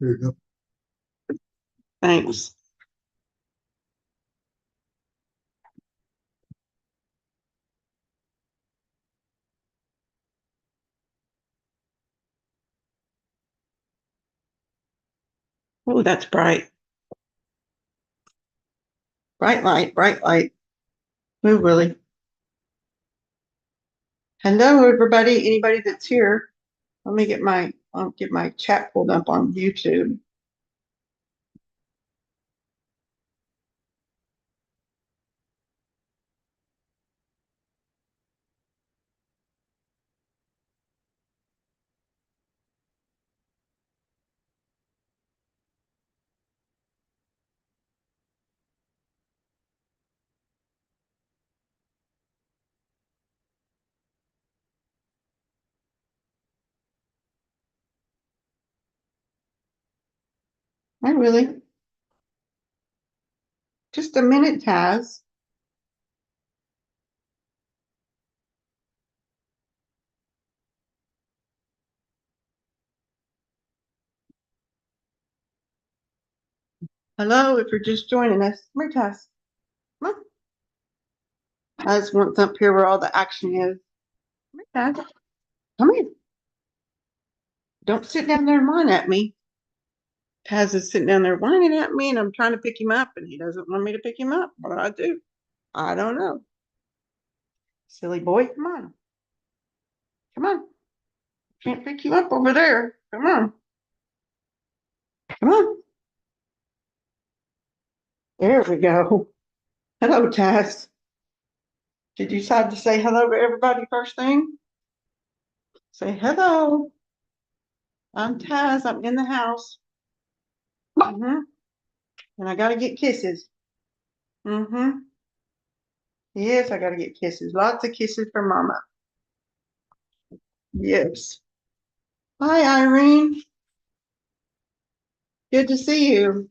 There you go. Thanks. Oh, that's bright. Bright light, bright light. Move, Willie. Hello, everybody. Anybody that's here. Let me get I'll get my chat pulled up on YouTube. Hi, Willie. Just a minute, Taz. Hello, if you're just joining us. Come here, Taz. Come on. Taz wants up here where all the action is. Come here, Taz. Come here. Don't sit down there and whine at me. Taz is sitting down there whining at me, and I'm trying to pick him up, and he doesn't want me to pick him up. What do I do? I don't know. Silly boy, come on. Come on. Can't pick you up over there. Come on. Come on. There we go. Hello, Taz. Did you decide to say hello to everybody first thing? Say hello. I'm Taz. I'm in the house. And I got to get kisses. Yes, I got to get kisses. Lots of kisses for Mama. Yes. Hi, Irene. Good to see you.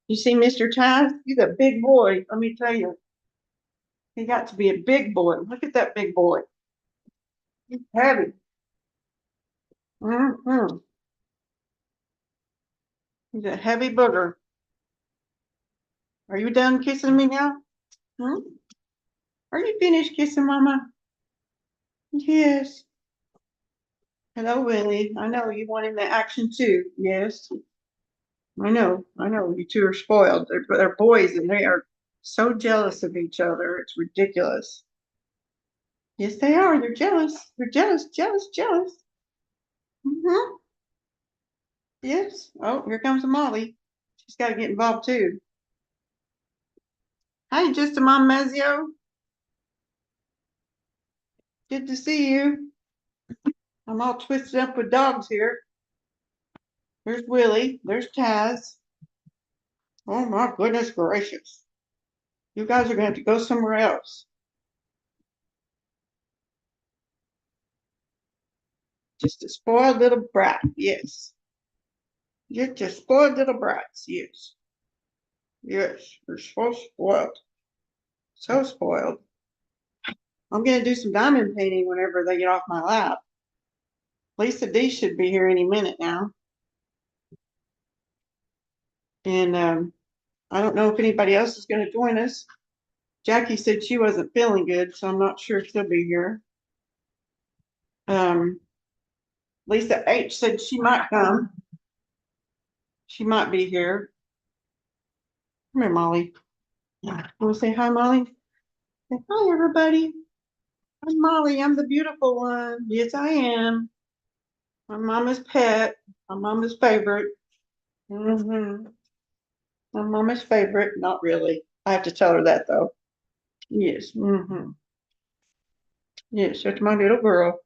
You see Mr. Taz? He's a big boy. Let me tell you. He got to be a big boy. Look at that big boy. He's heavy. He's a heavy booger. Are you done kissing me now? Hmm? Are you finished kissing Mama? Yes. Hello, Willie. I know you want him to action too. Yes. I know. I know. You two are spoiled. They're boys and they are so jealous of each other. It's ridiculous. Yes, they are. They're jealous. They're jealous, jealous, jealous. Mm-hmm. Yes. Oh, here comes Molly. She's got to get involved too. Hi, just a Mom Mazio. Good to see you. I'm all twisted up with dogs here. There's Willie. There's Taz. Oh my goodness gracious. You guys are going to have to go somewhere else. Just a spoiled little brat, yes. You're just spoiled little brats, yes. Yes, you're so spoiled. So spoiled. I'm going to do some diamond painting whenever they get off my lap. Lisa D should be here any minute now. And I don't know if anybody else is going to join us. Jackie said she wasn't feeling good, so I'm not sure if she'll be here. Lisa H said she might come. She might be here. Come here, Molly. Want to say hi, Molly? Say hi, everybody. I'm Molly. I'm the beautiful one. Yes, I am. My mama's pet. My mama's favorite. My mama's favorite. Not really. I have to tell her that though. Yes. Yes, that's my little girl.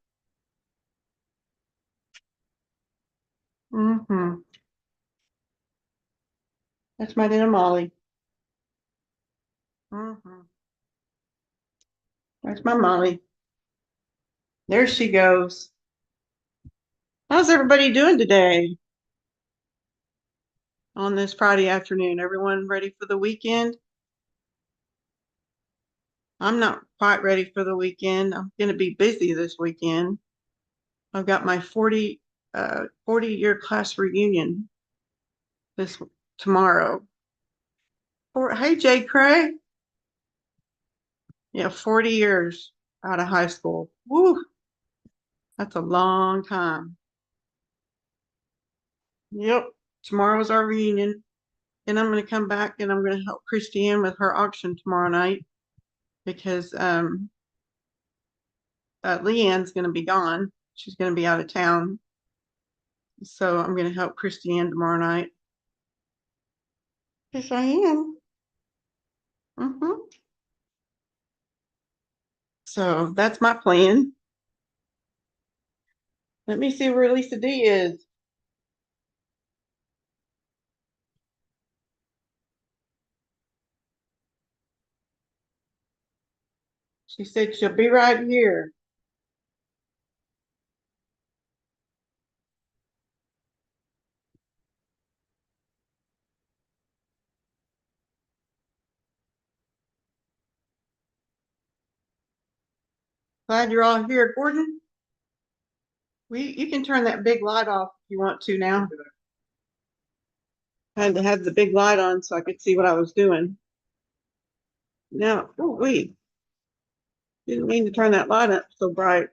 That's my little Molly. That's my Molly. There she goes. How's everybody doing today on this Friday afternoon? Everyone ready for the weekend? I'm not quite ready for the weekend. I'm going to be busy this weekend. I've got my 40-year class reunion this tomorrow. Hey, Jay Craig. Yeah, 40 years out of high school. Woo, that's a long time. Yep, tomorrow's our reunion. And I'm going to come back and I'm going to help Christiane with her auction tomorrow night because Leanne's going to be gone. She's going to be out of town. So I'm going to help Christiane tomorrow night. Yes, I am. So that's my plan. Let me see where Lisa D is. She said she'll be right here. Glad you're all here, Gordon. You can turn that big light off if you want to now. I had to have the big light on so I could see what I was doing. Now, oh wait, didn't mean to turn that light up so bright.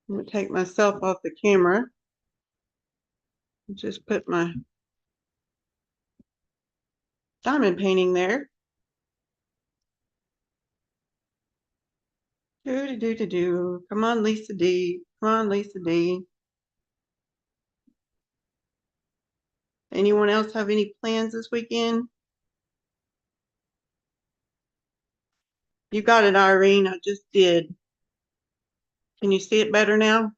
I'm gonna take myself off the camera. Just put my diamond painting there. Do. Come on, Lisa D. Come on, Lisa D. Anyone else have any plans this weekend? You got it, Irene. I just did. Can you see it better now?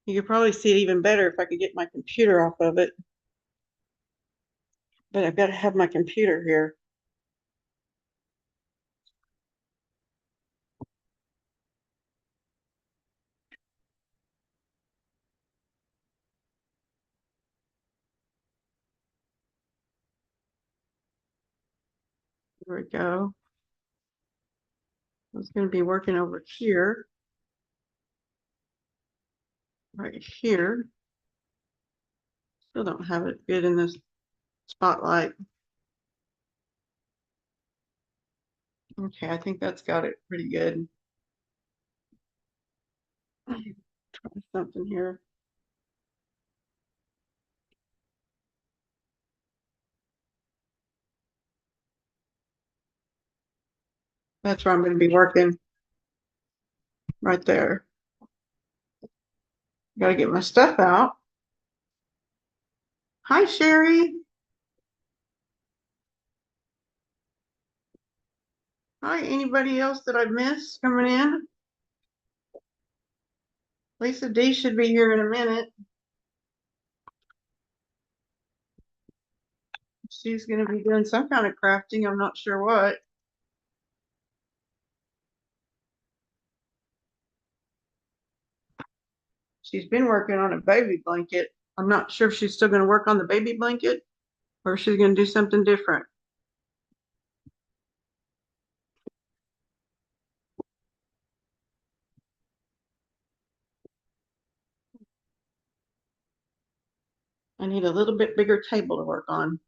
You could probably see it even better if I could get my computer off of it. But I've got to have my computer here. There we go. I was going to be working over here. Right here. Still don't have it good in this spotlight. Okay, I think that's got it pretty good. Try something here. That's where I'm going to be working. Right there. Got to get my stuff out. Hi, Sherry. Hi, anybody else that I missed coming in? Lisa D should be here in a minute. She's going to be doing some kind of crafting. I'm not sure what. She's been working on a baby blanket. I'm not sure if she's still going to work on the baby blanket or if she's going to do something different. I need a little bit bigger table to work on.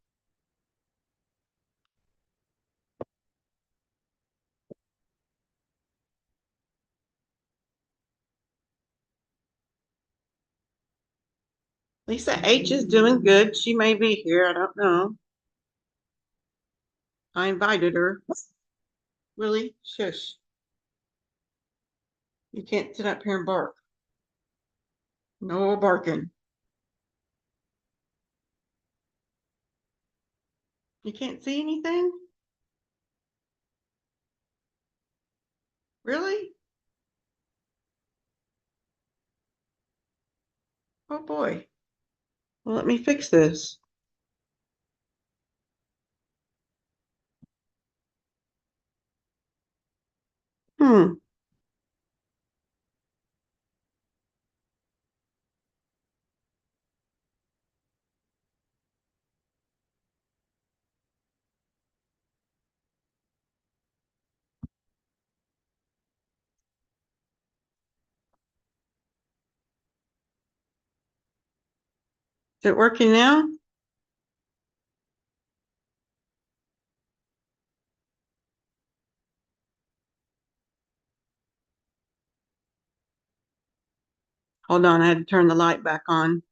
Lisa H is doing good. She may be here. I don't know. I invited her. Really? Shush. You can't sit up here and bark. No barking. You can't see anything? Really? Oh boy. Well, let me fix this. Hmm. Is it working now? Hold on, I had to turn the light back on.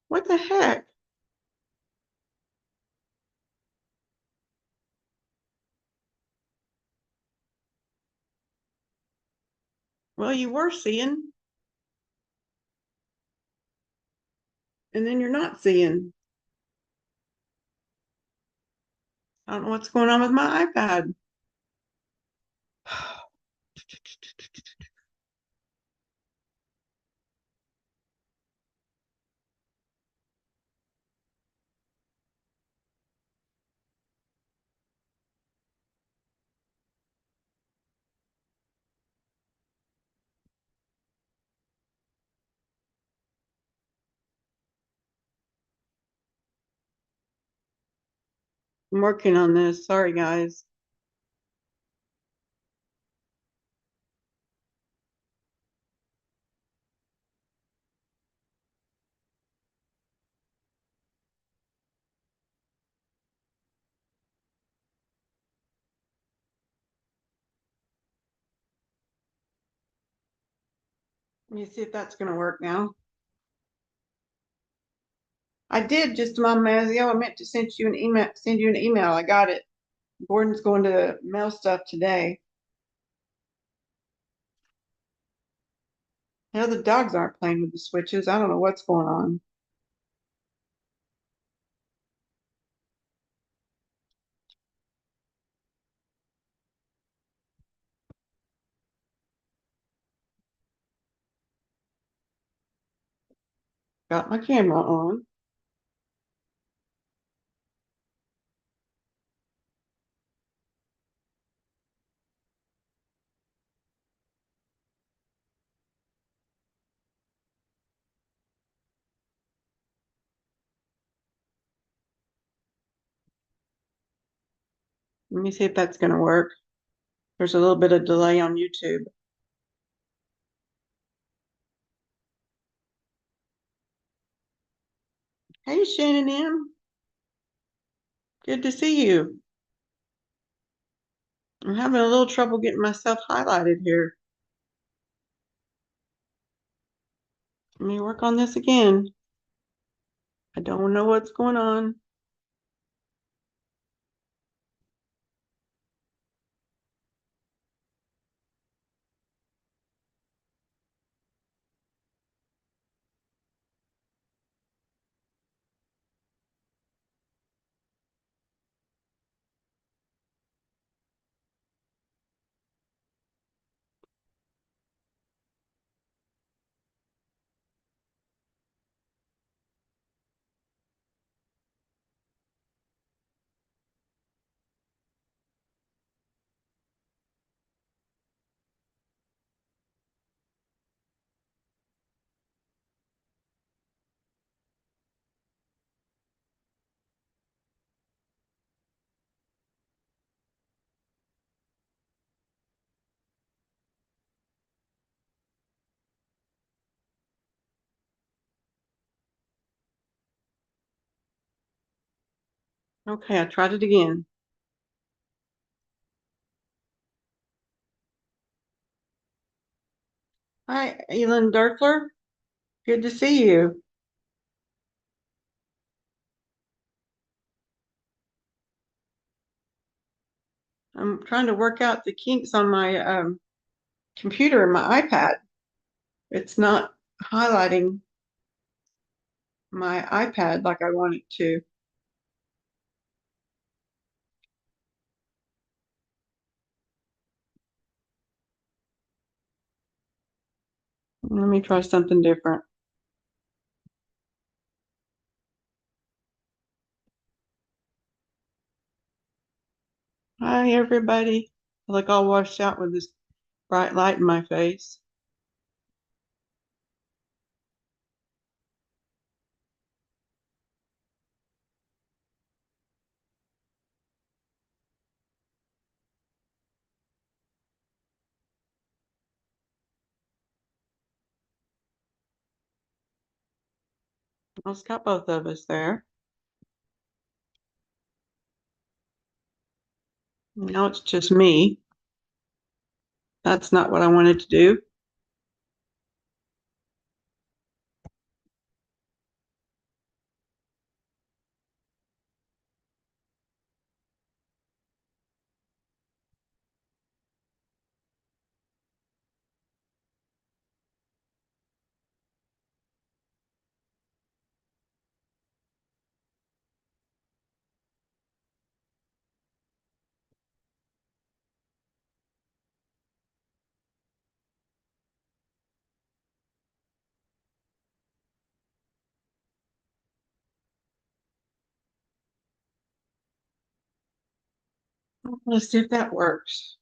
What the heck? Well, you were seeing, and then you're not seeing. I don't know what's going on with my iPad. I'm working on this. Sorry, guys. Let me see if that's going to work now. I did just a moment ago. I meant to send you an email. Send you an email. I got it. Gordon's going to mail stuff today. Now the dogs aren't playing with the switches. I don't know what's going on. Got my camera on. Let me see if that's going to work. There's a little bit of delay on YouTube. Hey, Shannon M. Good to see you. I'm having a little trouble getting myself highlighted here. Let me work on this again. I don't know what's going on. Okay, I tried it again. Hi, Elin Derfler. Good to see you. I'm trying to work out the kinks on my computer and my iPad. It's not highlighting my iPad like I want it to. Let me try something different. Hi, everybody. I look all washed out with this bright light in my face. It's got both of us there. Now it's just me. That's not what I wanted to do. Let's see if that works.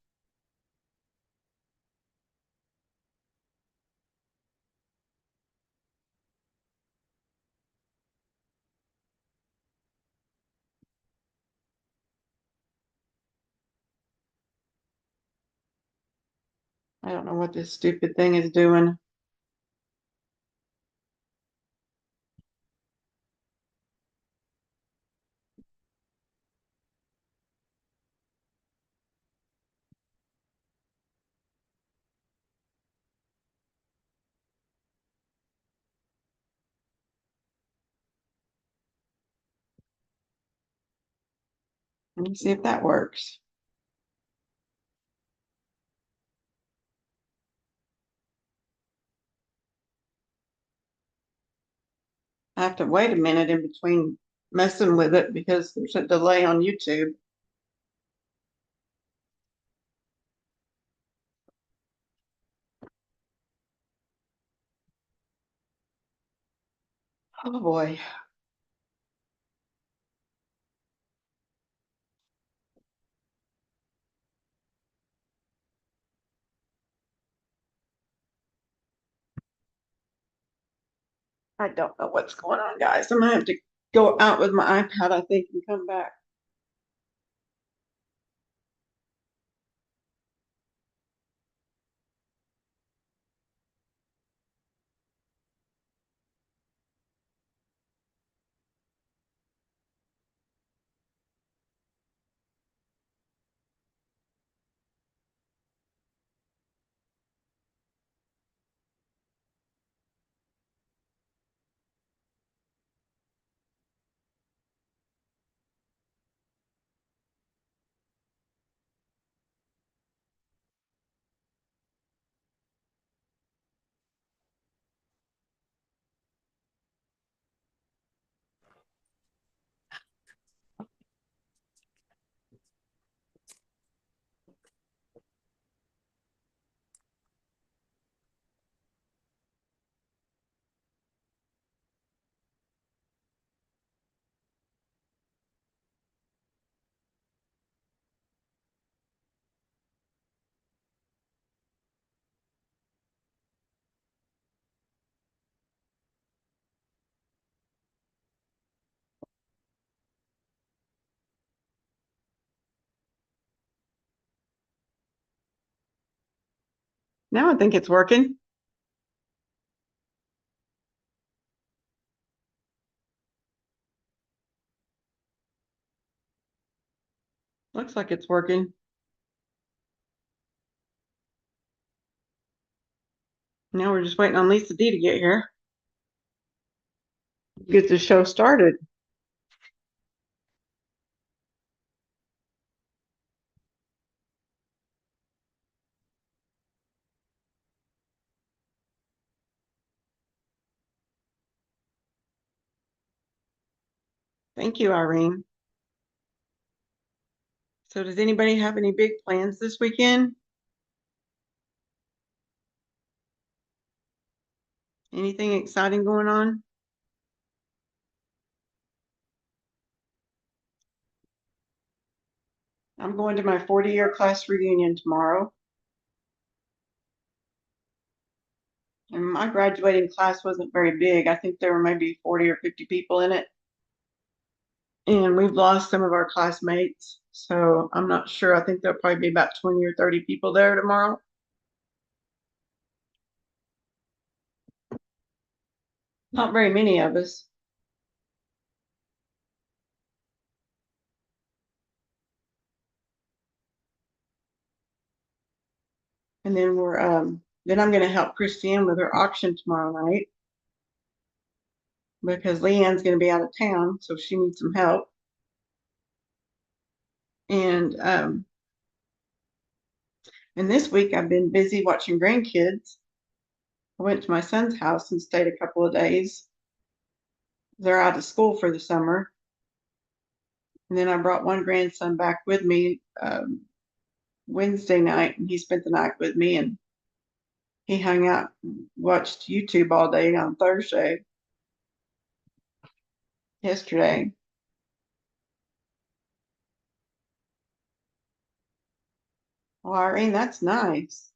I don't know what this stupid thing is doing. Let me see if that works. I have to wait a minute in between messing with it because there's a delay on YouTube. Oh boy. I don't know what's going on, guys. I'm gonna have to go out with my iPad, I think, and come back. Now I think it's working. Looks like it's working. Now we're just waiting on Lisa D to get here. Get the show started. Thank you, Irene. So does anybody have any big plans this weekend? Anything exciting going on? I'm going to my 40-year class reunion tomorrow. And my graduating class wasn't very big. I think there were maybe 40 or 50 people in it. And we've lost some of our classmates. So I'm not sure. I think there'll probably be about 20 or 30 people there tomorrow. Not very many of us. And then I'm gonna help Christiane with her auction tomorrow night because Leanne's gonna be out of town, so she needs some help. And this week I've been busy watching grandkids. I went to my son's house and stayed a couple of days. They're out of school for the summer. And then I brought one grandson back with me Wednesday night, and he spent the night with me, and he hung out, watched YouTube all day on Thursday, yesterday. Well, Irene, that's nice.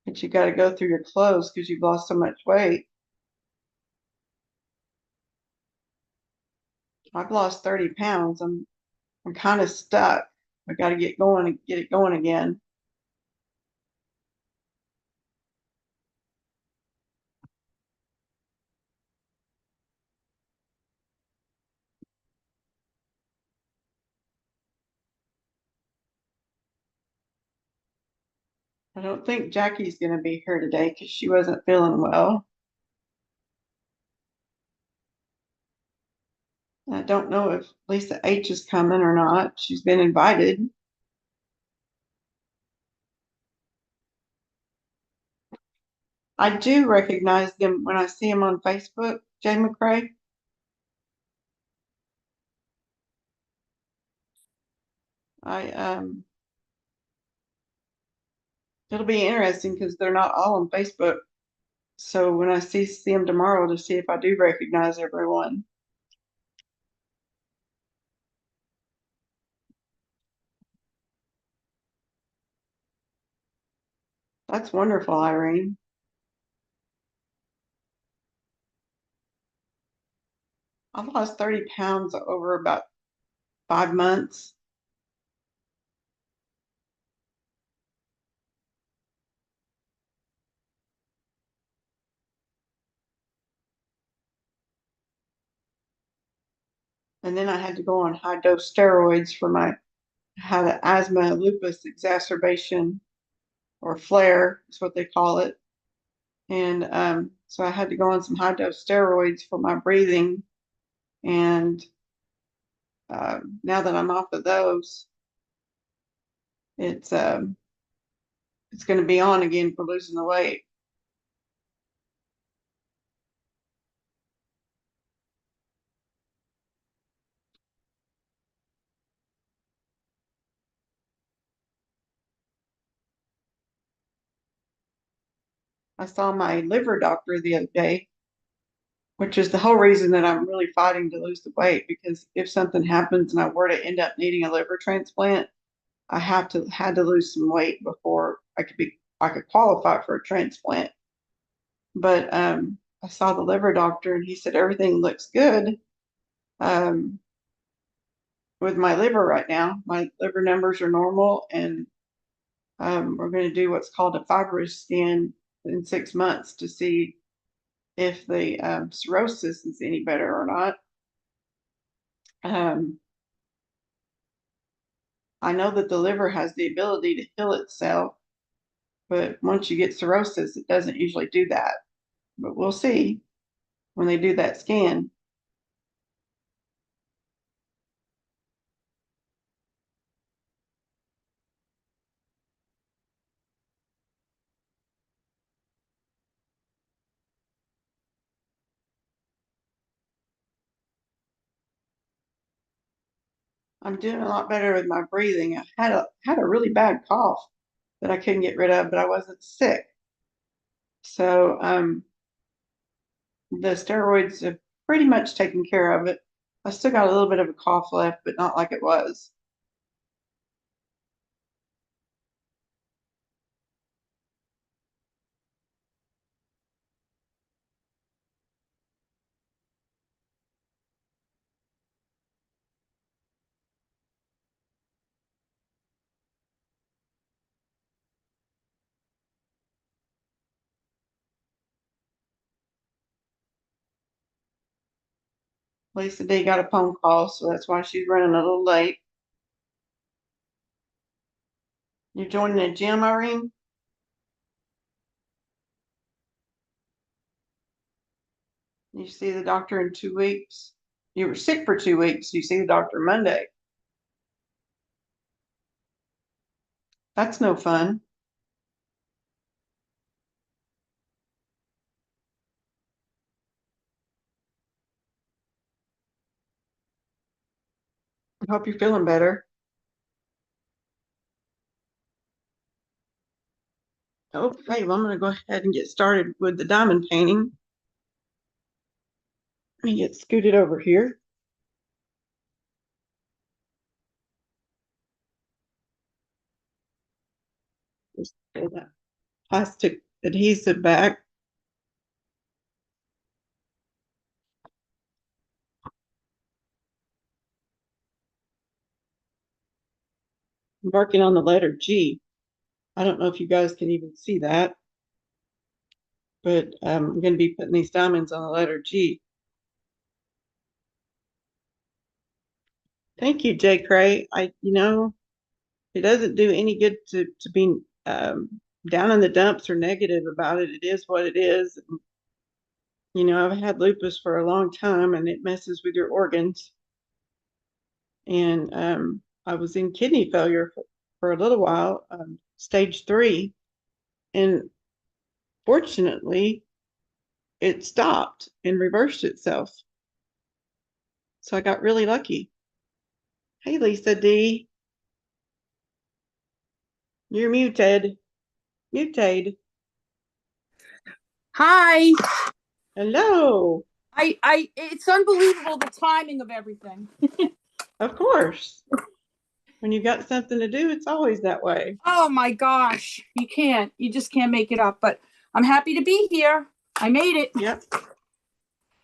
But you got to go through your clothes because you've lost so much weight. I've lost 30 pounds. I'm kind of stuck. I got to get going and get it going again. I don't think Jackie's going to be here today because she wasn't feeling well. I don't know if Lisa H is coming or not. She's been invited. I do recognize them when I see them on Facebook, Jay McCrae. I It'll be interesting because they're not all on Facebook. So when I see them tomorrow to see if I do recognize everyone. That's wonderful, Irene. I've lost 30 pounds over about 5 months. And then I had to go on high dose steroids for my had an asthma lupus exacerbation or flare is what they call it. And so I had to go on some high dose steroids for my breathing. And now that I'm off of those, it's um, it's going to be on again for losing the weight. I saw my liver doctor the other day, which is the whole reason that I'm really fighting to lose the weight. Because if something happens and I were to end up needing a liver transplant, I had to lose some weight before I could qualify for a transplant. But I saw the liver doctor and he said everything looks good um, with my liver right now. My liver numbers are normal, and we're going to do what's called a fibrous scan in 6 months to see if the cirrhosis is any better or not. Um, I know that the liver has the ability to heal itself, but once you get cirrhosis, it doesn't usually do that. But we'll see when they do that scan. I'm doing a lot better with my breathing. I had a really bad cough that I couldn't get rid of, but I wasn't sick. So the steroids have pretty much taken care of it. I still got a little bit of a cough left, but not like it was. Lisa D got a phone call, so that's why she's running a little late. You joining the gym, Irene? You see the doctor in 2 weeks. You were sick for 2 weeks. You see the doctor Monday. That's no fun. I hope you're feeling better. Okay, well, I'm going to go ahead and get started with the diamond painting. Let me get scooted over here. Just pull that plastic adhesive back. I'm working on the letter G. I don't know if you guys can even see that, but I'm going to be putting these diamonds on the letter G. Thank you, Jay Cray. It doesn't do any good to be down in the dumps or negative about it. It is what it is. I've had lupus for a long time, and it messes with your organs. And I was in kidney failure for a little while, stage 3, and fortunately, it stopped and reversed itself. So I got really lucky. Hey, Lisa D. You're muted. Muted. Hi. Hello. It's unbelievable the timing of everything. Of course. When you got something to do, it's always that way. Oh my gosh. You just can't make it up, but I'm happy to be here. I made it. Yep.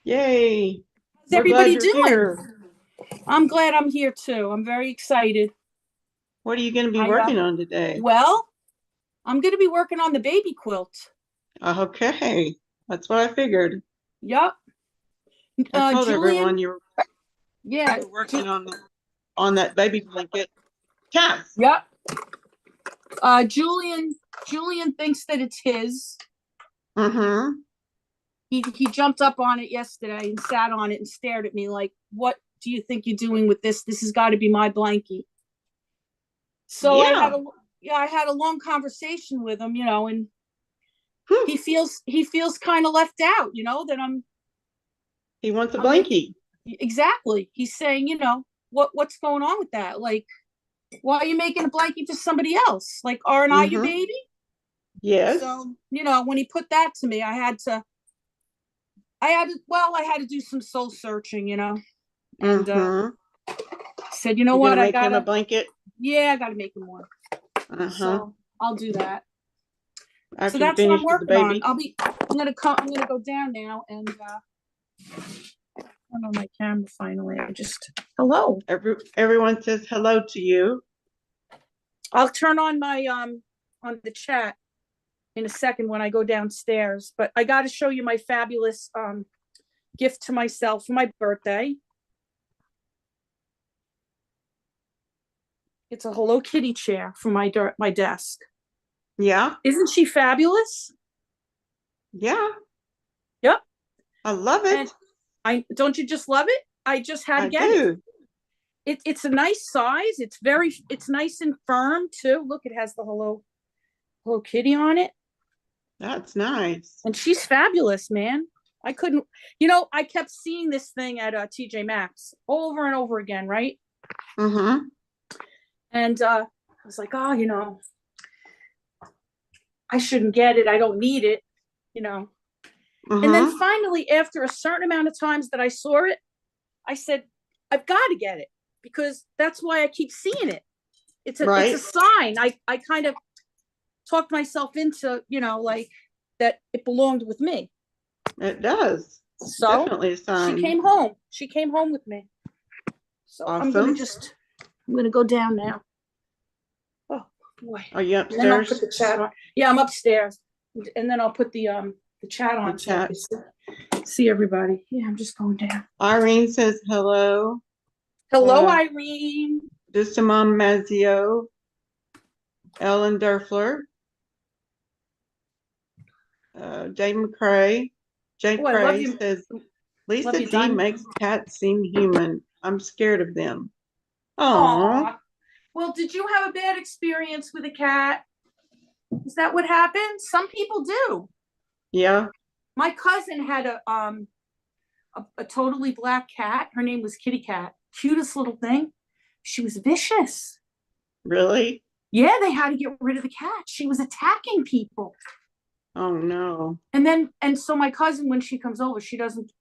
Yay. How's everybody doing? Here. I'm glad I'm here too. I'm very excited. What are you going to be working on today? Well, I'm going to be working on the baby quilt. Okay. That's what I figured. Yep. I told Julian, everyone you were working on that baby blanket. Yes. Yep. Julian thinks that it's his. Mm-hmm. He jumped up on it yesterday and sat on it and stared at me like, what do you think you're doing with this? This has got to be my blankie. So yeah. I had a long conversation with him, and he feels kind of left out, that he wants a blankie. Exactly. He's saying, what's going on with that? Like, why are you making a blankie for somebody else? Like, aren't I your baby? Yes. So, when he put that to me, I had to do some soul searching, and said, what, I gotta make him a blanket. Yeah, I gotta make him one. So I'll do that. After so that's what I'm working on. I'm gonna go down now and turn on my camera finally. Hello. Everyone says hello to you. I'll turn on my on the chat in a second when I go downstairs, but I got to show you my fabulous gift to myself for my birthday. It's a Hello Kitty chair for my desk. Yeah. Isn't she fabulous? Yeah. Yep. I love it. And don't you just love it? I just had to get it. It's a nice size. It's nice and firm too. Look, it has the Hello Kitty on it. That's nice. And she's fabulous, man. I couldn't, I kept seeing this thing at TJ Maxx over and over again, right? Mm-hmm. And I was like, oh, I shouldn't get it. I don't need it, And then finally, after a certain amount of times that I saw it, I said, I've got to get it because that's why I keep seeing it. It's a sign. I kind of talked myself into, like that it belonged with me. It does. So definitely a sign. She came home with me. So awesome. I'm gonna go down now. Oh boy. Are you upstairs? And then I'll put the chat on. Yeah, I'm upstairs. And then I'll put the chat on so see everybody. Yeah, I'm just going down. Irene says hello. Hello, Irene. Just a mom Mazio. Ellen Derfler, Jay McCrae. Jay Oh, I love Cray you. says, Love Lisa you, D Diamond. makes cats seem human. I'm scared of them. Oh, Aw. Well, did you have a bad experience with a cat? Is that what happened? Some people do. yeah, My cousin had a totally black cat. Her name was Kitty Cat. Cutest little thing. She was vicious. really? Yeah, they had to get rid of the cat. She was attacking people. Oh no. And so my cousin, when she comes over, she doesn't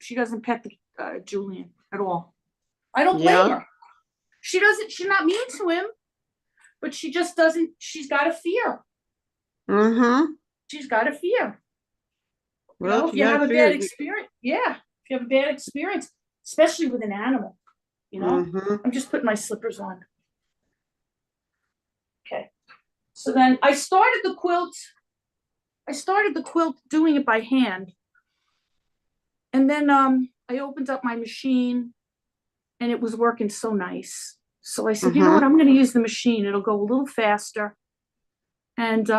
pet the Julian at all. I don't blame Yeah. her. She's not mean to him, but she just doesn't, she's got a fear. Mm-hmm. She's got a fear. Well, if If you you got have a a fear, bad experience, yeah. If you have a bad experience, especially with an animal, mm-hmm. I'm just putting my slippers on. Okay. So then I started the quilt. Doing it by hand. And then I opened up my machine and it was working so nice. So I said, you know Mm-hmm. what, I'm going to use the machine. It'll go a little faster. And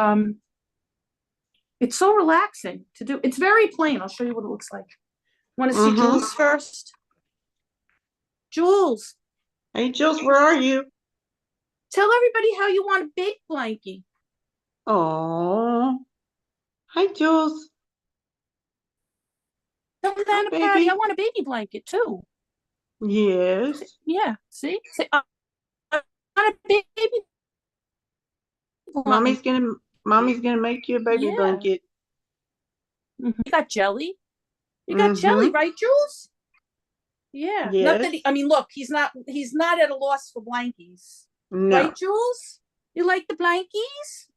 it's so relaxing to do. It's very plain. I'll show you what it looks like. Want to see Mm-hmm. Jules first? Jules, Hey, Jules, where are you? tell everybody how you want a bake blankie. Oh, hi, Jules. Tell Hi, Nana Patty, I baby. want a baby blanket too. Yes. Yeah, see? I want a baby Mommy's blanket. gonna Mommy's gonna make you a baby Yeah. blanket. Mm-hmm. You got jelly? You got jelly, Mm-hmm. right, Jules? Yeah. Not that Yes. I mean, look, he's not at a loss for blankies. No. Right, Jules? You like the blankies?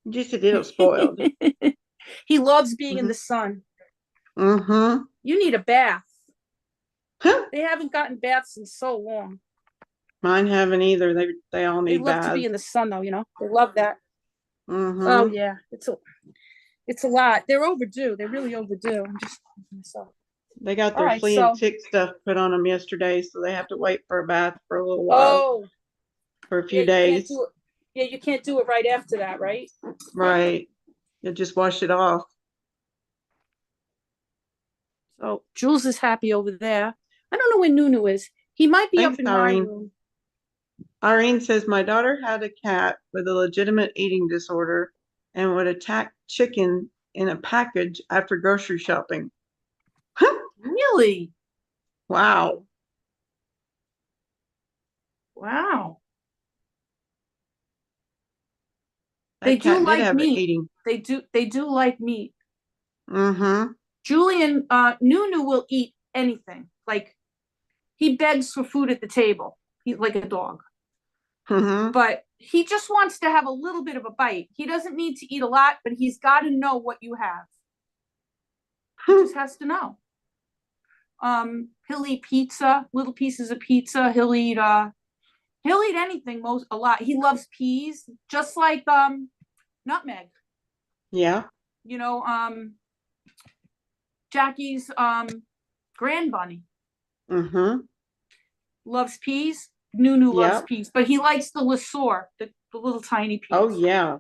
Just a little spoiled. He loves being in Mm-hmm. the sun. Mm-hmm. You need a bath. Huh. They haven't gotten baths in so long. Mine haven't either. They all They need love to be baths. in the sun though, They love that. Oh Mm-hmm. yeah. It's a lot. They're overdue. They're really overdue. I'm just so They got all their right, flea and so tick stuff put on them yesterday, so they have to wait for a bath for a little while, oh for a yeah, few you can't days. do it. Yeah, you can't do it right after that, right? Right. You just wash it off. So Jules is happy over there. I don't know where Nunu is. He might be up Thanks, in my Irene. room. Irene says, my daughter had a cat with a legitimate eating disorder and would attack chicken in a package after grocery shopping. Really? Wow. Wow. They That do cat did like have meat. eating. They do like meat. Mm-hmm. Julian Nunu will eat anything. Like he begs for food at the table. He's like a dog. Mm-hmm. But he just wants to have a little bit of a bite. He doesn't need to eat a lot, but he's got to know what you have. He just has to know. He'll eat pizza, little pieces of pizza. He'll eat anything a lot. He loves peas, just like nutmeg. Yeah. You know, Jackie's grand bunny Mm-hmm. loves peas. Nunu loves Yeah. peas, but he likes the Lesueur, the little tiny Oh, peas. yeah.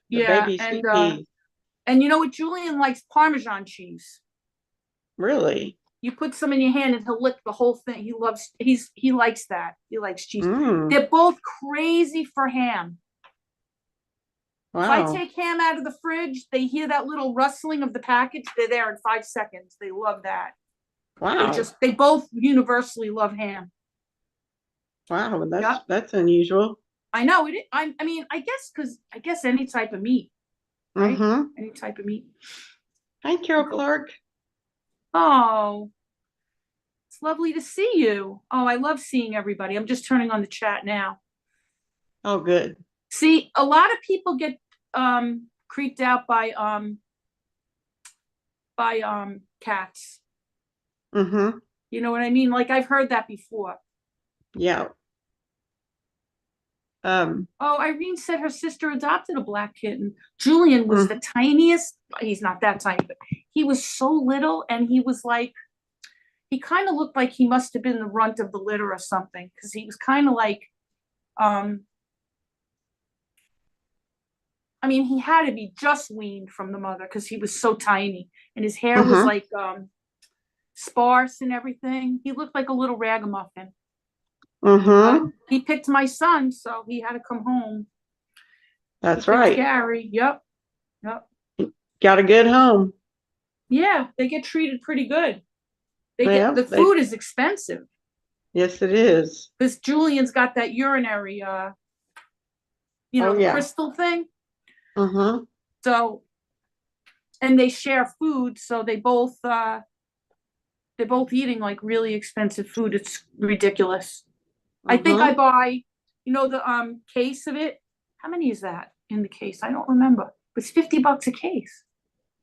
The Yeah, baby sweet peas. and you know what? Julian likes Parmesan cheese. Really? You put some in your hand and he'll lick the whole thing. He likes that. He likes cheese. Mm. They're both crazy for ham. If I Wow. take ham out of the fridge, they hear that little rustling of the package. They're there in 5 seconds. They love that. Wow. They both universally love ham. Wow. Yep. That's unusual. I know it. I mean, I guess any type of meat, right? Mm-hmm. Any type of meat. Hi, Carol Clark. Oh, it's lovely to see you. Oh, I love seeing everybody. I'm just turning on the chat now. Oh, good. See, a lot of people get creeped out by cats. Mm-hmm. You know what I mean? Like I've heard that before. Yeah. Oh, Irene said her sister adopted a black kitten. Julian was the tiniest. He's not that tiny, but he was so little, and he was like, he kind of looked like he must have been the runt of the litter or something, because he was kind of like, I mean, he had to be just weaned from the mother because he was so tiny and his hair was Mm-hmm. like sparse and everything. He looked like a little ragamuffin. But Mm-hmm. he picked my son, so he had to come home. He That's picked right. Gary. Yep. Yep. Got a good home. Yeah, they get treated pretty good. Yeah, The food is expensive yes, it is. because Julian's got that urinary Oh, the yeah. crystal thing. Mm-hmm. So and they share food, so they're both eating like really expensive food. It's ridiculous. I think I Mm-hmm. buy, the case of it. How many is that in the case? I don't remember. It's $50 a case.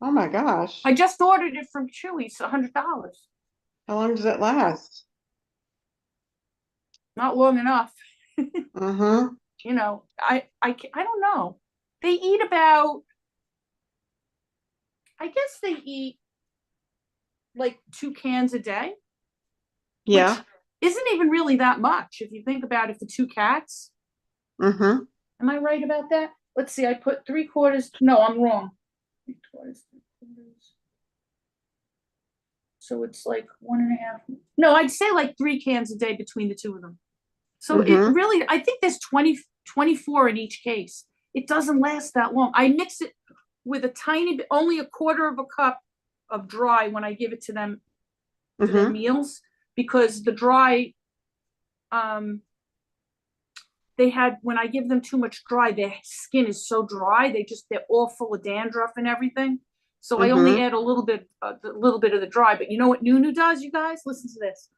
Oh my gosh. I just ordered it from Chewy. It's $100. How long does it last? Not long enough. Mm-hmm. I don't know. They eat about, I guess they eat like 2 cans a day, which Yeah. isn't even really that much if you think about it for 2 cats. Mm-hmm. Am I right about that? Let's see. I put 3/4. No, I'm wrong. 3/4, 3/4. So it's like 1.5. No, I'd say like 3 cans a day between the two of them. So it Mm-hmm. really, I think there's 24 in each case. It doesn't last that long. I mix it with a tiny bit, only 1/4 of a cup of dry when I give it to them for their Mm-hmm. meals, because the dry, um, when I give them too much dry, their skin is so dry. They're all full of dandruff and everything. So I only Mm-hmm. add a little bit of the dry. But you know what Nunu does, you guys? Listen to this.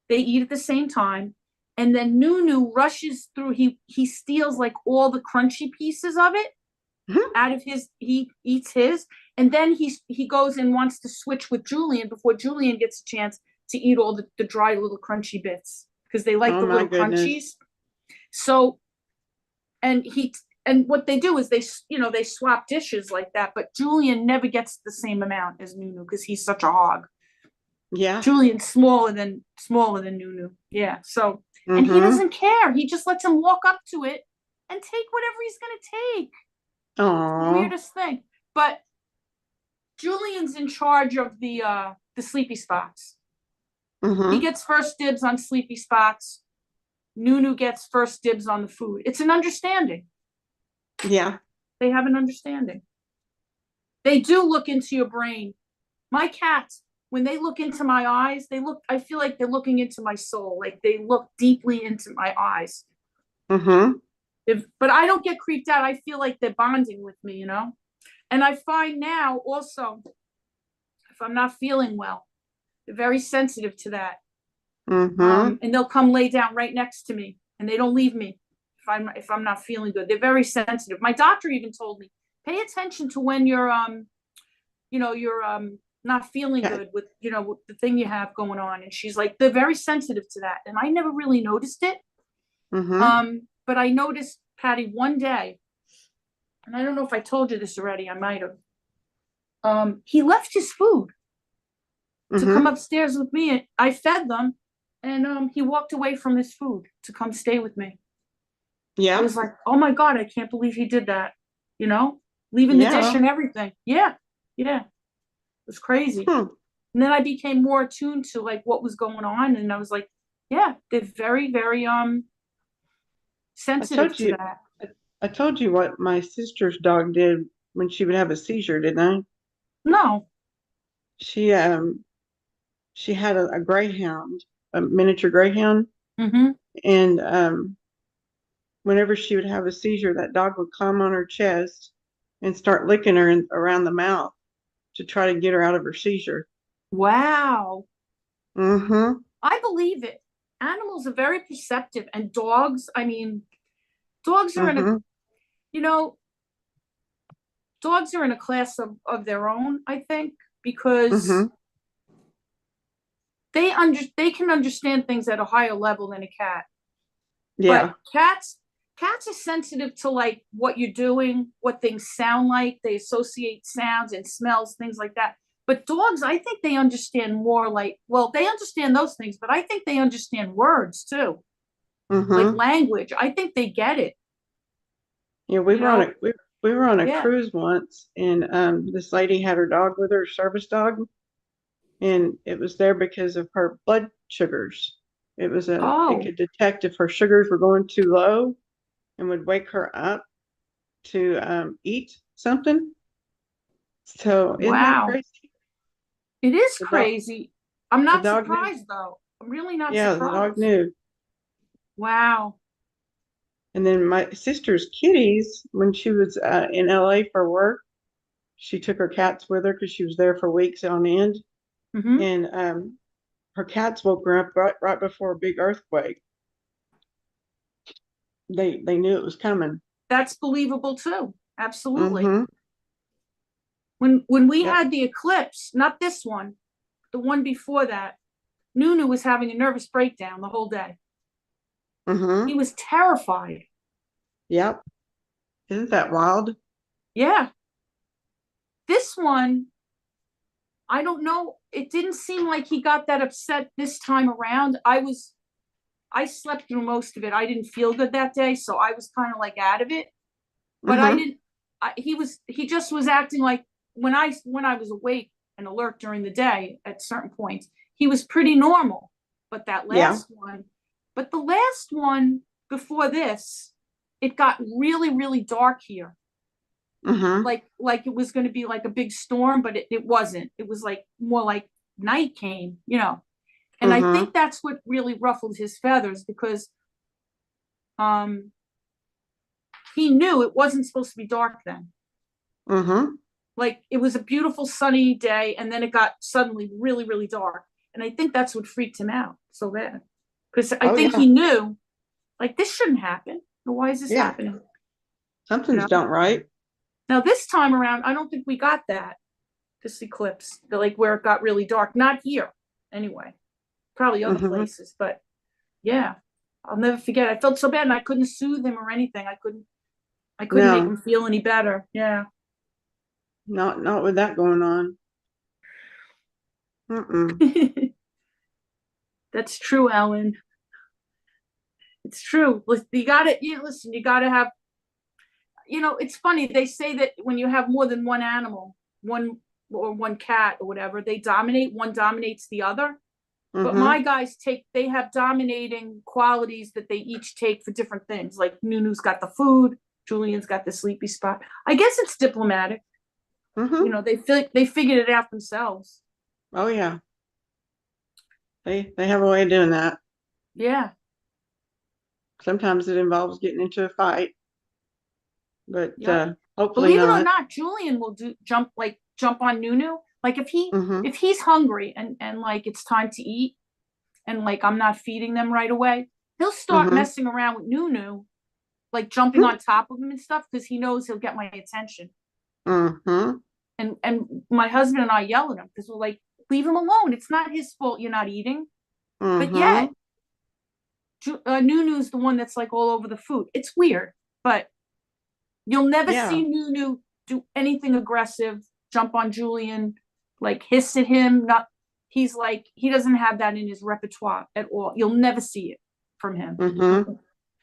They eat at the same time. And then Nunu rushes through, he steals like all the crunchy pieces of it Mm-hmm. out of he eats his, and then he goes and wants to switch with Julian before Julian gets a chance to eat all the dry little crunchy bits because they like Oh the my little crunchies. goodness. So, and what they do is they swap dishes like that, but Julian never gets the same amount as Nunu because he's such a hog. Yeah. Julian's smaller than Nunu. Yeah. So, and he Mm-hmm. doesn't care. He just lets him walk up to it and take whatever he's gonna take. The Oh. weirdest thing. But Julian's in charge of the sleepy spots. He Mm-hmm. gets first dibs on sleepy spots. Nunu gets first dibs on the food. It's an understanding. Yeah. They have an understanding. They do look into your brain. My cats, when they look into my eyes, I feel like they're looking into my soul. Like they look deeply into my eyes. Mm-hmm. But I don't get creeped out. I feel like they're bonding with me, And I find now also, if I'm not feeling well, they're very sensitive to that. Mm-hmm. And they'll come lay down right next to me, and they don't leave me if I'm not feeling good. They're very sensitive. My doctor even told me, pay attention to when you're not feeling Okay. good with with the thing you have going on. And she's like, they're very sensitive to that, and I never really noticed it. Mm-hmm. But I noticed, Patty, one day, and I don't know if I told you this already. I might have. He left his food to come Mm-hmm. upstairs with me. I fed them, and he walked away from his food to come stay with me. I Yeah. was like, oh my God, I can't believe he did that. You know, leaving the dish Yeah. and everything. Yeah, yeah, it was crazy. Hmm. And then I became more attuned to like what was going on, and I was like, yeah, they're very, very I sensitive told to you. that. I told you what my sister's dog did when she would have a seizure, didn't I? No. She she had a greyhound, a miniature greyhound, Mm-hmm. and whenever she would have a seizure, that dog would climb on her chest and start licking her around the mouth to try to get her out of her seizure. Wow. Mm-hmm. I believe it. Animals are very perceptive, and dogs, I mean, dogs are in a, Mm-hmm. you know, dogs are in a class of their own, I think, because Mm-hmm. they can understand things at a higher level than a cat. But Yeah. cats are sensitive to like what you're doing, what things sound like. They associate sounds and smells, things like that. But dogs, I think they understand more like, well, they understand those things, but I think they understand words too, like Mm-hmm. language. I think they get it, Yeah, you know? we were on a Yeah. cruise once, and this lady had her dog with her, service dog, and it was there because of her blood sugars. It Oh, could detect if her sugars were going too low and would wake her up to eat something. So isn't that wow. crazy? It is The dog, crazy. I'm the not dog knew. surprised though. I'm really not Yeah, the dog surprised. knew. Wow. And then my sister's kitties, when she was in LA for work, she took her cats with her because she was there for weeks on end. Hmm. And her cats woke her up right before a big earthquake. They knew it was coming. That's believable too. Absolutely. Mm-hmm. When we Yep. had the eclipse, not this one, the one before that, Nunu was having a nervous breakdown the whole day. He Mm-hmm. was terrified. Yep. Isn't that wild? Yeah. This one, I don't know. It didn't seem like he got that upset this time around. I slept through most of it. I didn't feel good that day, so I was kind of like out of it. But I Mm-hmm. didn't. He just was acting like when I was awake and alert during the day at certain points, he was pretty normal. But that Yeah. last one, but the last one before this, it got really really dark here. Mm-hmm. Like it was going to be like a big storm, but it wasn't. It was like more like night came. And I Mm-hmm. think that's what really ruffled his feathers because um he knew it wasn't supposed to be dark then. Mm-hmm. Like it was a beautiful sunny day and then it got suddenly really really dark, and I think that's what freaked him out so bad because I Oh think yeah. he knew like this shouldn't happen. Why is this Yeah. happening? you Something's know don't right. Now this time around I don't think we got that, this eclipse, like where it got really dark, not here anyway, probably other Mm-hmm. places, but yeah, I'll never forget. I felt so bad and I couldn't soothe him or anything. I couldn't make No, him feel any better. Yeah. not with that going on. Mm-mm. That's true, Ellen. It's true. You gotta listen, you gotta have, it's funny. They say that when you have more than one animal, one cat or whatever, one dominates the other. But Mm-hmm. my guys they have dominating qualities that they each take for different things. Like Nunu's got the food, Julian's got the sleepy spot. I guess it's diplomatic. Mm-hmm. They figured it out themselves. Oh yeah. They have a way of doing that. Yeah. Sometimes it involves getting into a fight, but Yep. hopefully Believe it or not. not, Julian will jump on Nunu. Like Mm-hmm. if he's hungry and like it's time to eat and like I'm not feeding them right away, he'll start Mm-hmm. messing around with Nunu, like jumping on top of him and stuff because he knows he'll get my attention. Mm-hmm. And my husband and I yell at him because we're like, leave him alone. It's not his fault you're not eating. But Mm-hmm. yet, Nunu's the one that's like all over the food. It's weird, but you'll never Yeah. see Nunu do anything aggressive, jump on Julian, like hiss at him. Not He's like he doesn't have that in his repertoire at all. You'll never see it from him. Mm-hmm.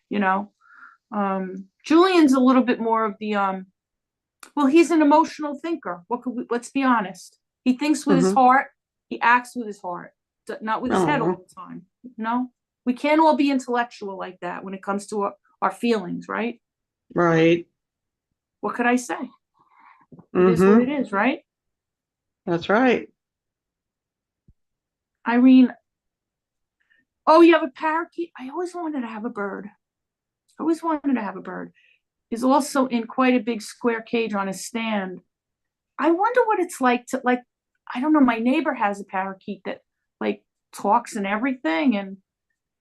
You know, Julian's a little bit more of the well, he's an emotional thinker. Let's be honest. He thinks with his Mm-hmm. heart. He acts with his heart, not with his head all Oh, the time. We can't all be intellectual like that when it comes to our feelings, right? right. What could I say? It is what it Mm-hmm. is, right? That's right. Irene, oh, you have a parakeet? I always wanted to have a bird. I always wanted to have a bird. He's also in quite a big square cage on a stand. I wonder what it's like to like, I don't know, my neighbor has a parakeet that like talks and everything, and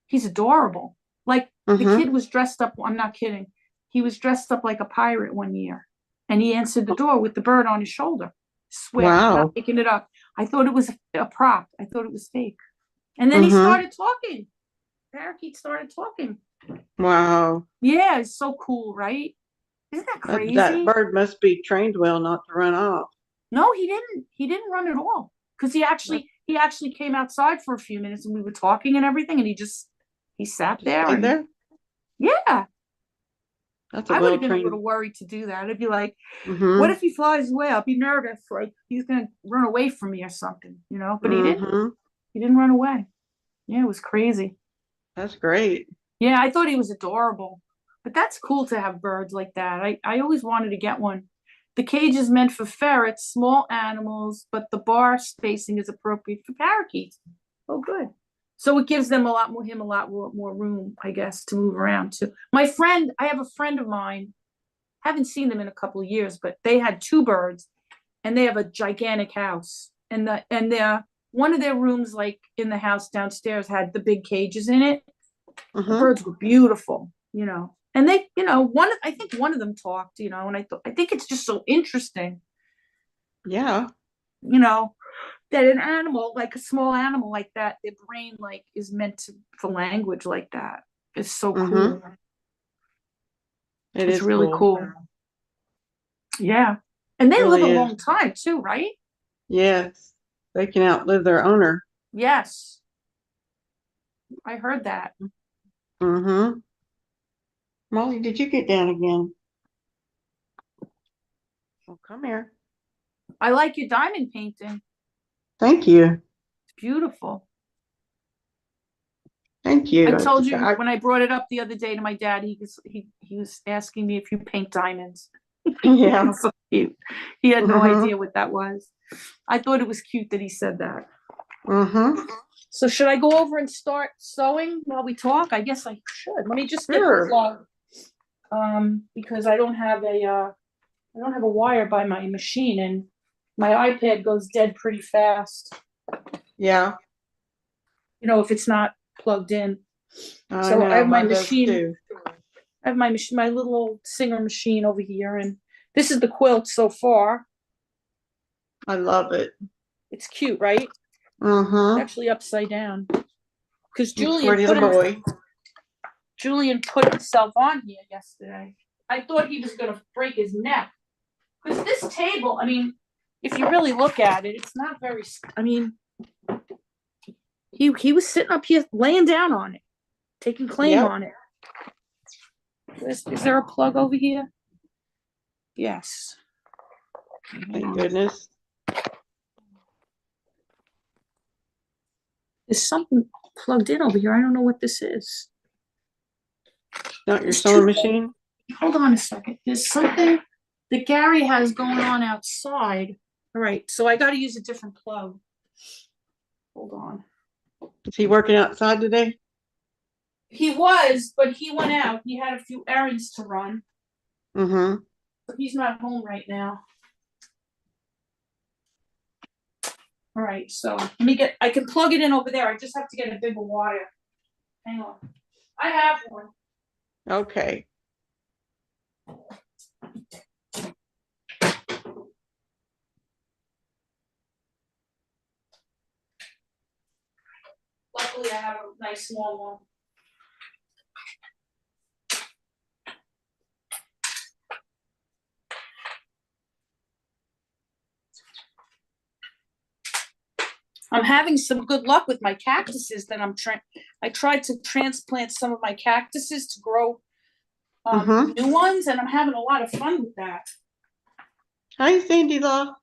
he's adorable. Like the Mm-hmm. kid was dressed up, I'm not kidding. He was dressed up like a pirate one year and he answered the door with the bird on his shoulder. Swear, I'm not Wow. making it up. I thought it was a prop. I thought it was fake. And then he Mm-hmm. started talking. Parakeet started talking. Wow. Yeah, it's so cool, right? Isn't that That crazy? bird must be trained well not to run off. No, he didn't. He didn't run at all. Because That he actually came outside for a few minutes and we were talking and everything, and he sat just there stayed and there. yeah, That's a I would well have been a trained. little worried to do that. I'd be like, what Mm-hmm. if he flies away? I'll be nervous, like he's gonna run away from me or something, But he didn't. Mm-hmm. He didn't run away. Yeah, it was crazy. That's great. Yeah, I thought he was adorable. But that's cool to have birds like that. I always wanted to get one. The cage is meant for ferrets, small animals, but the bar spacing is appropriate for parakeets. Oh, good. So it gives them a lot more room, I guess, to move around too. I have a friend of mine, haven't seen them in a couple of years, but they had two birds and they have a gigantic house. And one of their rooms, like in the house downstairs, had the big cages in it. The Mm-hmm. birds were beautiful. And they, I think one of them talked, and I think it's just so interesting, Yeah. you know, that an animal, like a small animal like that, their brain like is meant for language like that. It's so Mm-hmm. cool. It It's is really cool. cool. Yeah. And they live a Really is. long time too, right? Yes. They can outlive their owner. Yes. I heard that. Mm-hmm. Molly, did you get down again? Well, come here. I like your diamond painting. Thank you. It's beautiful. Thank I you. told you when I brought it up the other day to my dad, he was asking me if you paint diamonds. Yeah. It's so cute. He had no Mm-hmm. idea what that was. I thought it was cute that he said that. Mm-hmm. So should I go over and start sewing while we talk? I guess I should. Let me just get the Sure. plug. Because I don't have a wire by my machine and my iPad goes dead pretty fast, Yeah. if it's not plugged in. I So I know. have my Mine does machine, too. I have my machine, my little old Singer machine over here, and this is the quilt so far. I love it. It's cute, right? It's Mm-hmm. actually upside down. Because Looks pretty as a boy. Julian put himself on here yesterday. I thought he was gonna break his neck. Because this table, I mean, if you really look at it, it's not very. I mean, he was sitting up here, laying down on it, taking claim Yep. on it. Is there a plug over here? Yes. Thank goodness. There's something plugged in over here. I don't know what this is. Not your There's sewing two. machine? Hold on a second. There's something that Gary has going on outside. All right, so I got to use a different plug. Hold on. Is he working outside today? He was, but he went out. He had a few errands to run. Mm-hmm. So he's not home right now. All right, so I can plug it in over there. I just have to get a bigger wire. Hang on. I have one. Okay. Luckily, I have a nice long one. I'm having some good luck with my cactuses that I tried to transplant some of my cactuses to grow new ones, and I'm having a lot of fun with that. Hi, Sandy Law.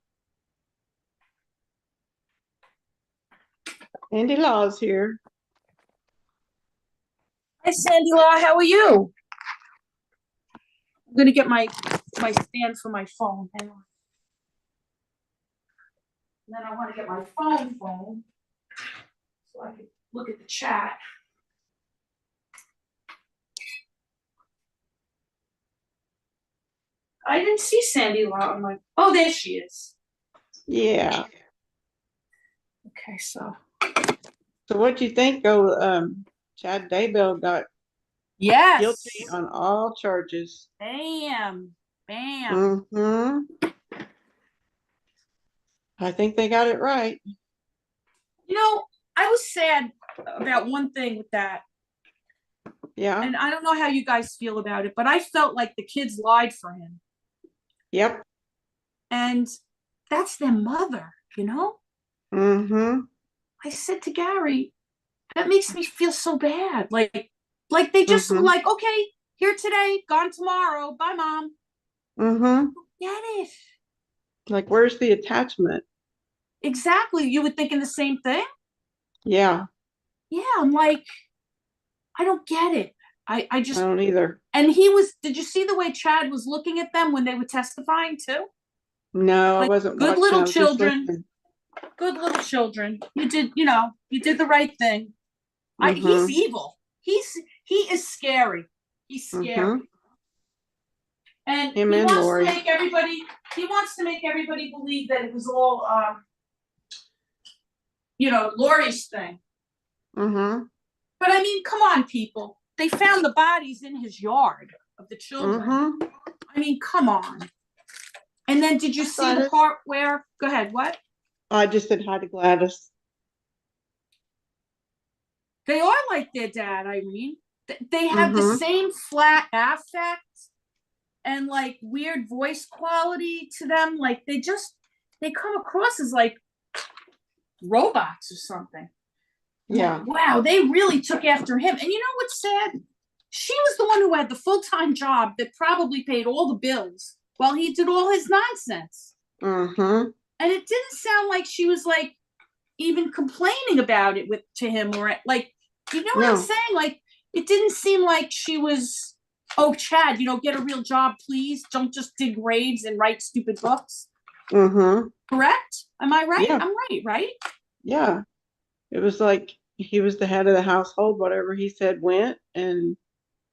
Sandy Law's here. Hi, Sandy Law. How are you? I'm gonna get my stand for my phone. Hang on. And then I want to get my phone so I can look at the chat. I didn't see Sandy Law. I'm like, oh, there she is. Yeah. Okay, so. So what'd you think? Chad Daybell got Yes. guilty on all charges. Bam. Mm-hmm. I think they got it right. I was sad about one thing with that. Yeah. And I don't know how you guys feel about it, but I felt like the kids lied for him. Yep. And that's their mother, Mm-hmm. I said to Gary, that makes me feel so bad. Like they just were Mm-hmm. like, okay, Here today, gone tomorrow. Bye, Mom. Mm-hmm. Get it. Like, where's the attachment? Exactly. You were thinking the same thing? Yeah, Yeah, I'm like, I don't get it. I I just, don't either. and did you see the way Chad was looking at them when they were testifying too? No, I Like, wasn't good watching. little I was just children, listening. good little children. You did the right thing. He's Mm-hmm. evil. He is scary. He's Mm-hmm. scary. And Him and Lori. he wants to make everybody believe that it was all, Lori's thing. Mm-hmm. But I mean, come on, people. They found the bodies in his yard of the children. Mm-hmm. I mean, come on. And then did you see the part where, go ahead, what? I just said hi to Gladys. They are like their dad, Irene. They have the Mm-hmm. same flat affect and like weird voice quality to them. Like they come across as like robots or something. Yeah. Wow, they really took after him. And you know what's sad? She was the one who had the full-time job that probably paid all the bills while he did all his nonsense. Mm-hmm. And it didn't sound like she was like even complaining about it to him, or like, you know what I'm saying? Like, it didn't seem like she was, oh, Chad, get a real job, please. Don't just dig graves and write stupid books. Mm-hmm. Correct? Am I right? Yeah. I'm right? Yeah. It was like he was the head of the household. Whatever he said went, and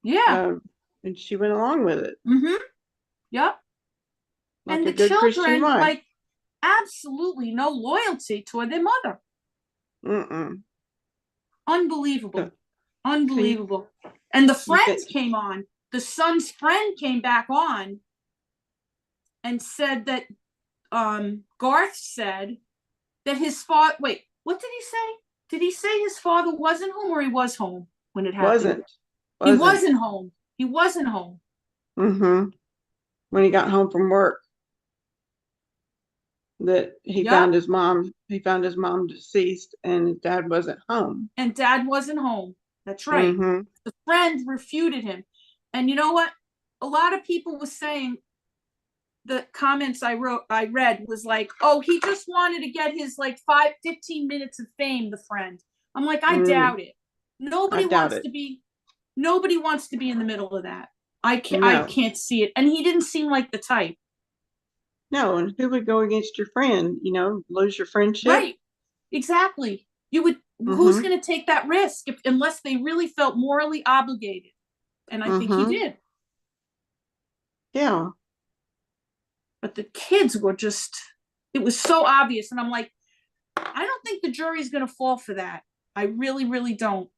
Yeah. and she went along with it. Mm-hmm. Yep. Like And a the good Christian children, wife. like, absolutely no loyalty toward their mother. Mm-mm. Unbelievable. So, Unbelievable. And the you friend think, came on. The son's friend came back on and said that Garth said that his father, wait, what did he say? Did he say his father wasn't home or he was home when it happened? He wasn't home. He wasn't home. Mm-hmm. When he got home from work, that he Yep. found his mom deceased, and his dad wasn't home. And dad wasn't home. That's right. Mm-hmm. The friend refuted him. And you know what? A lot of people were saying, the comments I read was like, oh, he just wanted to get his like 15 minutes of fame, the friend. I'm like, I doubt it. I doubt it. Nobody wants to be in the middle of that. I No. can't see it. And he didn't seem like the type. No, and who would go against your friend? Lose your friendship? Right. Exactly. Who's going to take that risk unless they really felt morally obligated? And I think he did. Yeah. But the kids were it was so obvious. And I'm like, I don't think the jury's going to fall for that. I really, really don't.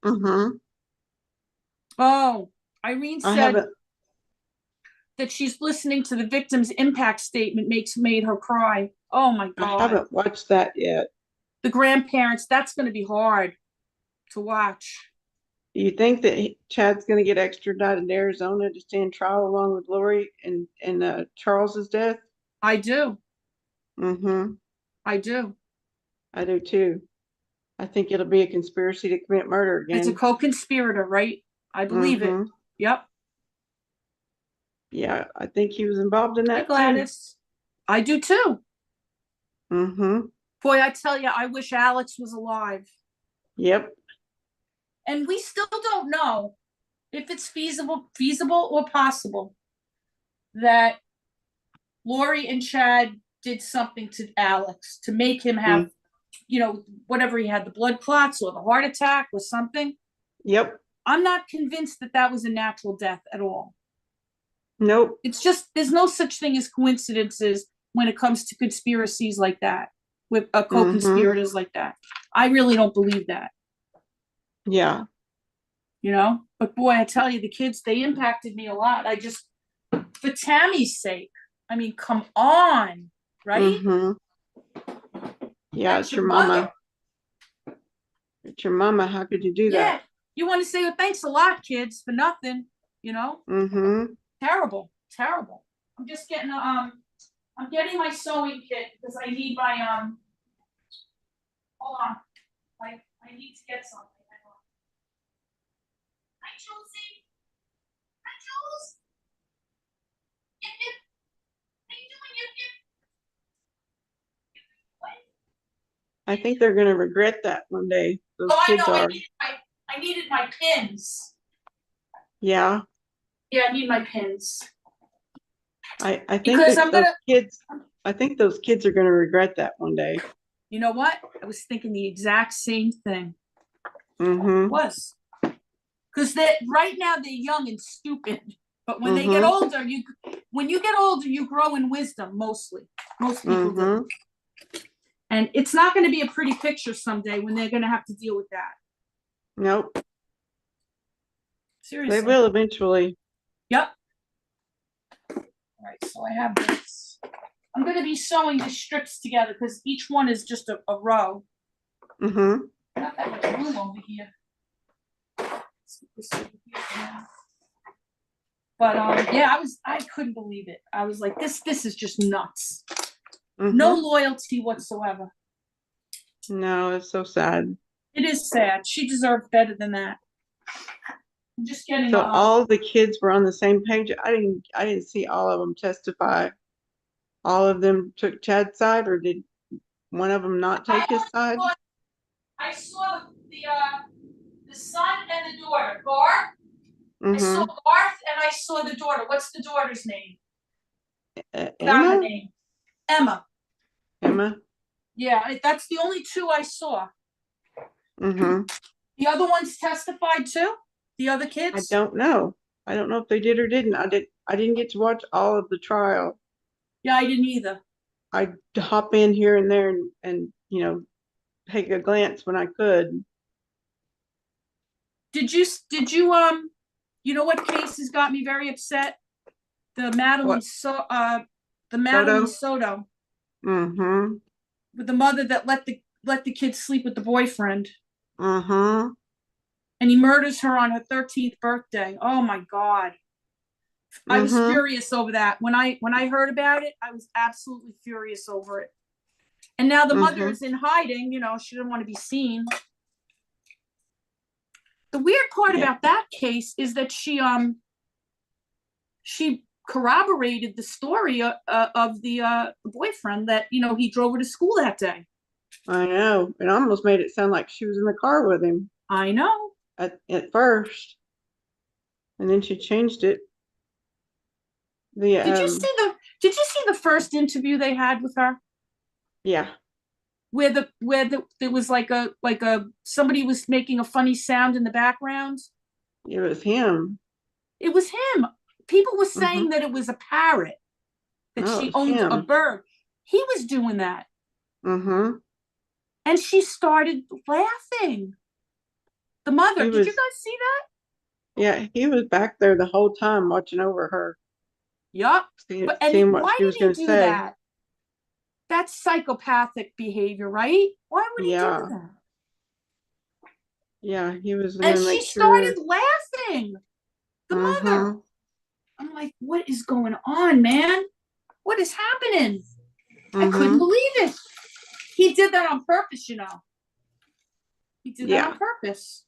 Mm-hmm. Oh, Irene I said haven't. that she's listening to the victim's impact statement made her cry. Oh my I God. haven't watched that yet. The grandparents, that's going to be hard to watch. Do you think that Chad's going to get extradited to Arizona to stand trial along with Lori and Charles's death? I do. Mm-hmm. I do. I do too. I think it'll be a conspiracy to commit murder again. It's a co-conspirator, right? I believe it. Yep. Yeah, I think he was involved in that. Hi, Gladys. Too. I do too. Mm-hmm. Boy, I tell you, I wish Alex was alive. Yep. And we still don't know if it's feasible or possible that Lori and Chad did something to Alex to make him have, whatever he had, the blood clots or the heart attack or something. Yep. I'm not convinced that was a natural death at all. Nope. It's just, there's no such thing as coincidences when it comes to conspiracies like that, with co-conspirators like that. I really don't believe that. Yeah. But boy, I tell you, the kids, they impacted me a lot. For Tammy's sake, I mean, come on, right? Yeah, it's your mama. It's your mama. How could you do that? You want to say, well, thanks a lot, kids, for nothing, Terrible. I'm just getting I'm getting my sewing kit because I need my hold on. I need to get something. Hi, Chelsea. I think they're going to regret that one day. Those Oh, I kids know. are. I needed my pins. Yeah. Yeah, I need my pins. I think Because that those kids, I think those kids are going to regret that one day. You know what? I was thinking the exact same thing. Mm-hmm. Was. Because right now they're young and stupid. But when they Mm-hmm. get older, when you get older, you grow in wisdom, mostly. Most people do. And it's not going to be a pretty picture someday when they're going to have to deal with that. Nope. Seriously. They will eventually. Yep. All right, so I have this. I'm going to be sewing the strips together because each one is just a row. Mm-hmm. Not that much room over here. But yeah, I couldn't believe it. I was like, this is just nuts. Mm-hmm. No loyalty whatsoever. No, it's so sad. It is sad. She deserved better than that. I'm just getting. So all the kids were on the same page. I didn't see all of them testify. All of them took Chad's side, or did one of them not take his side? I saw the son and the daughter, Garth. I saw Garth and I saw the daughter. What's the daughter's name? Emma? Name. Emma. Emma? Yeah, that's the only two I saw. Mm-hmm. The other ones testified too? The other kids? I don't know. I don't know if they did or didn't. I didn't get to watch all of the trial. Yeah, I didn't either. I'd hop in here and there and take a glance when I could. Did you you know what cases got me very upset? The Madeline Soto. Mm-hmm. With the mother that let the kid sleep with the boyfriend. Mm-hmm. And he murders her on her 13th birthday. Oh my God. I was furious over that. When I heard about it, I was absolutely furious over it. And now the mother is in hiding, she didn't want to be seen. The weird part about that case is that she corroborated the story of the boyfriend that, he drove her to school that day. I know. It almost made it sound like she was in the car with him. I know. At first. And then she changed it. Did you see the first interview they had with her? Yeah. Where there was like a somebody was making a funny sound in the background. It was him. It was him. People were saying that it was a parrot, that she owned a bird. He was doing that. Mm-hmm. And she started laughing. The mother, did you guys see that? Yeah, he was back there the whole time watching over her. Yup. Seeing what she was going to say. That? That's psychopathic behavior, right? Why would he do that? Yeah, he was. And she started laughing. The mother. I'm like, what is going on, man? What is happening? I couldn't believe it. He did that on purpose, He did that on purpose.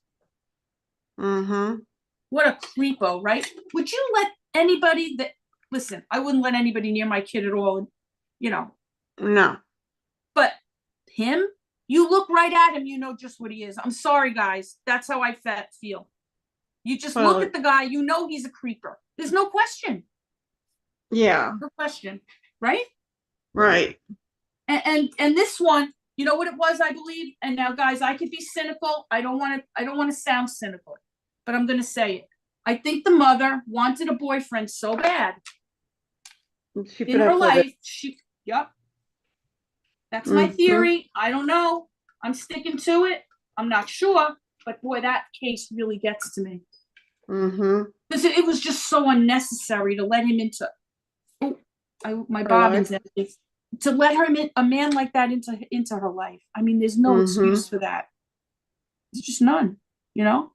What a creepo, right? Would you let anybody listen, I wouldn't let anybody near my kid at all, No. But him, you look right at him, you know just what he is. I'm sorry, guys. That's how I feel. You just look at the guy, he's a creeper. There's no question. Yeah. No question. Right? Right. And this one, you know what it was, I believe? And now, guys, I could be cynical. I don't want to sound cynical, but I'm going to say it. I think the mother wanted a boyfriend so bad in her life. Yep. That's my theory. I don't know. I'm sticking to it. I'm not sure, but boy, that case really gets to me. Because it was just so unnecessary to let him into. My bobbins to let a man like that into her life. I mean, there's no excuse for that. There's just none. No.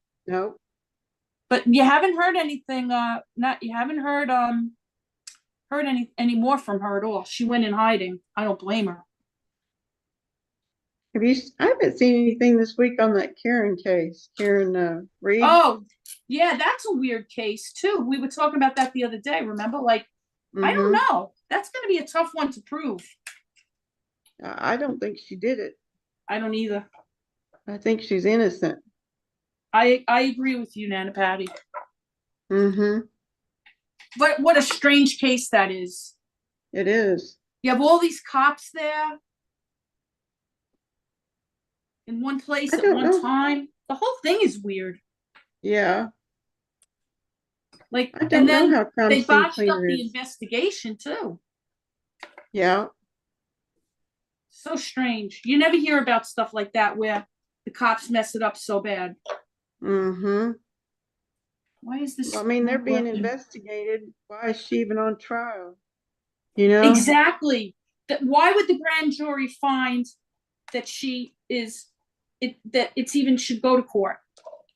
But you haven't heard anything. You haven't heard any more from her at all. She went in hiding. I don't blame her. I haven't seen anything this week on that Karen case. Karen Reed. Oh, yeah, that's a weird case too. We were talking about that the other day. Remember, I don't know. That's going to be a tough one to prove. I don't think she did it. I don't either. I think she's innocent. I agree with you, Nana Patty. Mm-hmm. But what a strange case that is. It is. You have all these cops there in one place I at don't one know. time. The whole thing is weird. Yeah. Like, I and don't know then how crime they scene botched up cleaner the is. investigation too. Yeah. So strange. You never hear about stuff like that where the cops mess it up so bad. Mm-hmm. Why is this? Well, I mean, they're not being working? investigated. Why is she even on trial? You know? Exactly. That why would the grand jury find that she is it that it's even should go to court?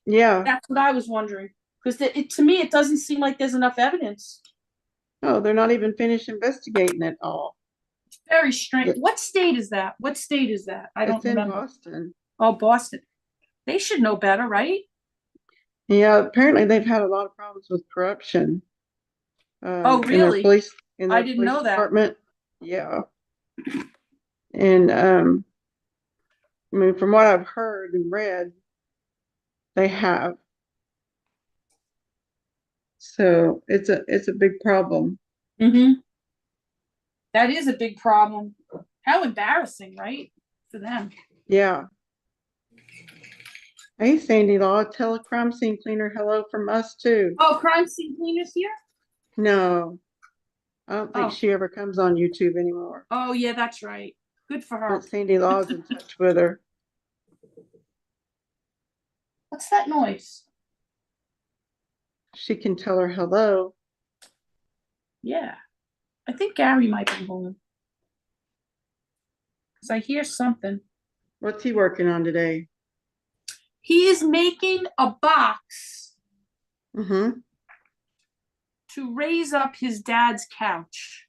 Yeah. That's what I was wondering. Because to me, it doesn't seem like there's enough evidence. Oh, they're not even finished investigating it all. It's very strange. It- What state is that? What state is that? I don't It's in remember. Boston. Oh, Boston. They should know better, right? Yeah, apparently they've had a lot of problems with corruption Oh, in their really? I didn't police know that. department. Yeah. And I mean, from what I've heard and read, they have. So it's a big problem. Mm-hmm. That is a big problem. How embarrassing, right? For them. Yeah. Hey, Sandy Law, tell a crime scene cleaner hello from us too. Oh, crime scene cleaners here? No, I don't think Oh. she ever comes on YouTube anymore. Oh, yeah, that's right. Good for her. But Sandy Law's in touch with her. What's that noise? She can tell her hello. Yeah. I think Gary might be home. Because I hear something. What's he working on today? He is making a box Mm-hmm. to raise up his dad's couch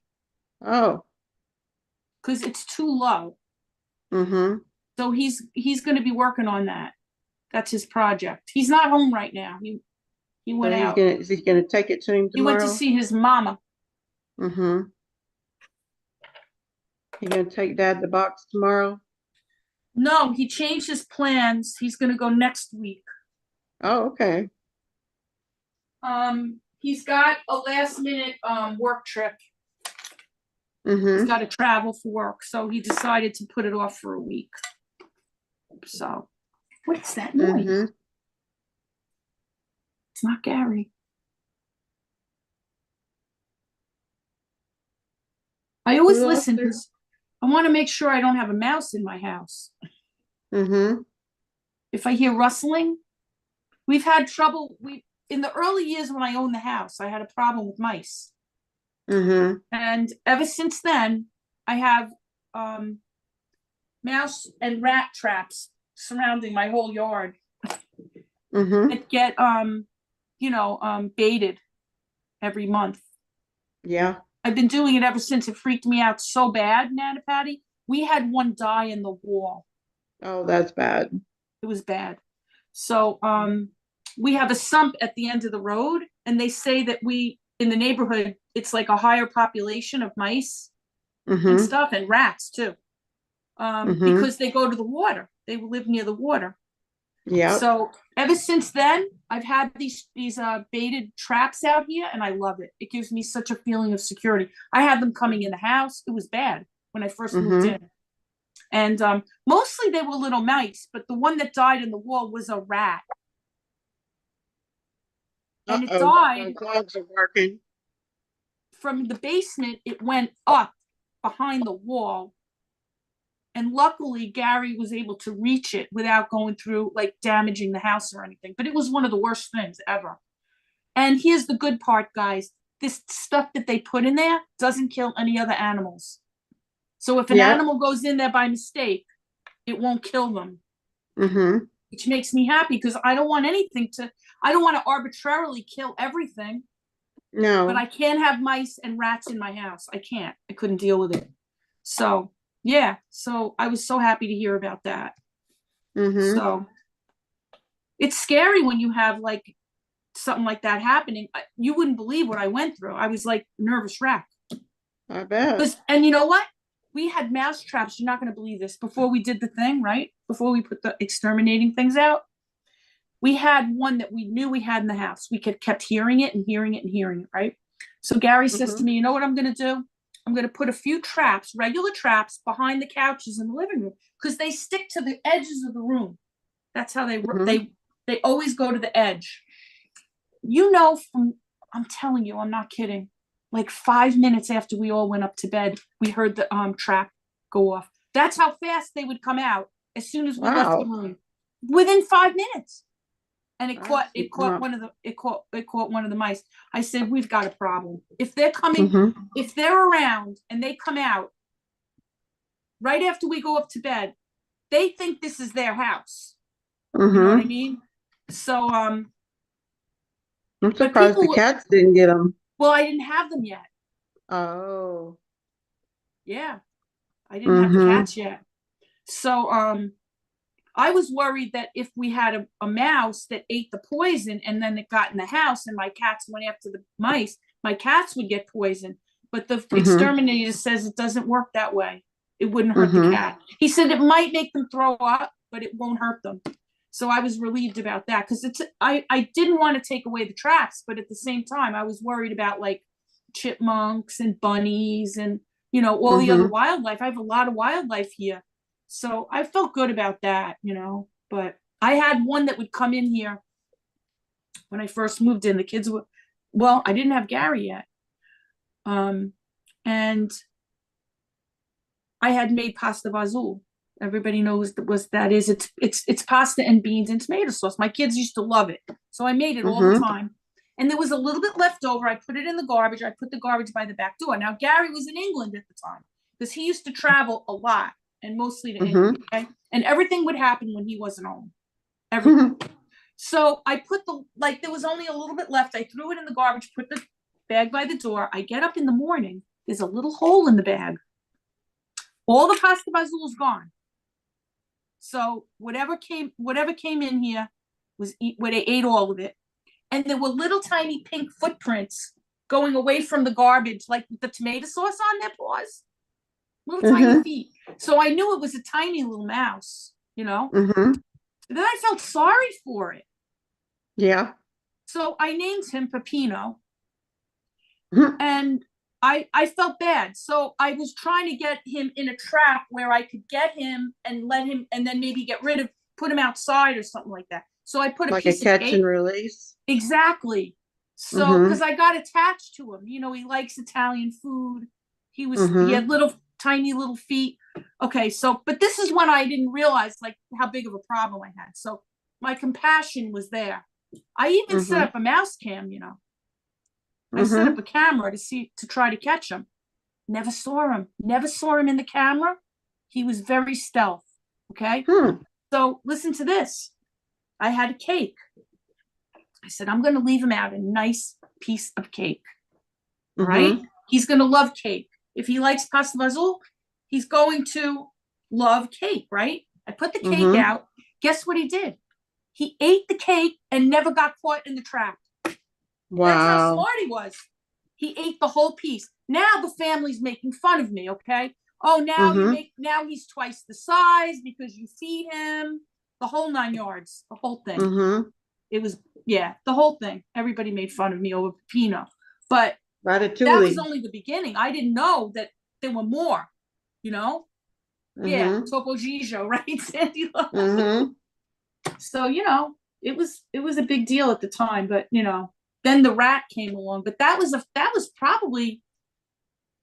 Oh. because it's too low. Mm-hmm. So he's going to be working on that. That's his project. He's not home right now. He So went out. is he gonna take it to him He went to tomorrow? see his mama. Mm-hmm. He gonna take Dad the box tomorrow? No, he changed his plans. He's going to go next week. Oh, okay. He's got a last minute work trip. He's Mm-hmm. got to travel for work, so he decided to put it off for a week. So, what's that noise? Mm-hmm. It's not Gary. I always Who else listen there? because I want to make sure I don't have a mouse in my house. Mm-hmm. If I hear rustling, we've had trouble. We in the early years when I owned the house, I had a problem with mice, Mm-hmm. and ever since then, I have mouse and rat traps surrounding my whole yard Mm-hmm. that get baited every month. Yeah. I've been doing it ever since. It freaked me out so bad, Nana Patty. We had one die in the wall. Oh, that's bad. It was bad. So we have a sump at the end of the road, and they say that we in the neighborhood it's like a higher population of mice and Mm-hmm. stuff and rats too. Mm-hmm. Because they go to the water. They live near the water. Yeah. So ever since then, I've had these baited traps out here, and I love it. It gives me such a feeling of security. I had them coming in the house. It was bad when I first moved Mm-hmm. in, and mostly they were little mice. But the one that died in the wall was a rat, and it Uh-oh. died The clogs are working. from the basement. It went up behind the wall. And luckily, Gary was able to reach it without going through, like, damaging the house or anything. But it was one of the worst things ever. And here's the good part, guys. This stuff that they put in there doesn't kill any other animals. So if an Yeah. animal goes in there by mistake, it won't kill them, Mm-hmm. which makes me happy because I don't want to arbitrarily kill everything, but I No. can't have mice and rats in my house. I can't. I couldn't deal with it. So, yeah. So I was so happy to hear about that. Mm-hmm. So it's scary when you have like something like that happening. You wouldn't believe what I went through. I was like nervous wreck. I bet. And you know what? we had mouse traps. You're not going to believe this. Before we did the thing, right? Before we put the exterminating things out, we had one that we knew we had in the house. We kept hearing it and hearing it and hearing it, right? So Gary says to me, you know what I'm going to do? I'm going to put a few traps, regular traps, behind the couches in the living room because they stick to the edges of the room. That's how they always go to the edge. You know, I'm telling you, I'm not kidding. Like 5 minutes after we all went up to bed, we heard the trap go off. That's how fast they would come out as soon as we left the room. Within 5 minutes. And it caught one of the mice. I said, we've got a problem. If they're coming, if they're around and they come out right after we go up to bed, they think this is their house. You know what I mean? So I'm surprised the cats didn't get them. Well, I didn't have them yet. Oh. Yeah. I didn't have the cats yet. So I was worried that if we had a mouse that ate the poison and then it got in the house and my cats went after the mice, my cats would get poisoned. But the exterminator says it doesn't work that way. It wouldn't hurt the cat. He said it might make them throw up, but it won't hurt them. So I was relieved about that because I didn't want to take away the traps, but at the same time, I was worried about like chipmunks and bunnies and, you know, all the other wildlife. I have a lot of wildlife here. So I felt good about that, you know, but I had one that would come in here when I first moved in. The kids were, well, I didn't have Gary yet. And I had made pasta vazul. Everybody knows what that is. It's pasta and beans and tomato sauce. My kids used to love it. So I made it all the time. And there was a little bit left over. I put it in the garbage. I put the garbage by the back door. Now, Gary was in England at the time because he used to travel a lot and mostly to England. Okay? And everything would happen when he wasn't home. Everything. So I put there was only a little bit left. I threw it in the garbage, put the bag by the door. I get up in the morning. There's a little hole in the bag. All the pasta vazul is gone. So whatever came in here was where they ate all of it. And there were little tiny pink footprints going away from the garbage, like with the tomato sauce on their paws. Little tiny feet. So I knew it was a tiny little mouse, you know? Then I felt sorry for it. Yeah. So I named him Peppino. And I felt bad. So I was trying to get him in a trap where I could get him and let him, and then maybe put him outside or something like that. So I put a piece of cake. Like a catch and release? Exactly. So, because I got attached to him. You know, he likes Italian food. He had tiny little feet. Okay, so, but this is when I didn't realize like how big of a problem I had. So my compassion was there. I even set up a mouse cam, you know. I set up a camera to try to catch him. Never saw him in the camera. He was very stealth. Okay. So listen to this. I had a cake. I said, I'm going to leave him out a nice piece of cake. Right? He's going to love cake. If he likes pasta vazul, he's going to love cake, right? I put the cake out. Guess what he did? He ate the cake and never got caught in the trap. Wow. That's how smart he was. He ate the whole piece. Now the family's making fun of me, okay? Oh, now he's twice the size because you feed him. The whole 9 yards, the whole thing. It was, the whole thing. Everybody made fun of me over Pino. But that was only the beginning. I didn't know that there were more, you know? Yeah, Topo Gigio, right, Sandy? So, you know, it was a big deal at the time, but, you know, then the rat came along, but that was probably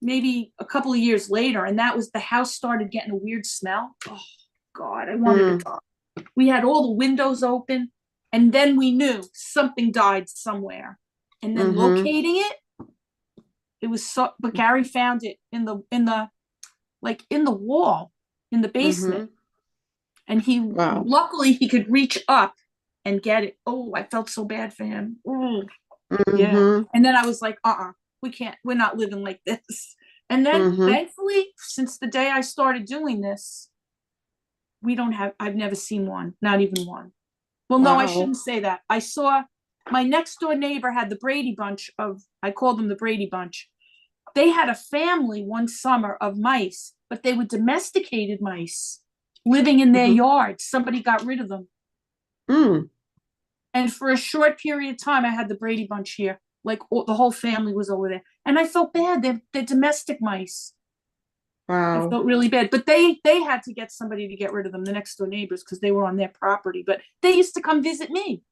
maybe a couple of years later, and that was the house started getting a weird smell. Oh God, I wanted to die. We had all the windows open, and then we knew something died somewhere, and then locating it was so. But Gary found it in the wall in the basement, and luckily he could reach up and get it. Oh, I felt so bad for him. Yeah. And then I was like, we're not living like this. And then thankfully, since the day I started doing this, I've never seen one, not even one. Well, no, I shouldn't say that. I saw my next door neighbor had the Brady Bunch I called them the Brady Bunch. They had a family one summer of mice, but they were domesticated mice living in their Mm-hmm. yard. Somebody got rid of them. Mm. And for a short period of time, I had the Brady Bunch here. Like the whole family was over there. And I felt bad. They're domestic mice. I Wow. felt really bad. But they had to get somebody to get rid of them, the next door neighbors, because they were on their property. But they used to come visit me.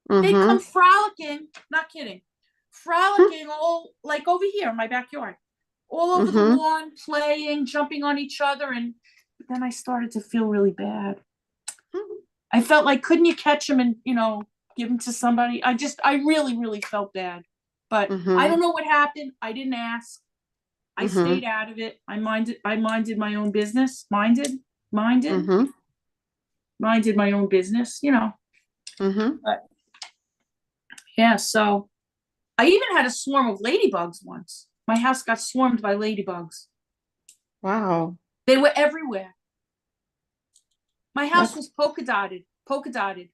They'd come Mm-hmm. frolicking, not kidding, frolicking all like over here in my backyard, all over the Mm-hmm. lawn, playing, jumping on each other. And then I started to feel really bad. I felt like, couldn't you catch them and, give them to somebody? I really, really felt bad. But I Mm-hmm. don't know what happened. I didn't ask. I Mm-hmm. stayed out of it. I minded my own business. Minded, Mm-hmm. minded my own business. Mm-hmm. But yeah, so I even had a swarm of ladybugs once. My house got swarmed by ladybugs. Wow. They were everywhere. My house That's was polka dotted,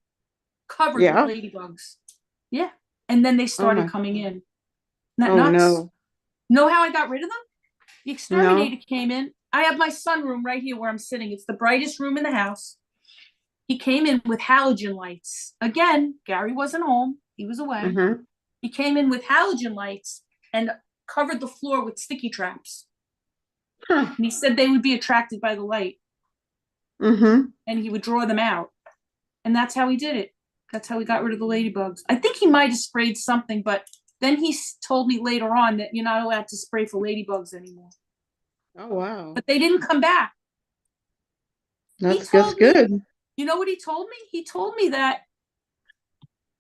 covered with yeah. ladybugs. Yeah. And then they Oh started my. coming in. Isn't that Oh nuts? no. Know how I got rid of them? The No. exterminator came in. I have my sunroom right here where I'm sitting. It's the brightest room in the house. He came in with halogen lights. Again, Gary wasn't home. He was away. Mm-hmm. He came in with halogen lights and covered the floor with sticky traps. Huh. And he said they would be attracted by the light Mm-hmm. and he would draw them out. And that's how he did it. That's how he got rid of the ladybugs. I think he might have sprayed something, but then he told me later on that you're not allowed to spray for ladybugs anymore. Oh wow. But they didn't come back. He That's told me, good. you know what he told me? He told me that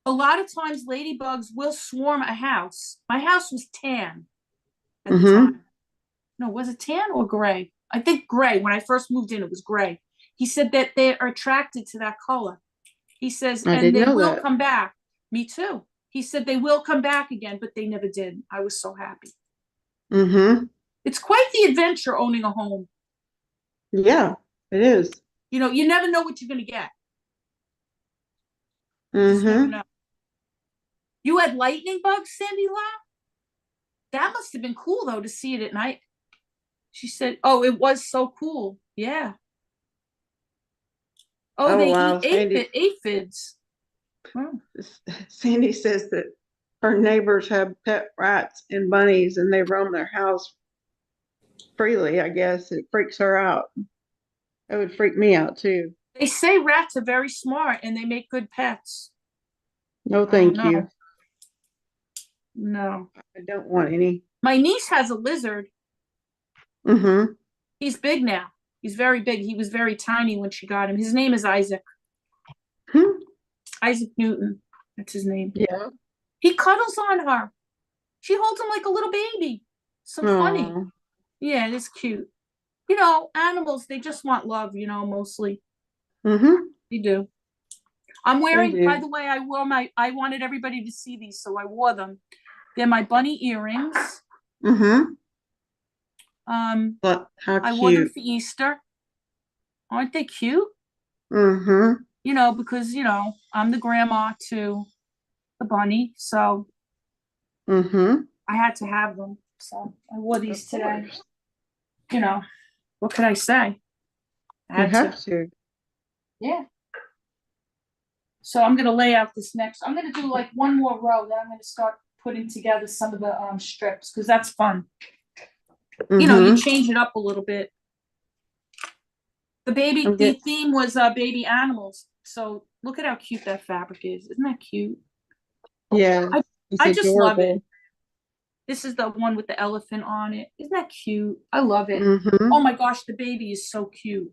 a lot of times ladybugs will swarm a house. My house was tan at the Mm-hmm. time. No, was it tan or gray? I think gray. When I first moved in, it was gray. He said that they are attracted to that color. He says, I and didn't they know will that. come back. Me too. He said they will come back again, but they never did. I was so happy. Mm-hmm. It's quite the adventure owning a home. Yeah, it is. You never know what you're going to get. You just never Mm-hmm. know. You had lightning bugs, Sandy La? That must have been cool, though, to see it at night. She said, oh, it was so cool. Yeah. Oh, Oh they eat wow. aphids. Oh. Sandy says that her neighbors have pet rats and bunnies and they roam their house freely, I guess. It freaks her out. It would freak me out too. They say rats are very smart and they make good pets. No, I don't thank you. know. No. I don't want any. My niece has a lizard. Mm-hmm. He's big now. He's very big. He was very tiny when she got him. His name is Isaac. Hmm. Isaac Newton. That's his name. Yeah. He cuddles on her. She holds him like a little baby. So funny. Oh. Yeah, it is cute. Animals, they just want love, mostly. Mm-hmm. They do. I'm They wearing, by do. the way, I wanted everybody to see these, so I wore them. They're my bunny earrings. Mm-hmm. Um, But how I wore them cute. for Easter. Aren't they cute? Mm-hmm. Because, I'm the grandma to the bunny, so Mm-hmm. I had to have them. So I wore these Of today. course. What could I say? I You had to. have to. Yeah. So I'm gonna lay out this next. I'm gonna do like one more row, then I'm gonna start putting together some of the strips because that's fun. You Mm-hmm. change it up a little bit. I'm The get theme was baby animals. So look at how cute that fabric is. Isn't that cute? yeah. I It's I just love it. adorable. This is the one with the elephant on it. Isn't that cute? I love it. Mm-hmm. Oh my gosh, the baby is so cute.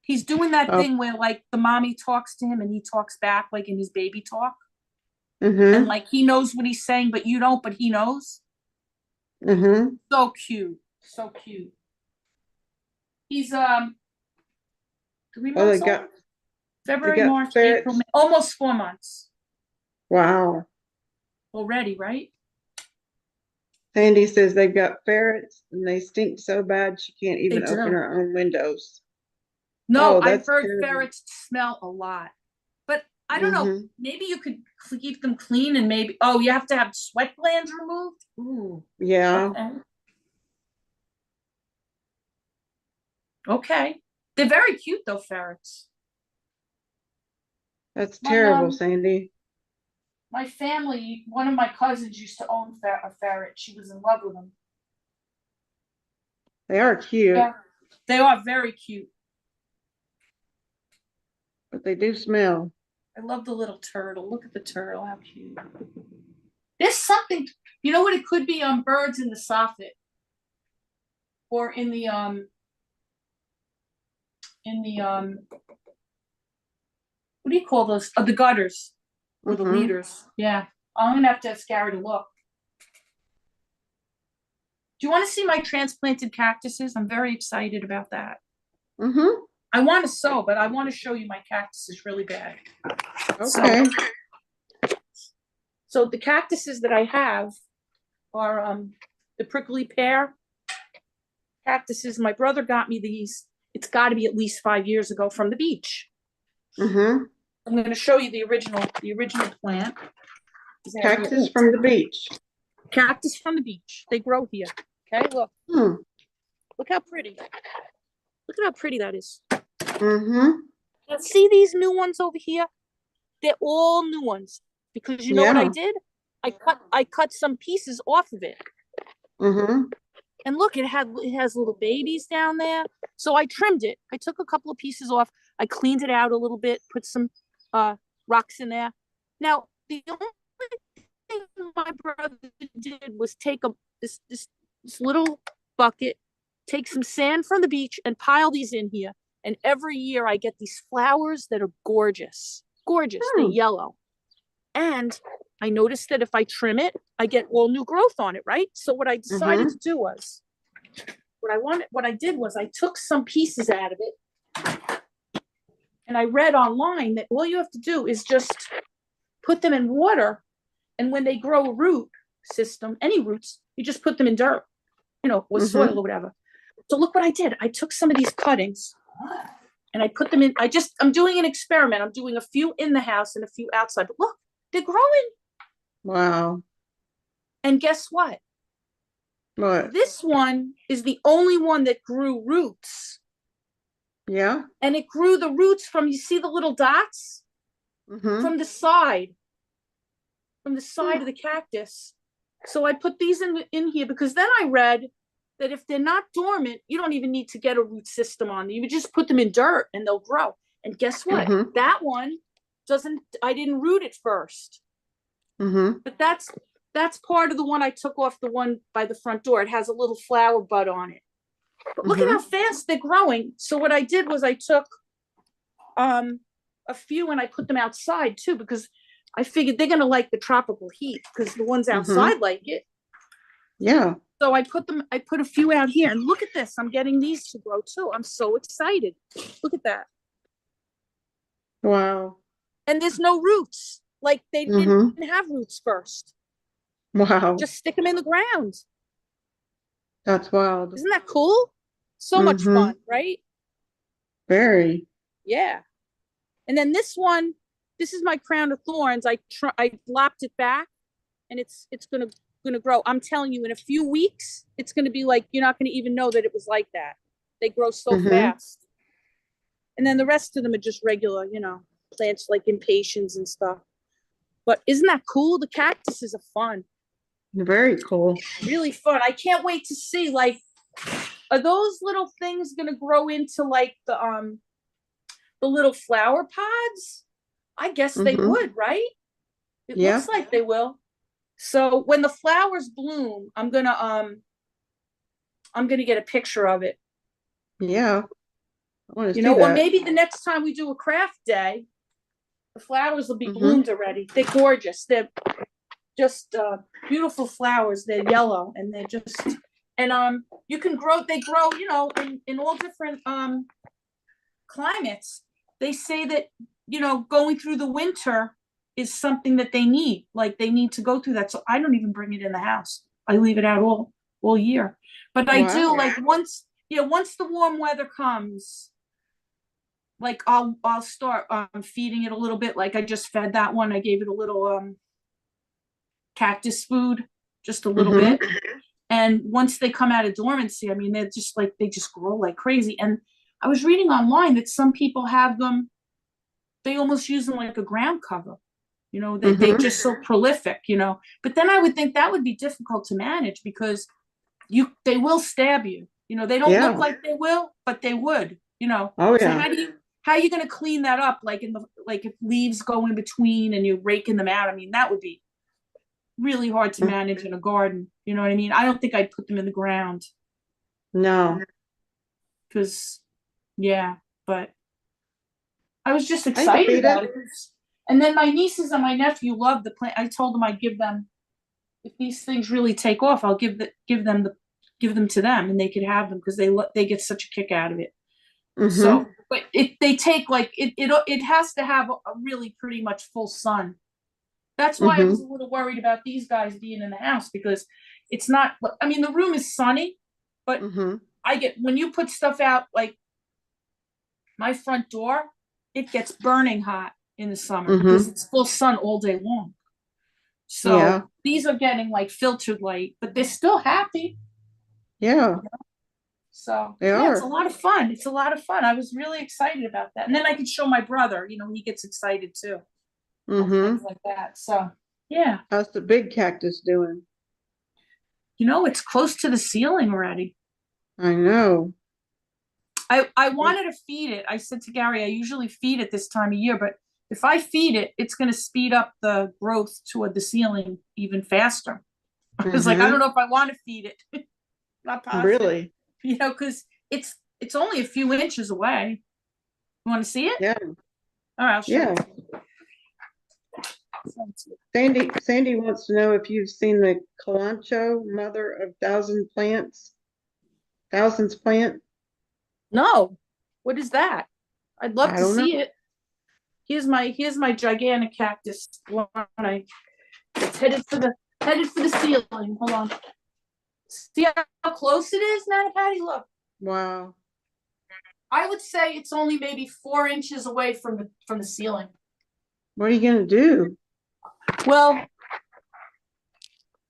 He's doing that Oh. thing where like the mommy talks to him and he talks back like in his baby talk. And Mm-hmm. like he knows what he's saying, but you don't, but he knows. Mm-hmm. So cute. So cute. He's 3 Oh, months old. they February, got March, April, ferrets. May, almost 4 months Wow. already, right? Sandy says they've got ferrets and they stink so bad she can't They even open do. her own windows. No, Oh, I've that's heard terrible. ferrets smell a lot, but I don't know. Mm-hmm. Maybe you could keep them clean and oh, you have to have sweat glands removed. Ooh, Yeah. okay. Okay. They're very cute though, ferrets. That's My terrible, Sandy. my family, one of my cousins used to own a ferret. She was in love with them. They are cute, Yeah, they are very cute. but they do smell. I love the little turtle. Look at the turtle, how cute. There's something, you know what it could be on birds in the soffit or in the what do you call those? The gutters or the leaders. Yeah. I'm gonna have to ask Gary to look. Do you want to see my transplanted cactuses? I'm very excited about that. I want to sow, but I want to show you my cactuses really bad. Okay. So the cactuses that I have are the prickly pear cactuses. My brother got me these. It's got to be at least 5 years ago from the beach. I'm going to show you the original plant. Cactus from the beach. Cactus from the beach. They grow here. Okay, look. Look how pretty. Look at how pretty that is. Now, see these new ones over here? They're all new ones because you know what I did? I cut some pieces off of it. And look, it has little babies down there. So I trimmed it. I took a couple of pieces off. I cleaned it out a little bit, put some rocks in there. Now, the only thing my brother did was take this little bucket, take some sand from the beach and pile these in here. And every year I get these flowers that are gorgeous. Gorgeous. They're yellow. And I noticed that if I trim it, I get all new growth on it, right? So what I decided to do was, what I did was I took some pieces out of it and I read online that all you have to do is just put them in water. And when they grow a root system, any roots, you just put them in dirt, or soil or whatever. So look what I did. I took some of these cuttings and I put them in. I'm doing an experiment. I'm doing a few in the house and a few outside. But look, they're growing. Wow. And guess what? What? This one is the only one that grew roots. Yeah. And it grew the roots from, you see the little dots? From the side. From the side of the cactus. So I put these in here because then I read that if they're not dormant, you don't even need to get a root system on them. You would just put them in dirt and they'll grow. And guess what? That one I didn't root it first. But that's part of the one I took off, the one by the front door. It has a little flower bud on it. But look at how fast they're growing. So what I did was I took a few and I put them outside too, because I figured they're going to like the tropical heat because the ones outside like it. Yeah. So I put a few out here and look at this. I'm getting these to grow too. I'm so excited. Look at that. Wow. And there's no roots. Like they didn't have roots first. Wow. Just stick them in the ground. That's wild. Isn't that cool? So much fun, right? Very. Yeah. And then this is my crown of thorns. I lopped it back and it's gonna grow. I'm telling you, in a few weeks, it's gonna be like, you're not gonna even know that it was like that. They grow so fast. And then the rest of them are just regular, plants like impatiens and stuff. But isn't that cool? The cactuses are fun. Very cool. Really fun. I can't wait to see, like, are those little things gonna grow into like the little flower pods? I guess they would, right? It looks like they will. So when the flowers bloom, I'm gonna get a picture of it. Yeah. I want to see that. Or maybe the next time we do a craft day, the flowers will be bloomed already. They're gorgeous. They're just beautiful flowers. They're yellow and they're just, and you can grow, they grow, in all different climates. They say that, going through the winter is something that they need. Like they need to go through that. So I don't even bring it in the house. I leave it out all year. But I do, like, once the warm weather comes, like I'll start feeding it a little bit. Like I just fed that one. I gave it a little cactus food, just a little bit. And once they come out of dormancy, I mean, they're just like, they just grow like crazy. And I was reading online that some people have them, they almost use them like a ground cover. They're just so prolific, But then I would think that would be difficult to manage because they will stab you. They don't look Yeah. like they will, but they would. Oh So yeah. how are you going to clean that up? Like if leaves go in between and you're raking them out. I mean, that would be really hard to manage in a garden. You know what I mean? I don't think I'd put them in the ground No. because, yeah, but I was just Hey, excited Davita. about it. And then my nieces and my nephew love the plant. I told them I'd give them, if these things really take off, I'll give them to them and they could have them because they get such a kick out of it. So, but they take like it has to have a really pretty much full sun. That's why I was a little worried about these guys being in the house because it's not. I mean, the room is sunny, but I get when you put stuff out like my front door, it gets burning hot in the summer because it's full sun all day long. Yeah. So these are getting like filtered light, but they're still happy. Yeah. So They yeah, it's a are. lot of fun. It's a lot of fun. I was really excited about that. And then I could show my brother, he gets excited too. Things like that. So yeah. How's the big cactus doing? It's close to the ceiling already. I know. I wanted to feed it. I said to Gary, I usually feed it this time of year, but if I feed it, it's going to speed up the growth toward the ceiling even faster. I was like, I don't know if I want to feed it. Not positive. Really? Because it's only a few inches away. You want to see it? Yeah. All right, I'll show Yeah. you. Sandy wants to know if you've seen the Calancho, mother of thousands plant. No. What is that? I'd love I to don't know. see it. Here's my gigantic cactus one. It's headed for the ceiling. Hold on. See how close it is, Nana Patty? Look. Wow. I would say it's only maybe 4 inches away from the ceiling. What are you gonna do? Well,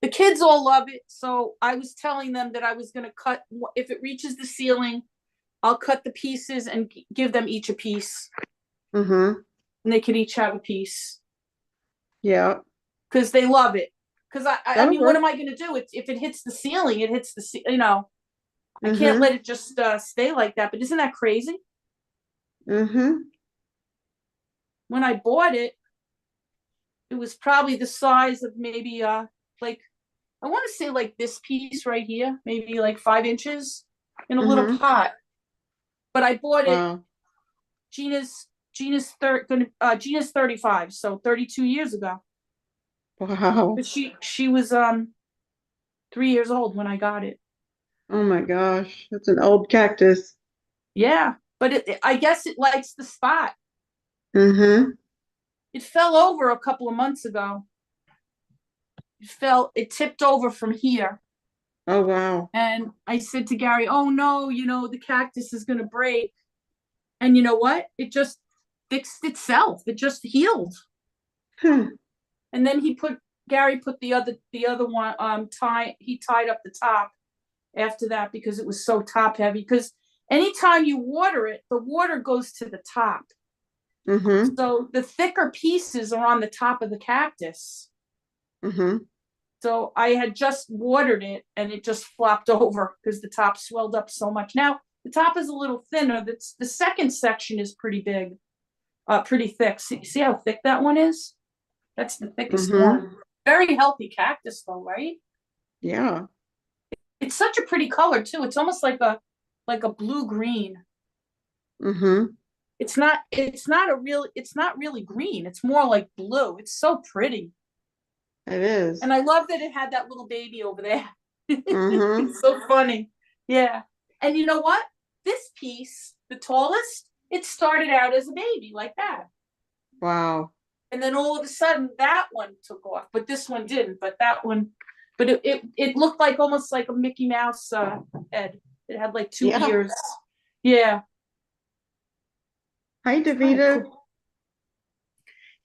the kids all love it, so I was telling them that I was gonna cut if it reaches the ceiling. I'll cut the pieces and give them each a piece. And they could each have a piece. Yeah. Because they love it. Because I mean, what work. am I going to do? If it hits the ceiling, it hits the. I can't let it just stay like that. But isn't that crazy? When I bought it, it was probably the size of maybe like I want to say like this piece right here, maybe like 5 inches in a little pot. But I bought it. Wow. Gina's 35, so 32 years ago. Wow. But she was 3 years old when I got it. Oh my gosh, that's an old cactus. Yeah, but I guess it likes the spot. It fell over a couple of months ago. It tipped over from here. Oh wow. And I said to Gary, oh no, the cactus is going to break. And you know what? It just fixed itself. It just healed. And then Gary put the other one, he tied up the top after that because it was so top heavy. Because anytime you water it, the water goes to the top. So the thicker pieces are on the top of the cactus. So I had just watered it and it just flopped over because the top swelled up so much. Now the top is a little thinner. The second section is pretty big, pretty thick. See how thick that one is? That's the thickest one. Very healthy cactus though, right? Yeah. It's such a pretty color too. It's almost like a blue green. It's not really green. It's more like blue. It's so pretty. It is. And I love that it had that little baby over there. It's so funny. Yeah. And you know what? This piece, the tallest, it started out as a baby like that. Wow. And then all of a sudden that one took off, but this one didn't. But that one, but it looked like almost like a Mickey Mouse head. It had like two ears. Yeah. Hi, Davita. Cool.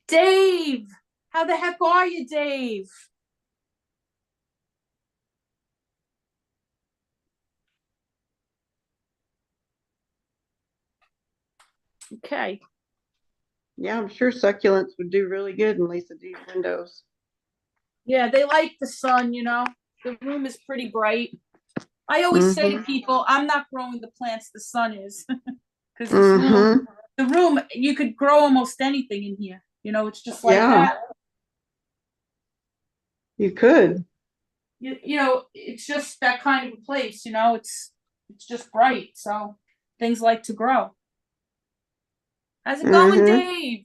Dave, how the heck are you, Dave? Okay. Yeah, I'm sure succulents would do really good in Lisa D's windows. Yeah, they like the sun, The room is pretty bright. I always say to Mm-hmm. people, I'm not growing the plants the sun is. Because Mm-hmm. the room, you could grow almost anything in here. It's just like Yeah, that. you could. It's just that kind of a place, it's just bright. So things like to grow. How's it going, Mm-hmm. Dave?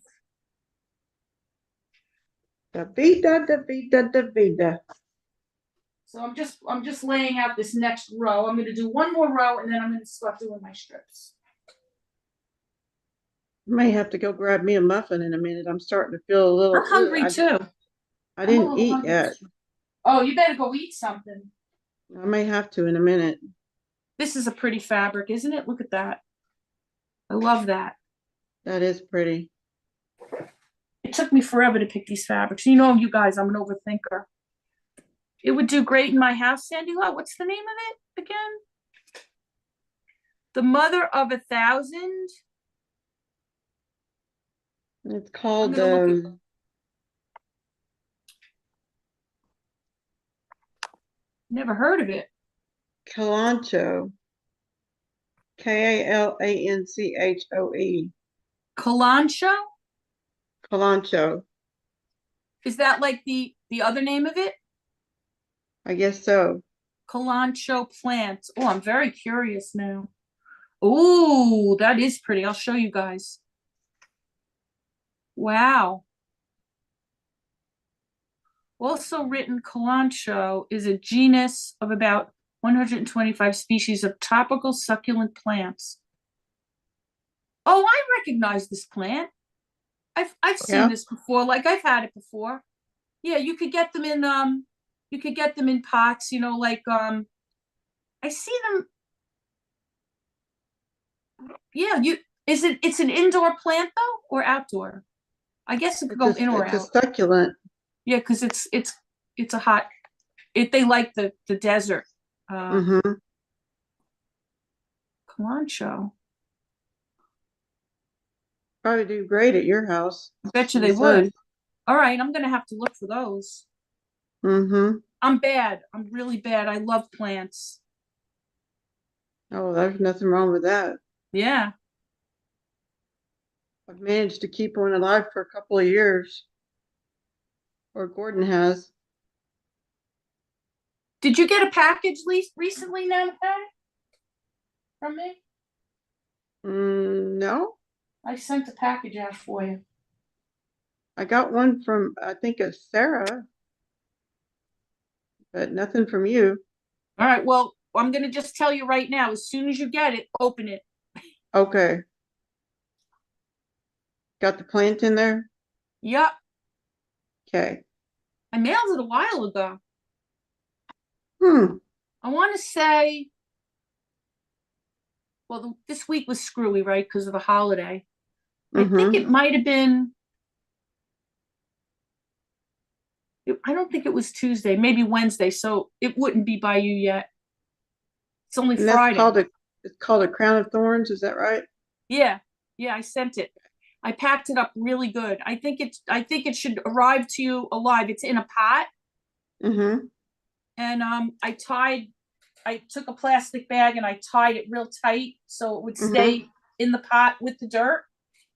Da vida, da vida, da vida. So I'm just laying out this next row. I'm gonna do one more row and then I'm gonna start doing my strips. I may have to go grab me a muffin in a minute. I'm starting to feel a little. I'm hungry too. I I'm a didn't little eat hungry yet. too. Oh, you better go eat something. I may have to in a minute. This is a pretty fabric, isn't it? Look at that. I love that. That is pretty. It took me forever to pick these fabrics. You guys, I'm an overthinker. It would do great in my house, Sandy Law. What's the name of it again? The Mother of 1,000. It's I'm called gonna look at. Never heard of it. Kalancho. Kalanchoe. Kalancho. Kalancho. Is that like the other name of it? I guess so. Kalancho plant. Oh, I'm very curious now. Oh, that is pretty. I'll show you guys. Wow. Also written, Kalancho is a genus of about 125 species of tropical succulent plants. Oh, I recognize this plant. I've seen Yeah. this before. Like I've had it before. Yeah, you could get them in pots, I see them. Yeah, it's an indoor plant though or outdoor? I guess it could go in or It's a out. succulent. Yeah, because it's a hot they like the desert. Mm-hmm. Kalancho. Probably do great at your house I bet you in the they would. sun. All right, I'm gonna have to look for those. Mm-hmm. I'm bad. I'm really bad. I love plants. Oh, there's nothing wrong with that. Yeah. I've managed to keep one alive for a couple of years. Or Gordon has. Did you get a package recently now, from me? No, I sent a package out for you. I got one from, I think it's Sarah, but nothing from you. All right. Well, I'm gonna just tell you right now. As soon as you get it, open it. Okay. Got the plant in there? Yep. Okay. I mailed it a while ago. Hmm. I want to say, well, this week was screwy, right? Because of the holiday. I think Mm-hmm. it might have been. I don't think it was Tuesday, maybe Wednesday. So it wouldn't be by you yet. It's only And that's Friday. it's called a crown of thorns, is that right? Yeah. Yeah, I sent it. I packed it up really good. I think it should arrive to you alive. It's in a pot. Mm-hmm. And I took a plastic bag and I tied it real tight so it would Mm-hmm. stay in the pot with the dirt.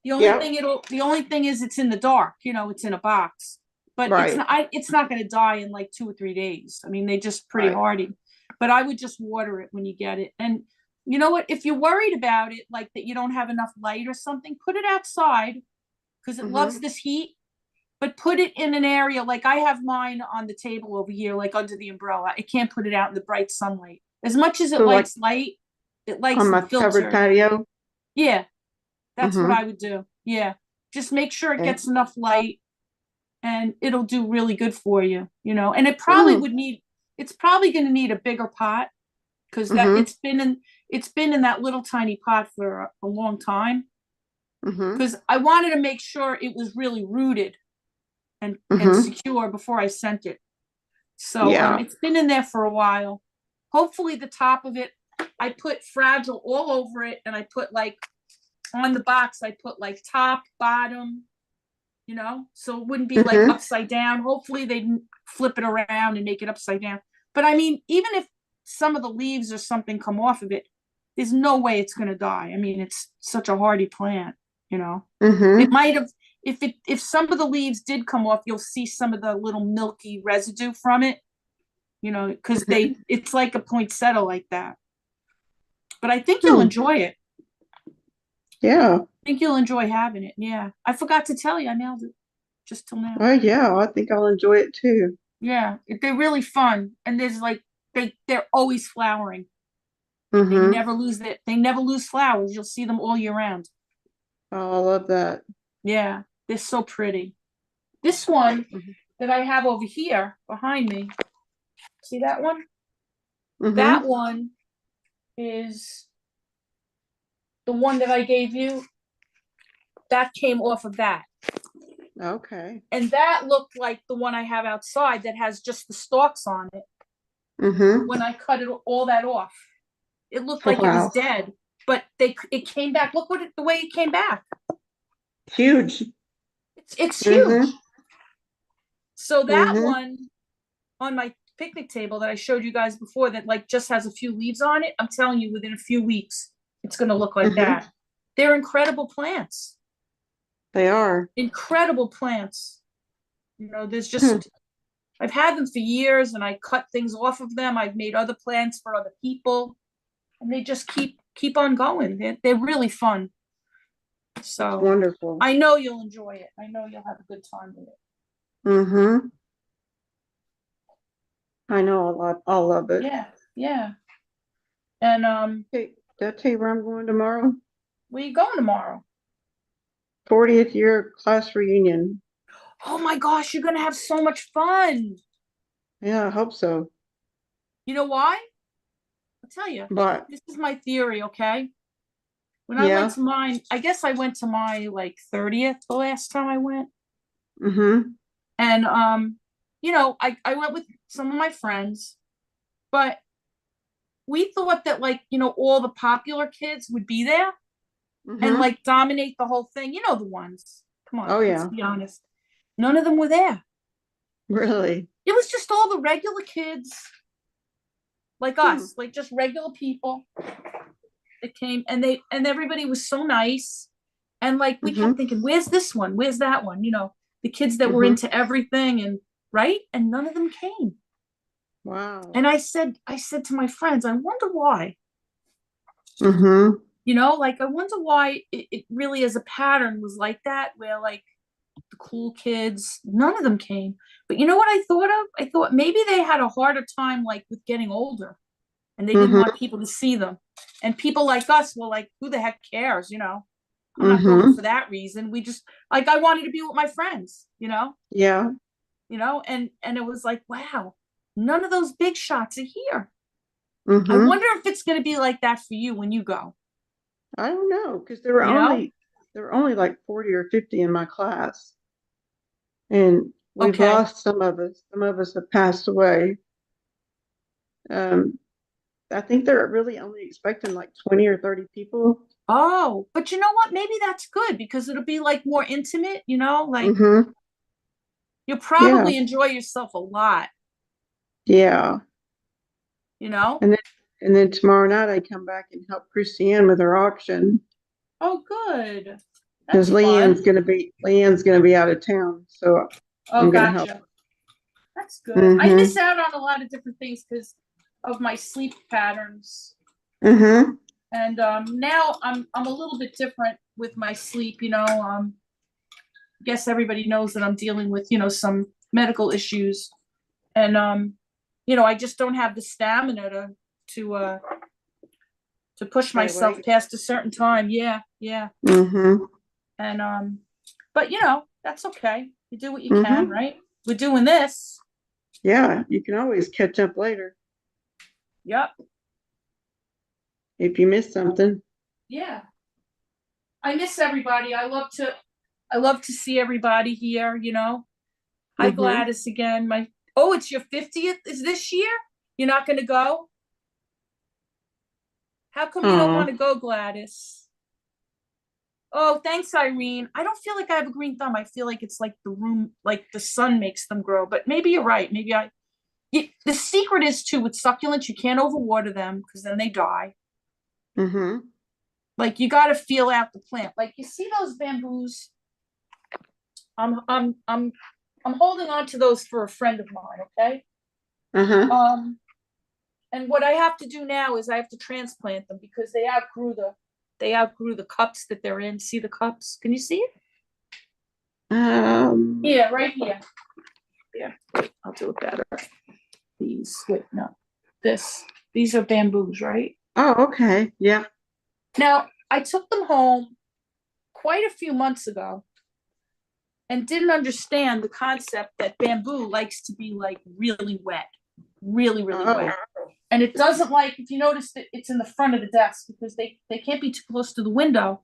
Yep. The only thing is it's in the dark, it's in a box. But Right. it's not gonna die in like 2 or 3 days. I mean, they just pretty Right. hardy. But I would just water it when you get it. And you know what? If you're worried about it, like that you don't have enough light or something, put it outside because it loves Mm-hmm. this heat. But put it in an area like I have mine on the table over here, like under the umbrella. I can't put it out in the bright sunlight. As much as it So like likes light, it likes on the my covered filter. patio? Yeah, that's what Mm-hmm. I would do. Yeah. Just make sure it Okay. gets enough light and it'll do really good for you. And Mm. it's probably going to need a bigger pot because that Mm-hmm. it's been in that little tiny pot for a long time Mm-hmm. because I wanted to make sure it was really rooted and Mm-hmm. secure before I sent it. So Yeah. it's been in there for a while. Hopefully the top of it, I put fragile all over it and I put like on the box, I put like top, bottom, so it wouldn't be like Mm-hmm. upside down. Hopefully they flip it around and make it upside down. But I mean, even if some of the leaves or something come off of it, there's no way it's going to die. I mean, it's such a hardy plant, It Mm-hmm. might have, if some of the leaves did come off, you'll see some of the little milky residue from it, because Mm-hmm. it's like a poinsettia like that. But I think you'll Hmm. enjoy it. Yeah. I think you'll enjoy having it. Yeah. I forgot to tell you, I nailed it just till now. Well, yeah, I think I'll enjoy it too. Yeah. They're really fun. And there's like, they're always flowering. Mm-hmm. They never lose flowers. You'll see them all year round. Oh, I love that. Yeah. They're so pretty. This one Mm-hmm. that I have over here behind me, see that one? That Mm-hmm. one is the one that I gave you. That came off of that. Okay. And that looked like the one I have outside that has just the stalks on it. Mm-hmm. When I cut all that off, it looked like it was Wow. dead, but it came back. Look the way it came back. Huge. It's huge. Mm-hmm. So that Mm-hmm. one on my picnic table that I showed you guys before that like just has a few leaves on it, I'm telling you, within a few weeks, it's going to look like Mm-hmm. that. They're incredible plants. They are. Incredible plants. There's Hmm. just, I've had them for years and I cut things off of them. I've made other plants for other people and they just keep on going. They're really fun. That's So wonderful. I know you'll enjoy it. I know you'll have a good time with it. Mm-hmm. I know I'll love it. Yeah, yeah. And Hey, did I tell you where I'm going tomorrow? where you going tomorrow? 40th year class reunion. Oh my gosh, you're gonna have so much fun. Yeah, I hope so. You know why? I'll tell you. But This is my theory, okay? When I went yeah. to mine, I guess I went to my like 30th the last time I went. Mm-hmm. And I went with some of my friends, but we thought that like, all the popular kids would be there and Mm-hmm. like dominate the whole thing. The ones. Come on, Oh let's yeah. be honest. None of them were there. Really? It was just all the regular kids like Hmm. us, like just regular people that came and everybody was so nice. And like we Mm-hmm. kept thinking, where's this one? Where's that one? The kids that were Mm-hmm. into everything and right? And none of them came. Wow. And I said to my friends, I wonder why. Mm-hmm. Like I wonder why it really as a pattern was like that, where like the cool kids, none of them came. But you know what I thought of? I thought maybe they had a harder time like with getting older and they didn't want Mm-hmm. people to see them. And people like us were like, who the heck cares? I'm not going Mm-hmm. for that reason. We just like I wanted to be with my friends, Yeah. and it was like, wow, none of those big shots are here. I Mm-hmm. wonder if it's gonna be like that for you when you go, I don't know, because you know? there were only like 40 or 50 in my class. And we've Okay. lost some of us. Some of us have passed away. Um, I think they're really only expecting like 20 or 30 people. Oh, but you know what? Maybe that's good because it'll be like more intimate, like Mm-hmm. you'll Yeah. probably enjoy yourself a lot, Yeah. you know? And then tomorrow night I come back and help Christiane with her auction Oh, good. because That's fun. Leanne's gonna be out of town, so Oh, I'm gonna help. gotcha. That's good. I Mm-hmm. miss out on a lot of different things because of my sleep patterns. Mm-hmm. And now I'm a little bit different with my sleep, I guess everybody knows that I'm dealing with, some medical issues. And I just don't have the stamina to uh to push Stay myself awake. past a certain time. Yeah, yeah. Mm-hmm. And but that's okay. You do what you can, Mm-hmm. right? We're doing this. Yeah, you can always catch up later Yep. if you miss something. Yeah. I miss everybody. I love to see everybody here. Hi Mm-hmm. Gladys again. It's your 50th is this year? You're not gonna go? How come you don't Oh, want to go, Gladys? Oh, thanks, Irene. I don't feel like I have a green thumb. I feel like it's like the room, like the sun makes them grow. But maybe you're right. The secret is too with succulents, you can't overwater them because then they die. Mm-hmm. Like you got to feel out the plant. Like you see those bamboos. I'm I'm I'm I'm holding on to those for a friend of mine. Okay. Uh-huh. And what I have to do now is I have to transplant them because they outgrew the cups that they're in. See the cups? Can you see it? Um, Yeah, right here. Yeah, I'll do it better. Wait, no, this. These are bamboos, right? oh, okay. Yeah. Now, I took them home quite a few months ago and didn't understand the concept that bamboo likes to be like really wet, really, really Oh. wet. And it doesn't like, if you notice that it's in the front of the desk because they can't be too close to the window.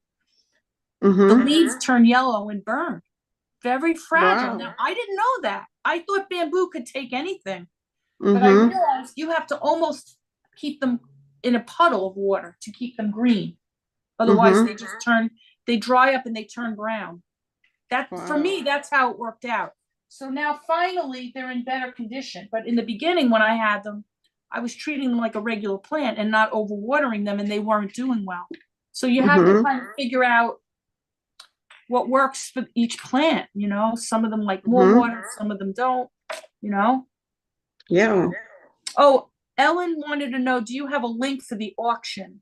The Mm-hmm. leaves turn yellow and burn. Very fragile. Wow. Now, I didn't know that. I thought bamboo could take anything, but I Mm-hmm. realized you have to almost keep them in a puddle of water to keep them green. Otherwise, Mm-hmm. they dry up and they turn brown. That for Wow. me, that's how it worked out. So now finally they're in better condition. But in the beginning, when I had them, I was treating them like a regular plant and not overwatering them, and they weren't doing well. So you have to Mm-hmm. kind of figure out what works for each plant. Some of them like more Mm-hmm. water, some of them don't. You know. Yeah. Oh, Ellen wanted to know, do you have a link for the auction?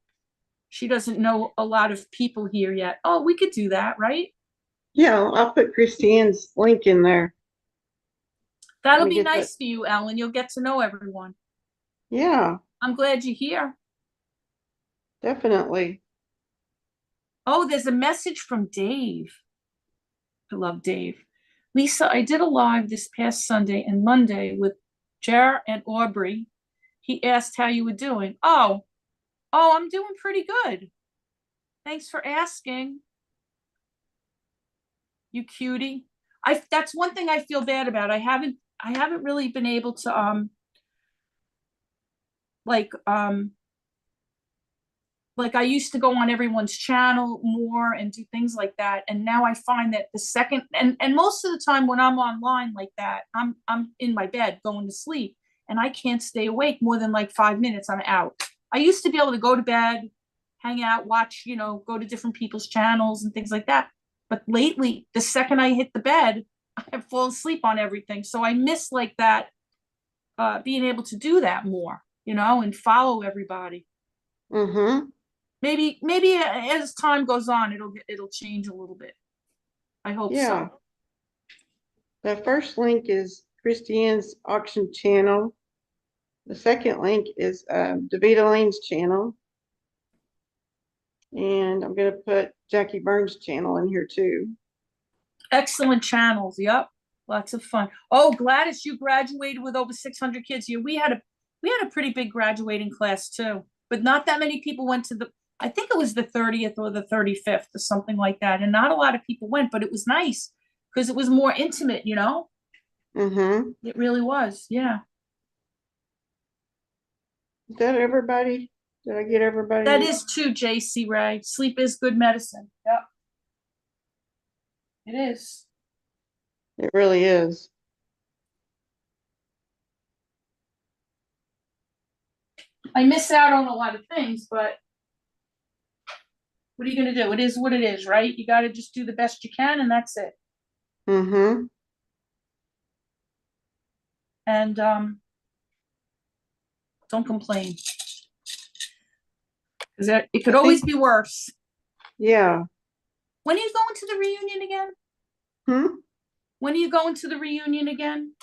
She doesn't know a lot of people here yet. Oh, we could do that, right? Yeah, I'll put Christine's link in there. Let That'll me be get that. nice for you, Ellen. You'll get to know everyone. Yeah, I'm glad you're here. definitely. Oh, there's a message from Dave. I love Dave. Lisa, I did a live this past Sunday and Monday with Jar and Aubrey. He asked how you were doing. Oh, I'm doing pretty good. Thanks for asking, you cutie. That's one thing I feel bad about. I haven't really been able to like like I used to go on everyone's channel more and do things like that. And now I find that the second and most of the time when I'm online like that, I'm in my bed going to sleep and I can't stay awake more than like 5 minutes. I'm out. I used to be able to go to bed, hang out, watch, go to different people's channels and things like that. But lately, the second I hit the bed, I fall asleep on everything. So I miss like that, being able to do that more, and follow everybody. Mm-hmm. Maybe as time goes on, it'll change a little bit. I hope Yeah. so. The first link is Christine's auction channel. The second link is Davita Lane's channel. And I'm going to put Jackie Burns' channel in here too. Excellent channels. Yep. Lots of fun. Oh, Gladys, you graduated with over 600 kids here. We had a pretty big graduating class too, but not that many people went to I think it was the 30th or the 35th or something like that. And not a lot of people went, but it was nice because it was more intimate. Mm-hmm. It really was. Yeah. Is that everybody? Did I get everybody That in? is true, JC Ray. Sleep is good medicine. Yep. It is. It really is. I miss out on a lot of things, but what are you going to do? It is what it is, right? You got to just do the best you can, and that's it. Mm-hmm. And don't complain because it I could think, always be worse. yeah. When are you going to the reunion again? Hmm? When are you going to the reunion again?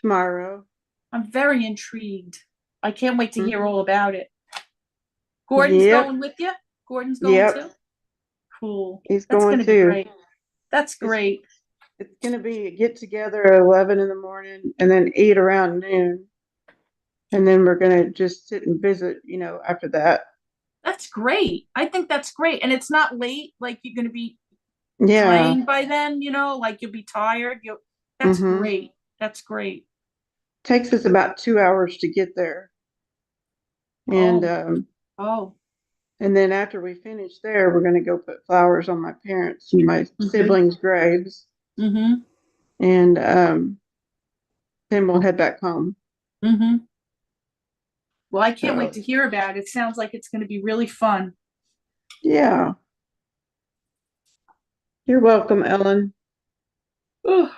Tomorrow. I'm very intrigued. I can't wait to hear Mhm. all about it. Gordon's Yep. going with you? Gordon's going Yep. too? Cool. He's That's going going to be too. great. That's It's great. it's gonna be a get together at 11 in the morning and then eat around noon. And then we're gonna just sit and visit, after that. That's great. I think that's great. And it's not late, like you're going to be Yeah. drained by then, like you'll be tired. That's Mm-hmm. great. That's great. Takes us about 2 hours to get there. And Oh, oh, And then after we finish there, we're going to go put flowers on my parents and my siblings' graves. Mm-hmm. And then we'll head back home. Mm-hmm. Well, I can't wait So, to hear about it. It sounds like it's going to be really fun. yeah. You're welcome, Ellen. Oh,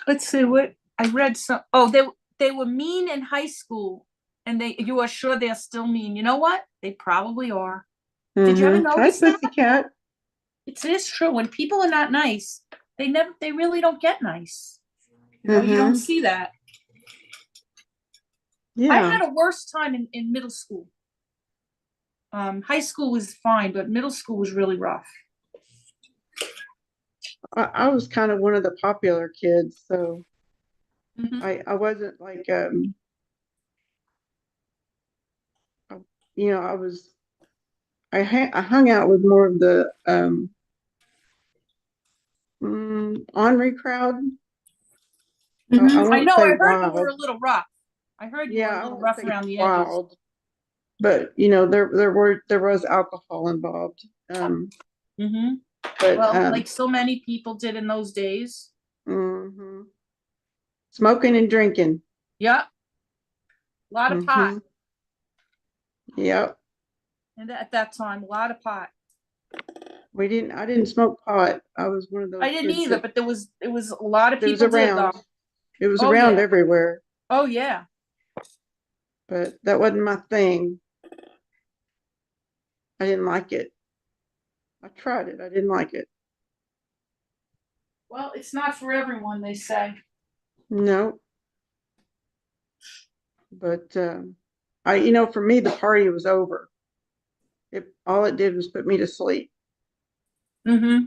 let's see what I read. Some. Oh, they were mean in high school, and you are sure they're still mean. You know what? They probably are. Did you ever Hi, notice that? Pussycat. It is true. When people are not nice, they really don't get nice. You don't Mm-hmm. see that. I Yeah. had a worse time in middle school. High school was fine, but middle school was really rough. I was kind of one of the popular kids, so Mm-hmm. I wasn't like I was I hung out with more of the ornery crowd. I Mm-hmm. I won't know. say I heard you were a wild. little rough. I heard you were a Yeah, I little won't rough say around the edges. wild, but there was alcohol involved. Mm-hmm. But Well, like so many people did in those days. mhm. Smoking and drinking. Yep. A lot of pot. Hmm. Yep. And at that time, a lot of pot. I didn't smoke pot. I was one of I those didn't kids either, that but there was a lot of it was people did though. around. It was Oh around yeah. everywhere, Oh yeah. but that wasn't my thing. I didn't like it. I tried it. I didn't like it. Well, it's not for everyone, they say. No, but for me, the party was over. All it did was put me to sleep. Mm-hmm.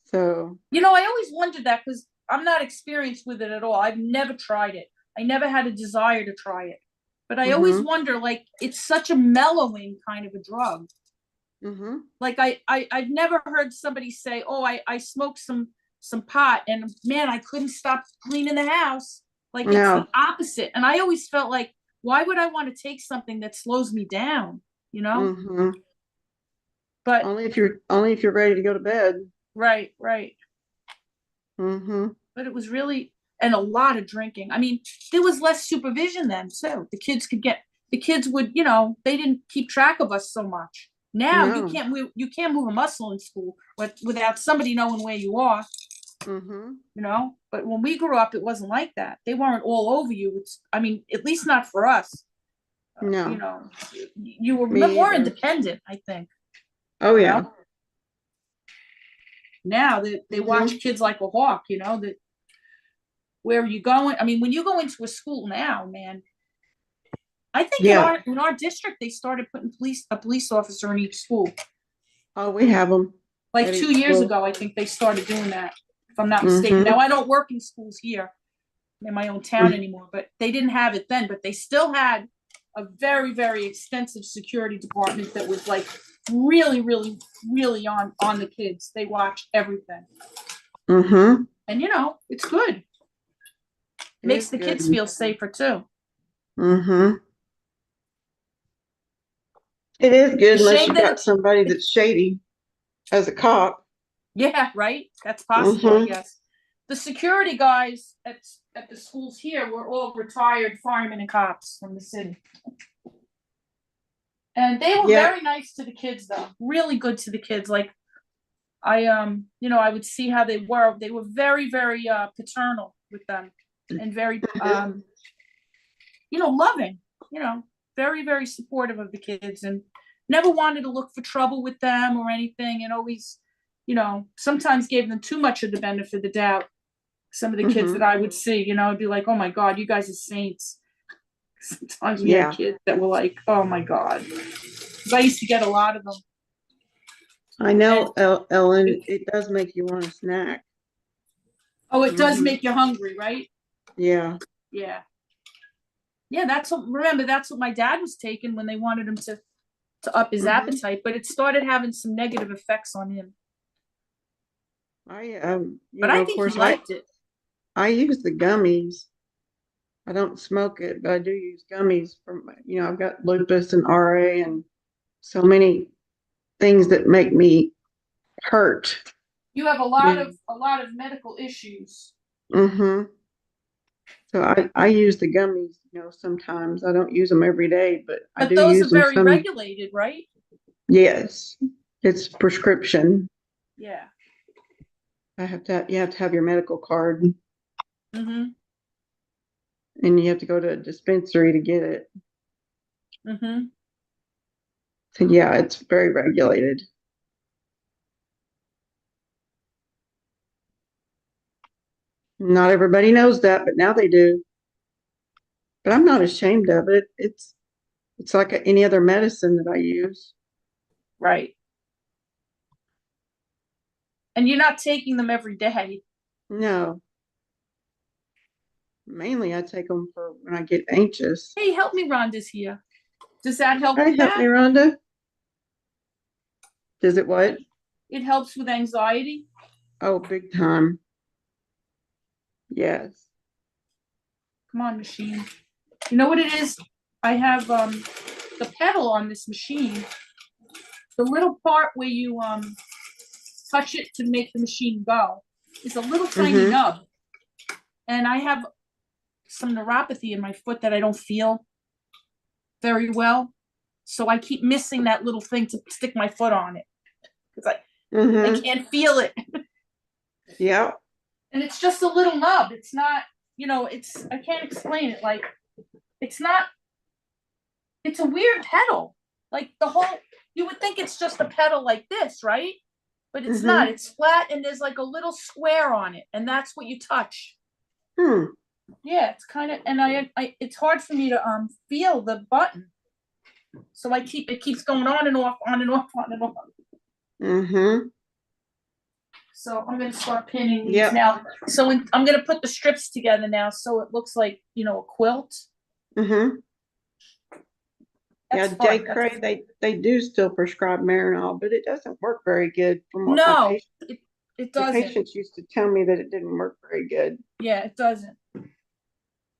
So, I always wondered that because I'm not experienced with it at all. I've never tried it. I never had a desire to try it. But I always mm-hmm, wonder, like, it's such a mellowing kind of a drug. mm-hmm. Like I've never heard somebody say, "Oh, I smoked some pot and man, I couldn't stop cleaning the house." Like it's the No, opposite. And I always felt like, why would I want to take something that slows me down? You know? mm-hmm. But Only if you're ready to go to bed. right, right. Mm-hmm. But it was really and a lot of drinking. I mean, there was less supervision then too. The kids would, they didn't keep track of us so much. Now No. you can't move a muscle in school without somebody knowing where you are, Mm-hmm. But when we grew up, it wasn't like that. They weren't all over you. I mean, at least not for us. You No. know, you were Me more either. independent, I think. Oh You yeah. know, now they Mm-hmm. watch kids like a hawk. That where are you going? I mean, when you go into a school now, man, I think in Yeah. our district they started putting a police officer in each school. Oh, we have them Like at two each years school. ago, I think they started doing that. If I'm not mistaken. Mm-hmm. Now I don't work in schools here in my own town anymore, but they didn't have it then. But they still had a very very extensive security department that was like really really really on the kids. They watched everything, Mm-hmm. and it's good. It Makes is the kids good. feel safer too. Mm-hmm. It is The good unless shame you that got somebody that's shady as a cop. yeah, right. That's possible, I Mm-hmm. guess. The security guys at the schools here were all retired firemen and cops from the city. And they were Yep. very nice to the kids though. Really good to the kids. Like I would see how they were. They were very, very paternal with them and very Mm-hmm. loving, very, very supportive of the kids and never wanted to look for trouble with them or anything and always, sometimes gave them too much of the benefit of the doubt. Some of the kids that Mm-hmm. I would see, I'd be like, oh my God, you guys are saints. Sometimes we had Yeah. kids that were like, oh my God. Because I used to get a lot of them. I And know, Ellen, it does make you want a snack. oh, it does Mm-hmm. make you hungry, right? Yeah. Yeah. Yeah, that's what my dad was taking when they wanted him to up his Mm-hmm. appetite, but it started having some negative effects on him. But I Of think he course, liked it. I use the gummies. I don't smoke it, but I do use gummies I've got lupus and RA and so many things that make me hurt. You have a lot of medical issues. Mm-hmm. So I use the gummies, sometimes. I don't use them every day, but I But do those use are them very some. regulated, right? Yes, it's prescription. Yeah. You have to have your medical card, Mm-hmm. and you have to go to a dispensary to get it. Mm-hmm. So yeah, it's very regulated. Not everybody knows that, but now they do. But I'm not ashamed of it. It's like any other medicine that I use. Right. And you're not taking them every day. No, mainly I take them for when I get anxious. Hey, help me, Rhonda's here. Does that help Hey, with help me, that? Rhonda. Does it what? It helps with anxiety. Oh, big time. Yes. Come on, machine. You know what it is? I have the pedal on this machine. The little part where you touch it to make the machine go is a little tiny Mm-hmm. nub. And I have some neuropathy in my foot that I don't feel very well. So I keep missing that little thing to stick my foot on it because I Mm-hmm. can't feel it. Yeah. And it's just a little nub. It's not, I can't explain it. Like, it's not, it's a weird pedal. Like you would think it's just a pedal like this, right? But it's not. Mm-hmm. It's flat and there's like a little square on it. And that's what you touch. Hmm. Yeah, it's kind of, and it's hard for me to feel the button. So it keeps going on and off, on and off, on and off. Mm-hmm. So I'm going to start pinning these Yep. now. So I'm going to put the strips together now so it looks like, a quilt. Mm-hmm. Yeah, That's J. fun. Cray, they do still prescribe Marinol, but it doesn't work very good from what No, it the doesn't. patients used to tell me that it didn't work very good. Yeah, it doesn't.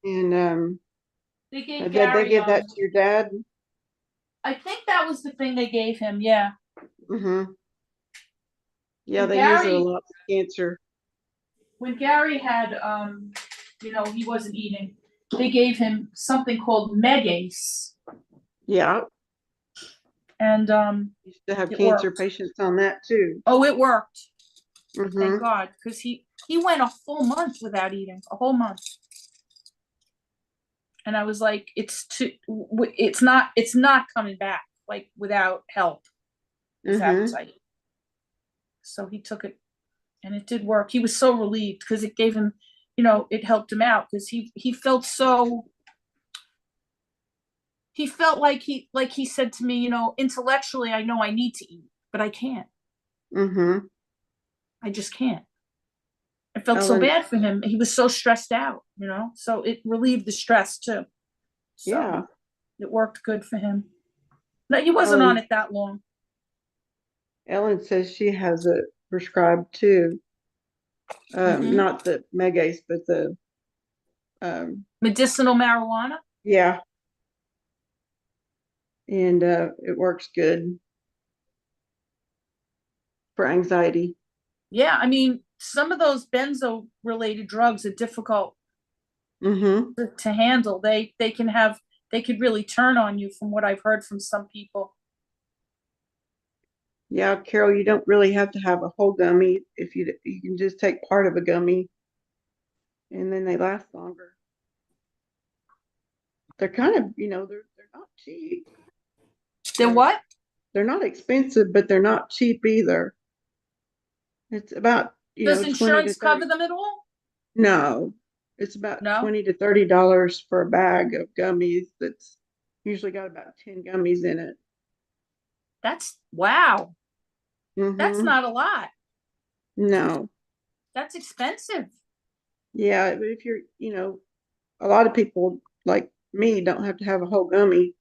And They gave did they Gary, give that to your dad? I think that was the thing they gave him. Yeah. Mm-hmm. Yeah, And they use it a Gary, lot for cancer. when Gary had, he wasn't eating, they gave him something called Megace. Yeah, And used to have it cancer worked. patients on that too. Oh, it worked. Thank Mm-hmm. God. Because he went a full month without eating, a whole month. And I was like, it's not coming back, like without help, his Mm-hmm. appetite. So he took it and it did work. He was so relieved because it gave him, it helped him out because he felt like he said to me, intellectually, I know I need to eat, but I can't. Mm-hmm. I just can't. I felt so Ellen, bad for him. He was so stressed out, so it relieved the stress too. So yeah, it worked good for him. No, he wasn't on Ellen, it that long. Ellen says she has it prescribed too. Mm-hmm. Not the Megace, but the Medicinal marijuana. yeah, and it works good for anxiety. Yeah, I mean, some of those benzo related drugs are difficult Mm-hmm. to handle. They could really turn on you from what I've heard from some people. Yeah, Carol, you don't really have to have a whole gummy if you can just take part of a gummy, and then they last longer. They're kind of, they're not cheap. Then They're what? they're not expensive, but they're not cheap either. It's about, Does 20 to insurance 30. cover them at all? No, it's about No? 20 to $30 for a bag of gummies that's usually got about 10 gummies in it. That's wow. That's Mm-hmm. not a lot. No. That's expensive. Yeah, but if a lot of people like me don't have to have a whole gummy,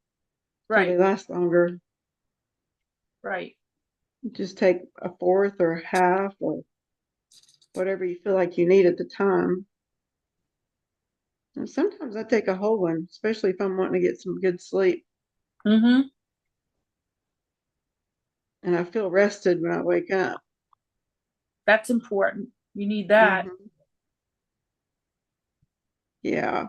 so they Right. last longer. Right. Just take a fourth or a half or whatever you feel like you need at the time. And sometimes I take a whole one, especially if I'm wanting to get some good sleep. Mm-hmm. And I feel rested when I wake up. That's important. You need that. Mhm. Yeah.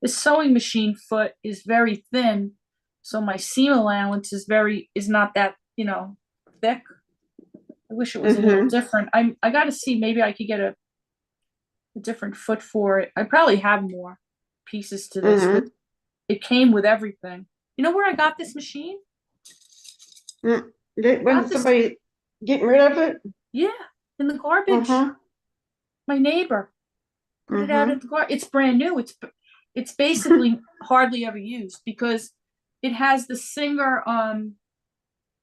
The sewing machine foot is very thin, so my seam allowance is not that, thick. I wish it was a little Mhm. different. I got to see, maybe I could get a different foot for it. I probably have more pieces to this, but Mhm. it came with everything. You know where I got this machine? Mm. Got Wasn't this, somebody getting rid of it? yeah, in the garbage. Uh-huh. My neighbor put it out Mhm. at the garbage. It's brand new. It's basically hardly ever used because it has the Singer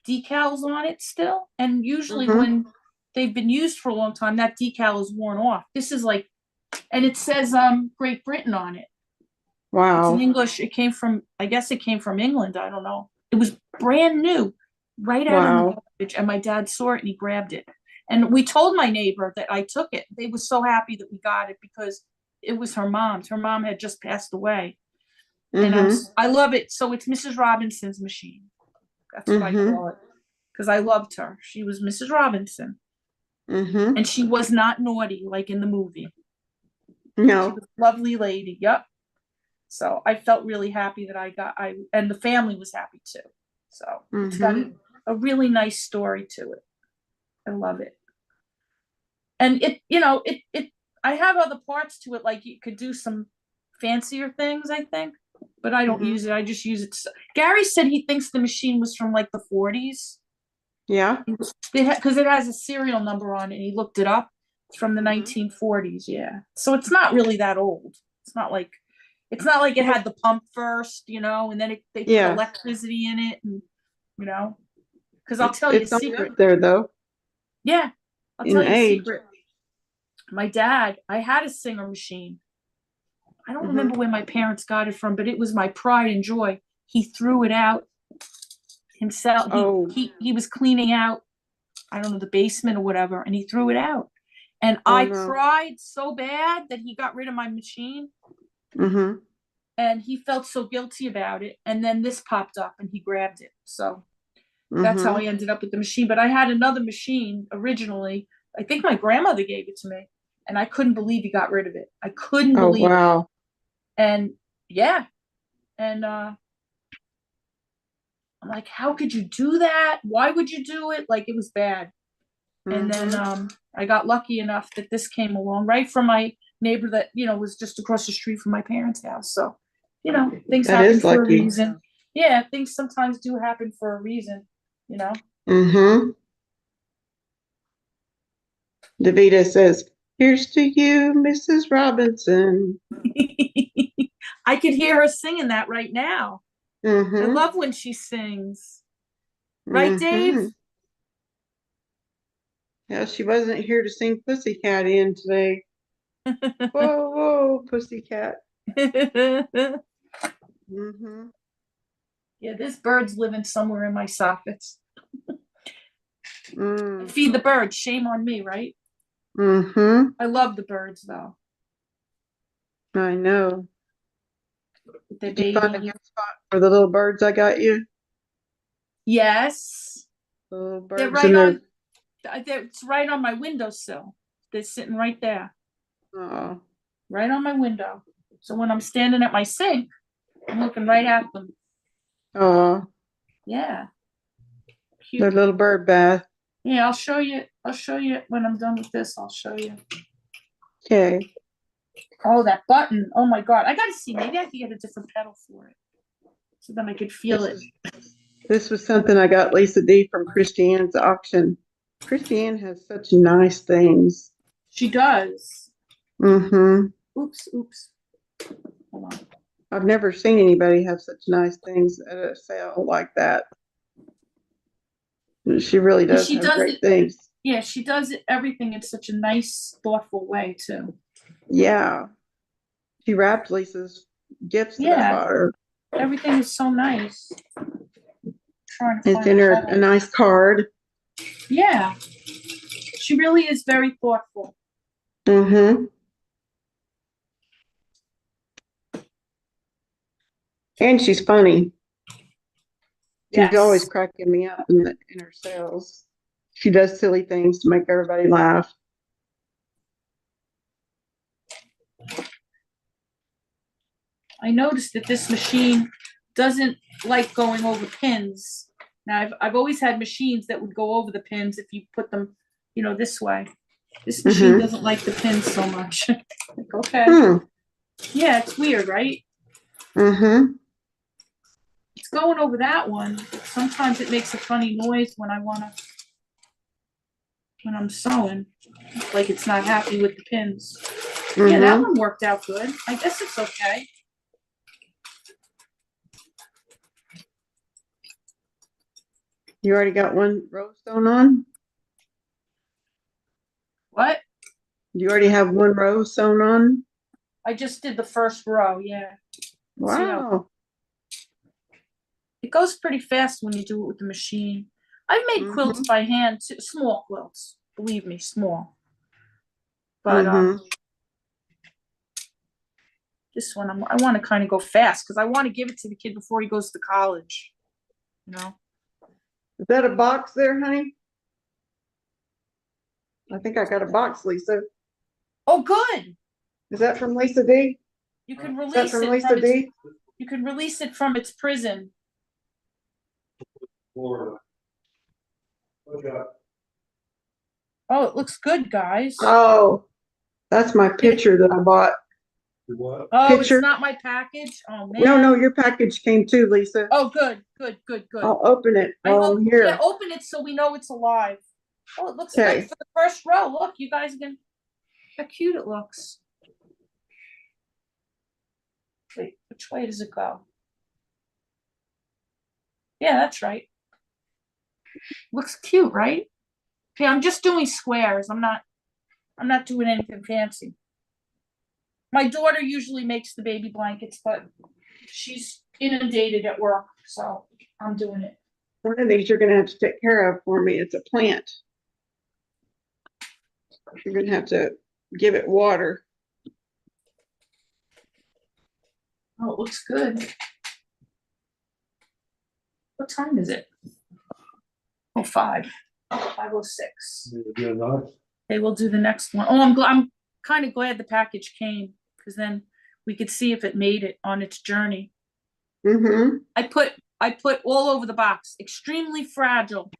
decals on it still. And usually Mhm. when they've been used for a long time, that decal is worn off. This is like, and it says Great Britain on it. It's in Wow. English. I guess it came from England. I don't know. It was brand new, right out in the Wow. garbage. And my dad saw it and he grabbed it. And we told my neighbor that I took it. They were so happy that we got it because it was her mom's. Her mom had just passed away. And Mhm. I love it. So it's Mrs. Robinson's machine. That's what I Mhm. call it. Because I loved her. She was Mrs. Robinson. Mhm. And she was not naughty like in the movie. She No. was a lovely lady. Yep. So I felt really happy that and the family was happy too. So it's got Mhm. a really nice story to it. I love it. And I have other parts to it, like you could do some fancier things, I think, but I don't Mhm. use it. I just use it. Gary said he thinks the machine was from like the 40s. Yeah. Because it has a serial number on it. And he looked it up. It's from the Mhm. 1940s. Yeah. So it's not really that old. It's not like it Well, had the pump first, and then they put yeah. electricity in it, and you know. Because I'll It's tell you a it's only secret. up there though Yeah, I'll in tell you a age. secret. My dad, I had a Singer machine. I don't remember Mhm. where my parents got it from, but it was my pride and joy. He threw it out himself. He Oh. he he was cleaning out, I don't know, the basement or whatever, and he threw it out. And Oh I no. cried so bad that he got rid of my machine, Mhm. and he felt so guilty about it. And then this popped up and he grabbed it. So that's how I Mhm. ended up with the machine. But I had another machine originally. I think my grandmother gave it to me, and I couldn't believe he got rid of it. I couldn't Oh believe it. wow. And yeah, and I'm like, how could you do that? Why would you do it? Like it was bad. And then Mhm. I got lucky enough that this came along right from my neighbor that was just across the street from my parents' house. So things That happen is for a lucky. reason. Yeah, things sometimes do happen for a reason. you know Mhm. Davita says, "Here's to you, Mrs. Robinson." I could hear her singing that right now. I Mhm. love when she sings. Right, Dave? Mhm. Yeah, she wasn't here to sing Pussycat in today. Whoa, whoa, Pussycat. Mhm. Yeah, this bird's living somewhere in my sockets. I Mm. feed the birds. Shame on me, right? Mhm. I love the birds though. I know. The Did you find a babies. good spot for the little birds I got you? Yes. The little They're birds right in their. on it's right on my windowsill. They're sitting right there, Oh, right on my window. So when I'm standing at my sink, I'm looking right at them. oh, Yeah. their Cute. little bird bath. Yeah, I'll show you. I'll show you when I'm done with this. I'll show you. Okay. Oh, that button. Oh my God. I gotta see. Maybe I could get a different pedal for it. So then I could feel This it. is this was something I got Lisa D from Christiane's auction. Christiane has such nice things. She does. Mm-hmm. Oops, oops. Hold on. I've never seen anybody have such nice things at a sale like that. She really And does she have does great it. things. Yeah, she does it everything in such a nice, thoughtful way too. Yeah. She wrapped Lisa's gifts that I Yeah, bought her. everything is so nice. Trying to It's find in the her a pedal. nice card. Yeah, she really is very thoughtful. Mm-hmm. And she's funny. She's always Yes. cracking me up in her sales. She does silly things to make everybody laugh. I noticed that this machine doesn't like going over pins. Now, I've always had machines that would go over the pins if you put them, this way. This machine Mm-hmm. doesn't like the pins so much. Like, okay. Hmm. Yeah, it's weird, right? Mm-hmm. It's going over that one. Sometimes it makes a funny noise when I'm sewing, like it's not happy with the pins. Yeah, that Mm-hmm. one worked out good. I guess it's okay. You already got one row sewn on? What? You already have one row sewn on? I just did the first row, yeah. See how Wow. it goes pretty fast when you do it with the machine. I've made quilts Mm-hmm. by hand, small quilts, believe me, small. But Mm-hmm. this one I want to kind of go fast because I want to give it to the kid before he goes to college. You know. Is that a box there, honey? I think I got a box, Lisa. Oh, good. Is that from Lisa D? You can Is that release from it Lisa from its. D? You can release it from its prison. Florida. Oh, it looks good, guys. Oh, that's my picture that I bought. What? Oh, it's Picture? not my package. Oh No, no, man. your package came too, Lisa. Oh, good, good, good, good. I'll open it I while hope. I'm Yeah, here. open it so we know it's alive. Oh, it looks good Okay. for the first row. Look, you guys can. How cute it looks. Wait, which way does it go? Yeah, that's right. Looks cute, right? Okay, I'm just doing squares. I'm not doing anything fancy. My daughter usually makes the baby blankets, but she's inundated at work, so I'm doing it. One of these you're gonna have to take care of for me. It's a plant. You're gonna have to give it water. Oh, it looks good. What time is it? Oh, 5:06. They will do the next one. Oh, I'm kind of glad the package came because then we could see if it made it on its journey. Mm-hmm. I put all over the box, extremely fragile.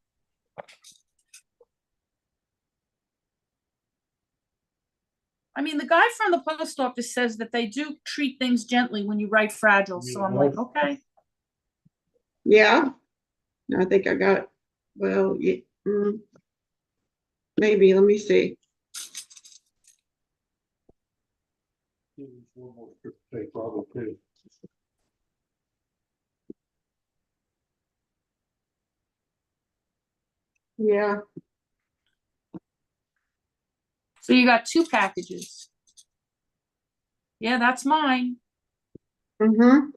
I mean, the guy from the post office says that they do treat things gently when you write fragile. So I'm like, okay. Yeah. I think I got, well, yeah, maybe, let me see. Yeah. So you got two packages. Yeah, that's mine. Mm-hmm.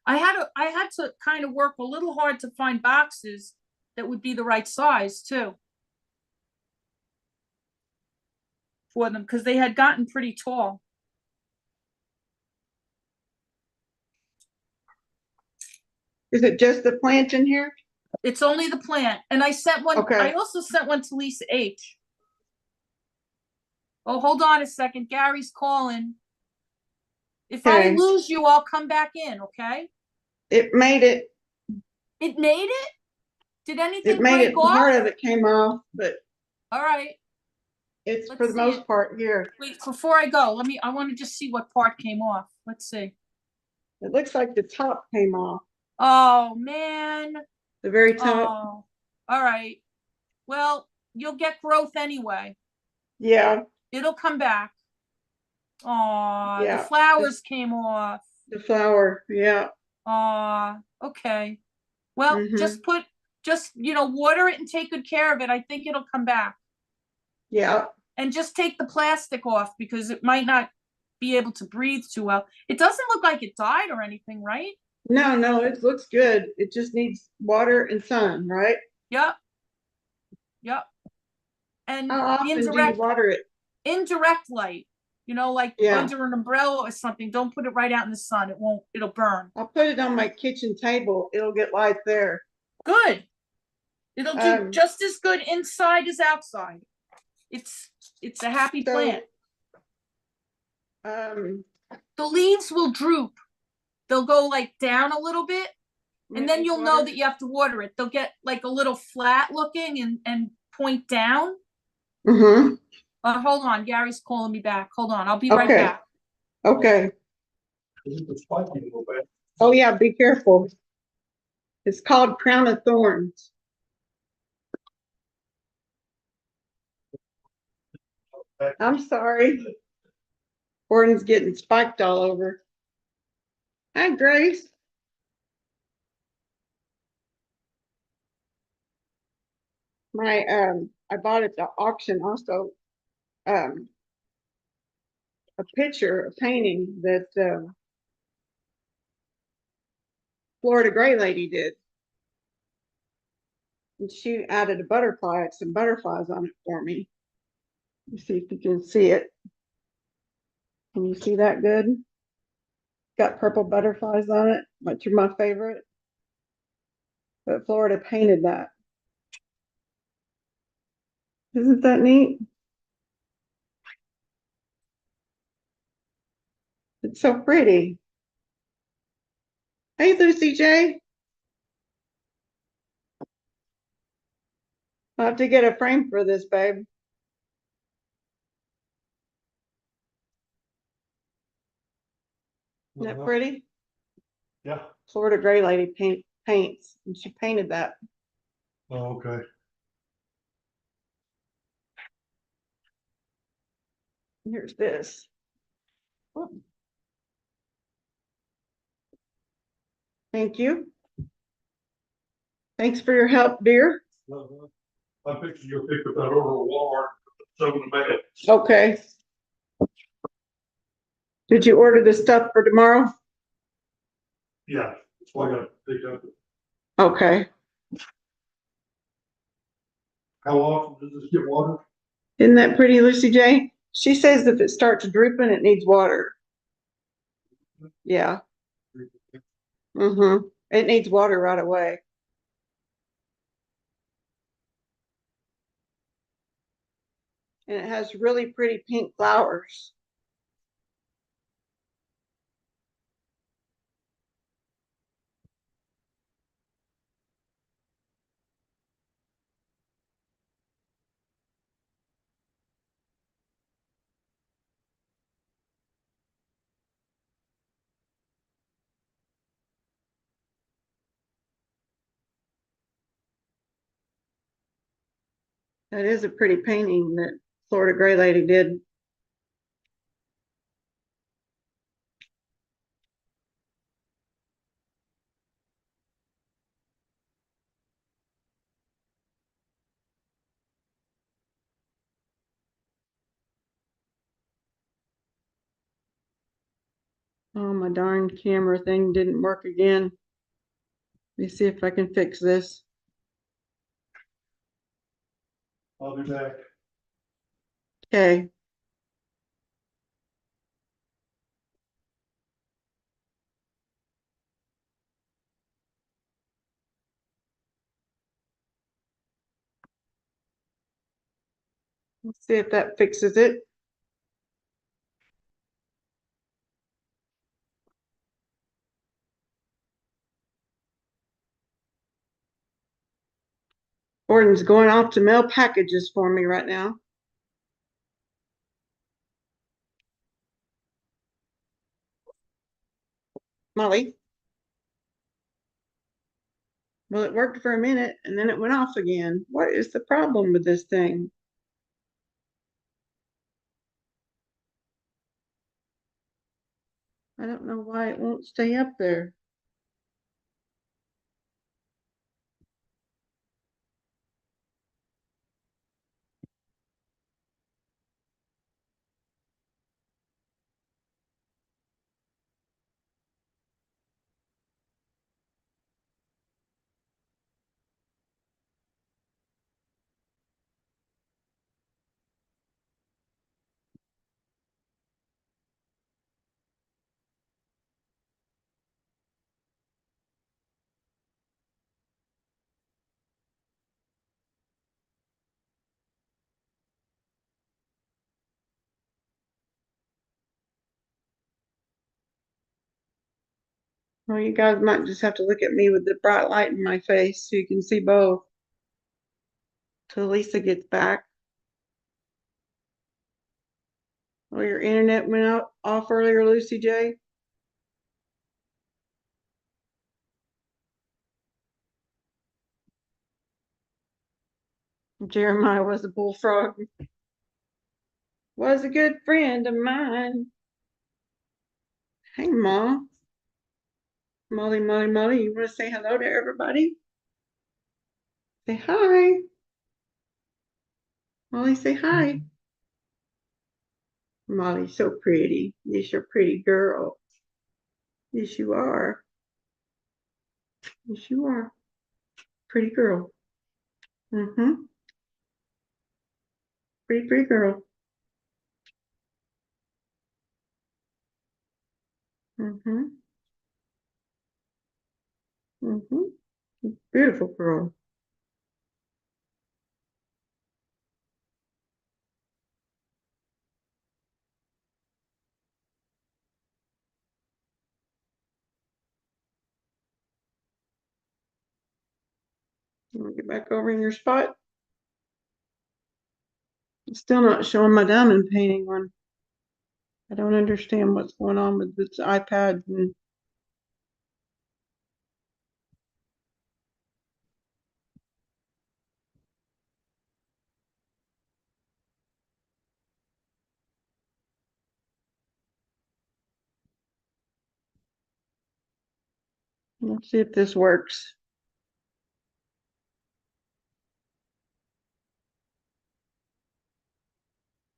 I had to kind of work a little hard to find boxes that would be the right size too for them because they had gotten pretty tall. Is it just the plant in here? It's only the plant. And I sent one. Okay. I also sent one to Lisa H. Oh, hold on a second. Gary's calling. If I Okay. lose you, I'll come back in, okay? It made it. It made it? Did It anything made break it. off? Part of it came off, but All right. it's Let's for the see most it. part here. Wait, before I go, I want to just see what part came off. Let's see. It looks like the top came off. Oh, man. The very top. Oh, all right. Well, you'll get growth anyway. Yeah. It'll come back. Oh, the Yeah. flowers came off. The flower. Yeah. Oh, okay. Well, Mm-hmm. just water it and take good care of it. I think it'll come back. Yeah. And just take the plastic off because it might not be able to breathe too well. It doesn't look like it died or anything, right? No, no, it looks good. It just needs water and sun, right? Yep. Yep. And How often do you indirect, water it? indirect light, like Yeah. under an umbrella or something. Don't put it right out in the sun. It'll burn. I'll put it on my kitchen table. It'll get light there. Good. It'll do just as good inside as outside. It's a happy plant. The leaves will droop. They'll go like down a little bit, and then you'll know that you have to water it. They'll get like a little flat looking and point down. Mm-hmm. Hold on, Gary's calling me back. Hold on, I'll be right back. Okay. Oh yeah, be careful. It's called crown of thorns. I'm sorry. Gordon's getting spiked all over. Hi, Grace. I bought at the auction also a picture, a painting that Florida Gray Lady did. And she added a butterfly, some butterflies on it for me. Let's see if you can see it. Can you see that good? Got purple butterflies on it, which are my favorite. But Florida painted that. Isn't that neat? It's so pretty. Hey, Lucy J. I'll have to get a frame for this, babe. Isn't that pretty? Yeah. Florida Gray Lady paints, and she painted that. Oh, okay. Here's this. Thank you. Thanks for your help, dear. I'm fixing your pick up that over a Walmart, so in the bag. Okay. Did you order the stuff for tomorrow? Yeah, that's why I gotta pick up. Okay. How often does this get watered? Isn't that pretty, Lucy J? She says if it starts drooping, it needs water. Yeah. Mm-hmm. It needs water right away. And it has really pretty pink flowers. That is a pretty painting that Florida Gray Lady did. Oh, my darn camera thing didn't work again. Let me see if I can fix this. I'll be back. Okay. Let's see if that fixes it. Gordon's going off to mail packages for me right now. Molly. Well, it worked for a minute and then it went off again. What is the problem with this thing? I don't know why it won't stay up there. Well, you guys might just have to look at me with the bright light in my face so you can see both till Lisa gets back. Oh, your internet went out off earlier, Lucy J. Jeremiah was a bullfrog. Was a good friend of mine. Hey, Mom. Molly, Molly, Molly, you want to say hello to everybody? Say hi. Molly, say hi. Molly's so pretty. Yes, you're a pretty girl. Yes, you are. Yes, you are. Pretty girl. Mm-hmm. Pretty, pretty girl. Mm-hmm. Mm-hmm. Beautiful girl. You want to get back over in your spot? I'm still not showing my diamond painting one. I don't understand what's going on with this iPad. And let's see if this works.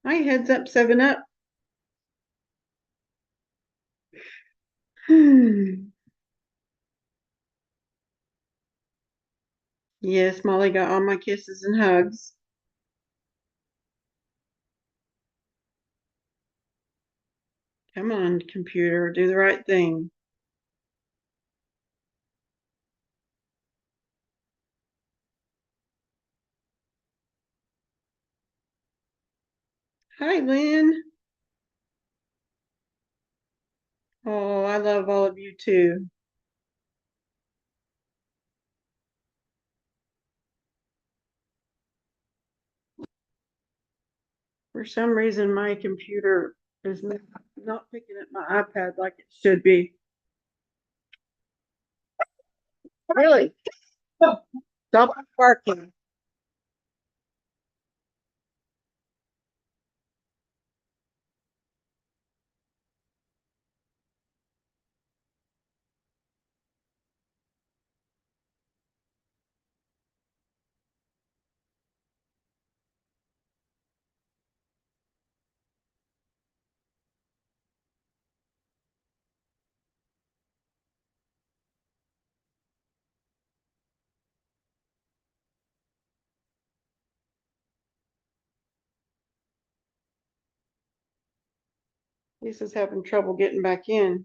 Hi, heads up, 7 Up. Yes, Molly got all my kisses and hugs. Come on, computer, do the right thing. Hi, Lynn. Oh, I love all of you too. For some reason, my computer is not picking up my iPad like it should be. Really? Stop barking. Lisa's having trouble getting back in.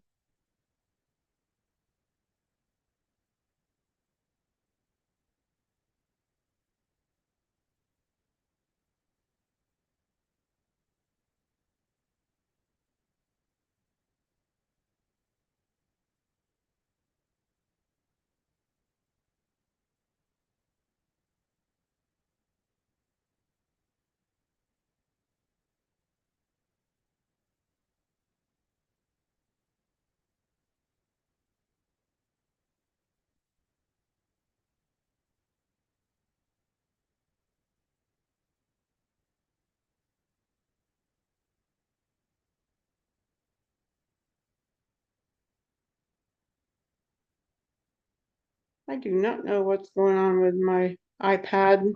I do not know what's going on with my iPad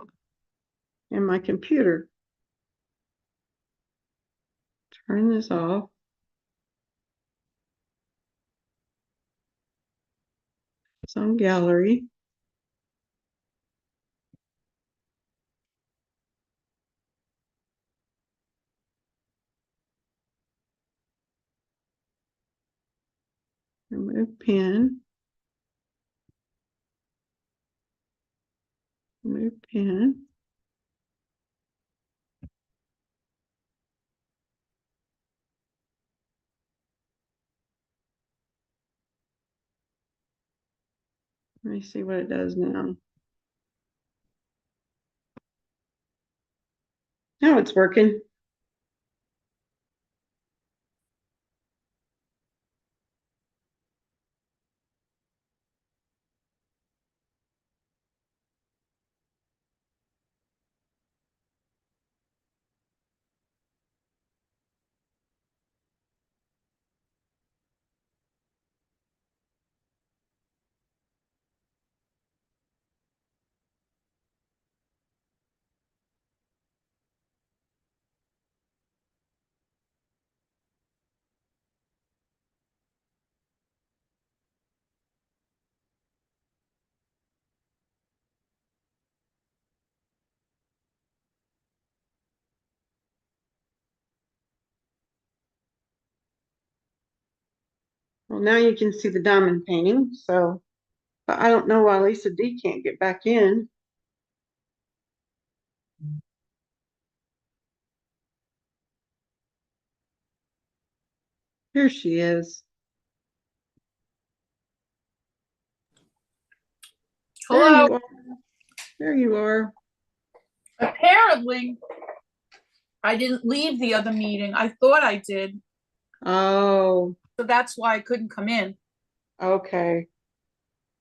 and my computer. Turn this off. It's on gallery. Remove pin. Remove pin. Let me see what it does now. Now it's working. Well, now you can see the diamond painting, so, but I don't know why Lisa D can't get back in. Here she is. There Hello. you are. There you are. Apparently, I didn't leave the other meeting. I thought I did. Oh, So that's why I couldn't come in. okay.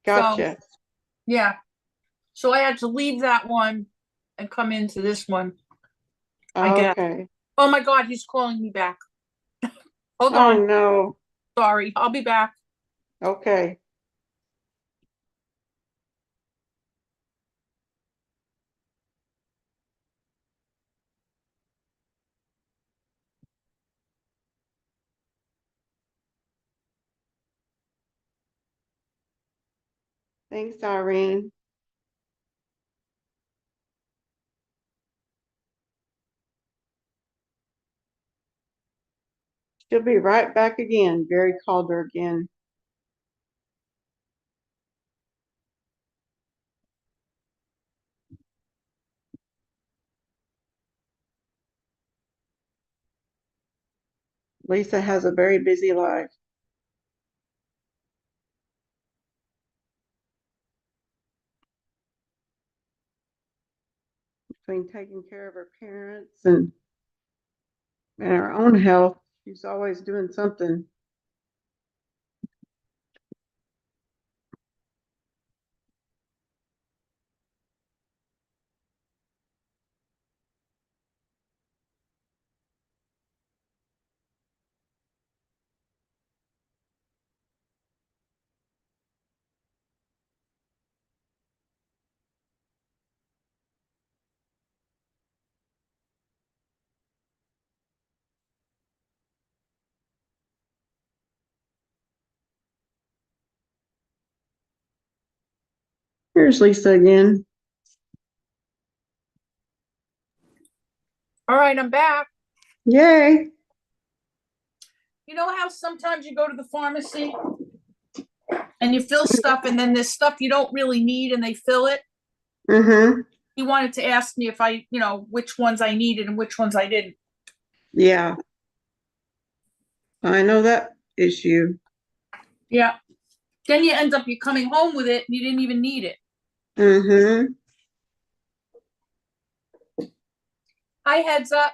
So, Gotcha. yeah. So I had to leave that one and come into this one, I guess. Okay. Oh my God, he's calling me back. Hold Oh, on. no. Sorry. I'll be back. Okay. Thanks, Irene. She'll be right back again. Gary called her again. Lisa has a very busy life. Between taking care of her parents and her own health, she's always doing something. Here's Lisa again. All right, I'm back. Yay. You know how sometimes you go to the pharmacy and you fill stuff and then there's stuff you don't really need and they fill it? Mm-hmm. He wanted to ask me if I, which ones I needed and which ones I didn't. Yeah. I know that issue. Yeah. Then you end up you coming home with it and you didn't even need it. Mm-hmm. Hi, heads up.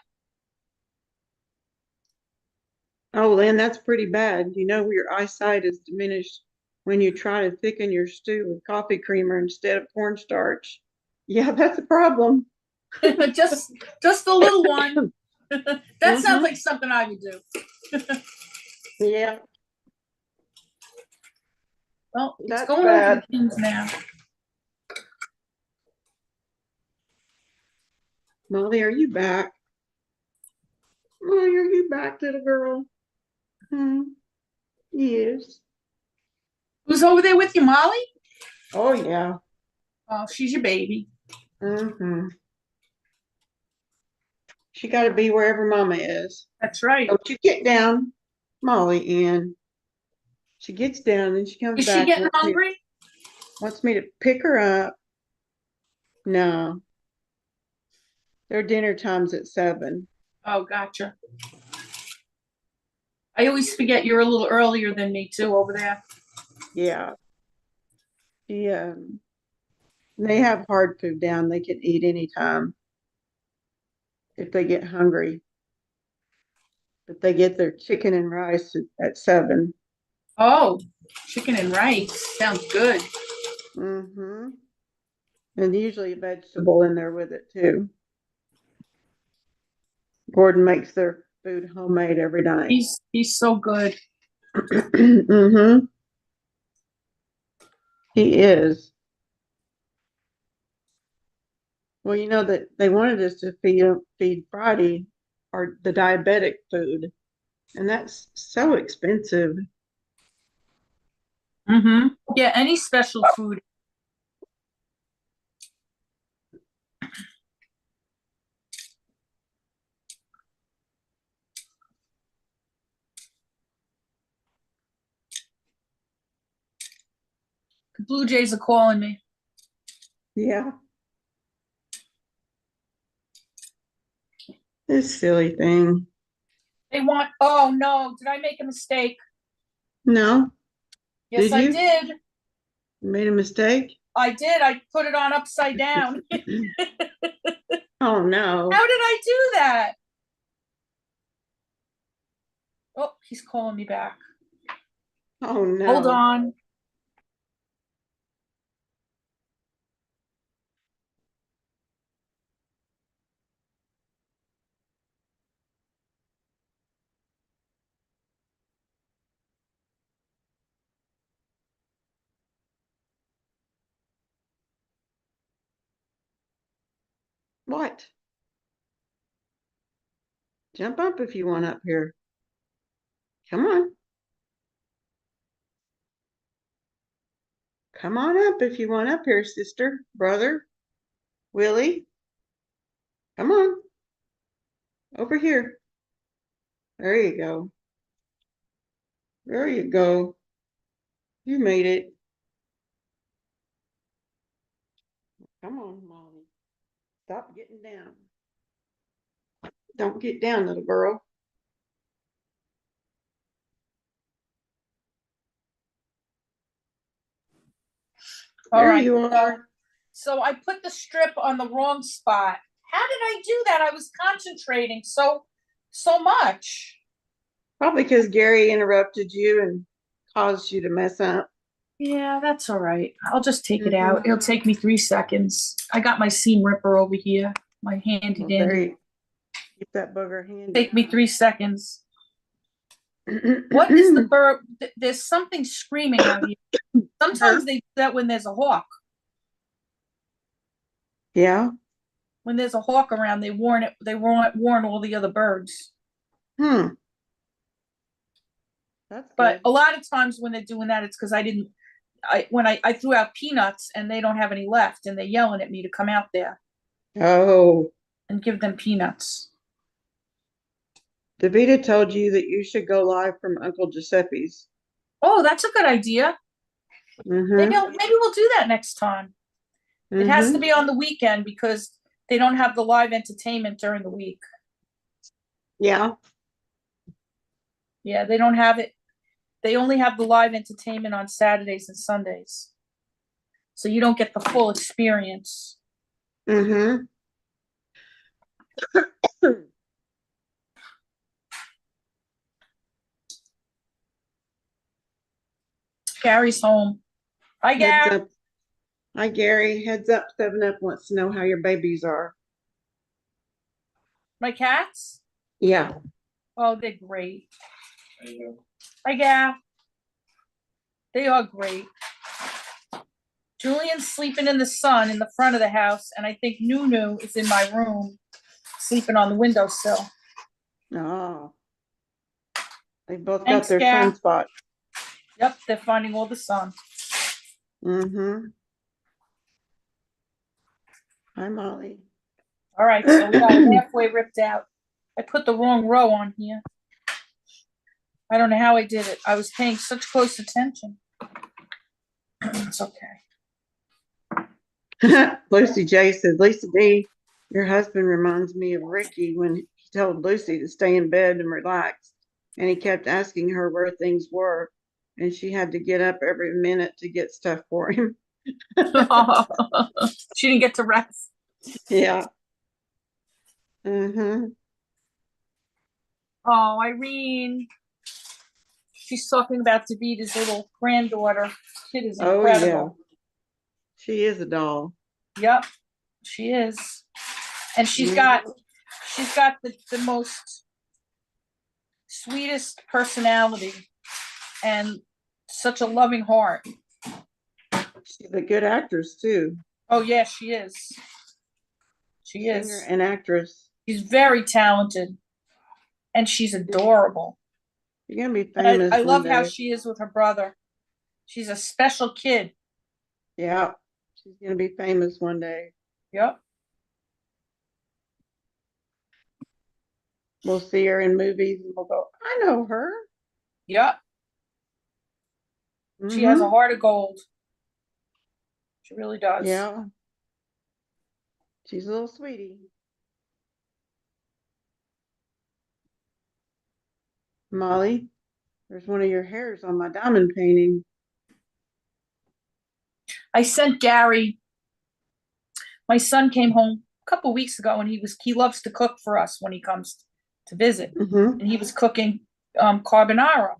Oh, then that's pretty bad. You know, your eyesight is diminished when you try to thicken your stew with coffee creamer instead of cornstarch. Yeah, that's a problem. just a little one. That sounds like something I would do. Yeah. Well, it's That's going over bad. the pins now. Molly, are you back? Molly, are you back, little girl? Yes. Who's over there with you, Molly? Oh, yeah. Oh, she's your baby. Mm-hmm. She got to be wherever Mama is. That's right. Don't you get down, Molly in. She gets down and she comes Is back. she getting hungry? Wants me to pick her up. No. Their dinner time's at 7. Oh, gotcha. I always forget you're a little earlier than me too over there. Yeah. They have hard food down. They can eat anytime if they get hungry. But they get their chicken and rice at 7. Oh, chicken and rice. Sounds good. Mm-hmm. And usually a vegetable in there with it too. Gordon makes their food homemade every night. He's so good. Mm-hmm. He is. Well, you know that they wanted us to feed Friday or the diabetic food, and that's so expensive. Mm-hmm. Yeah, any special food. The Blue Jays are calling me. Yeah. This silly thing. Oh no, did I make a mistake? No, Yes, did I you? did. You made a mistake? I did. I put it on upside down. Oh no. How did I do that? Oh, he's calling me back. Oh no. Hold on. What? Jump up if you want up here. Come on. Come on up if you want up here, sister, brother, Willie. Come on. Over here. There you go. There you go. You made it. Come on, Molly. Stop getting down. Don't get down, little girl. All There right. you are. So I put the strip on the wrong spot. How did I do that? I was concentrating so much. Probably because Gary interrupted you and caused you to mess up. Yeah, that's all right. I'll just take it Mhm. out. It'll take me 3 seconds. I got my seam ripper over here, my handy Well, there dandy. you keep that booger handy. Take me 3 seconds. What is the bird? There's something screaming out here. Sometimes they do that when there's a hawk. Yeah. When there's a hawk around, they warn it. They warn all the other birds. Hmm. That's But good. a lot of times when they're doing that, it's because I threw out peanuts and they don't have any left, and they're yelling at me to come out there Oh, and give them peanuts. Davita told you that you should go live from Uncle Giuseppe's. Oh, that's a good idea. Mm-hmm. Maybe we'll do that next time. It has to be on the weekend because they don't have the live entertainment during the week. Yeah. Yeah, they don't have it. They only have the live entertainment on Saturdays and Sundays. So you don't get the full experience. Mm-hmm. Gary's home. Hi, Heads Gary. up. Hi, Gary. Heads up. 7-Up wants to know how your babies are. My cats? Yeah. Oh, they're great. Hi, Gav. They are great. Julian's sleeping in the sun in the front of the house, and I think Nunu is in my room, sleeping on the windowsill. Oh. They both Thanks, got their Gav. sunspot. Yep, they're finding all the sun. Mm-hmm. Hi, Molly. All right, so we got it halfway ripped out. I put the wrong row on here. I don't know how I did it. I was paying such close attention. It's okay. Lucy J said, Lisa D, your husband reminds me of Ricky when he told Lucy to stay in bed and relax. And he kept asking her where things were. And she had to get up every minute to get stuff for him. She didn't get to rest. Yeah. Mm-hmm. Oh, Irene. She's talking about Davita's little granddaughter. Kid is Oh, yeah. incredible. She is a doll. Yep, she is. And she's got the most sweetest personality and such a loving heart. She's a good actress too. Oh yeah, she is. She Singer is. and actress. She's very talented and she's adorable. You're gonna be And famous I one love how day. she is with her brother. She's a special kid. Yeah. She's gonna be famous one day. Yep. We'll see her in movies and we'll go, I know her. Yep. She has a Mm-hmm. heart of gold. She really does. Yeah. She's a little sweetie. Molly, there's one of your hairs on my diamond painting. I sent Gary. My son came home a couple weeks ago and he loves to cook for us when he comes to visit. Mm-hmm. And he was cooking carbonara.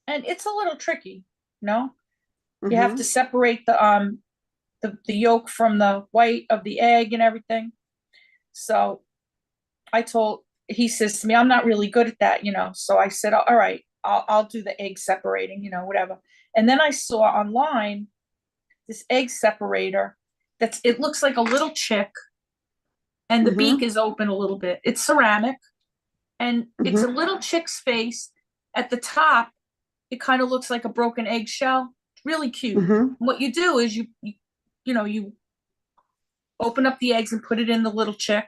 And it's a little tricky, you know? You have to separate the yolk from the white of the egg and everything. So he says to me, I'm not really good at that, you know. So I said, all right, I'll do the egg separating, you know, whatever. And then I saw online this egg separator it looks like a little chick and the beak is open a little bit. It's ceramic and it's a little chick's face. At the top, it kind of looks like a broken eggshell. Really cute. What you do is you open up the eggs and put it in the little chick.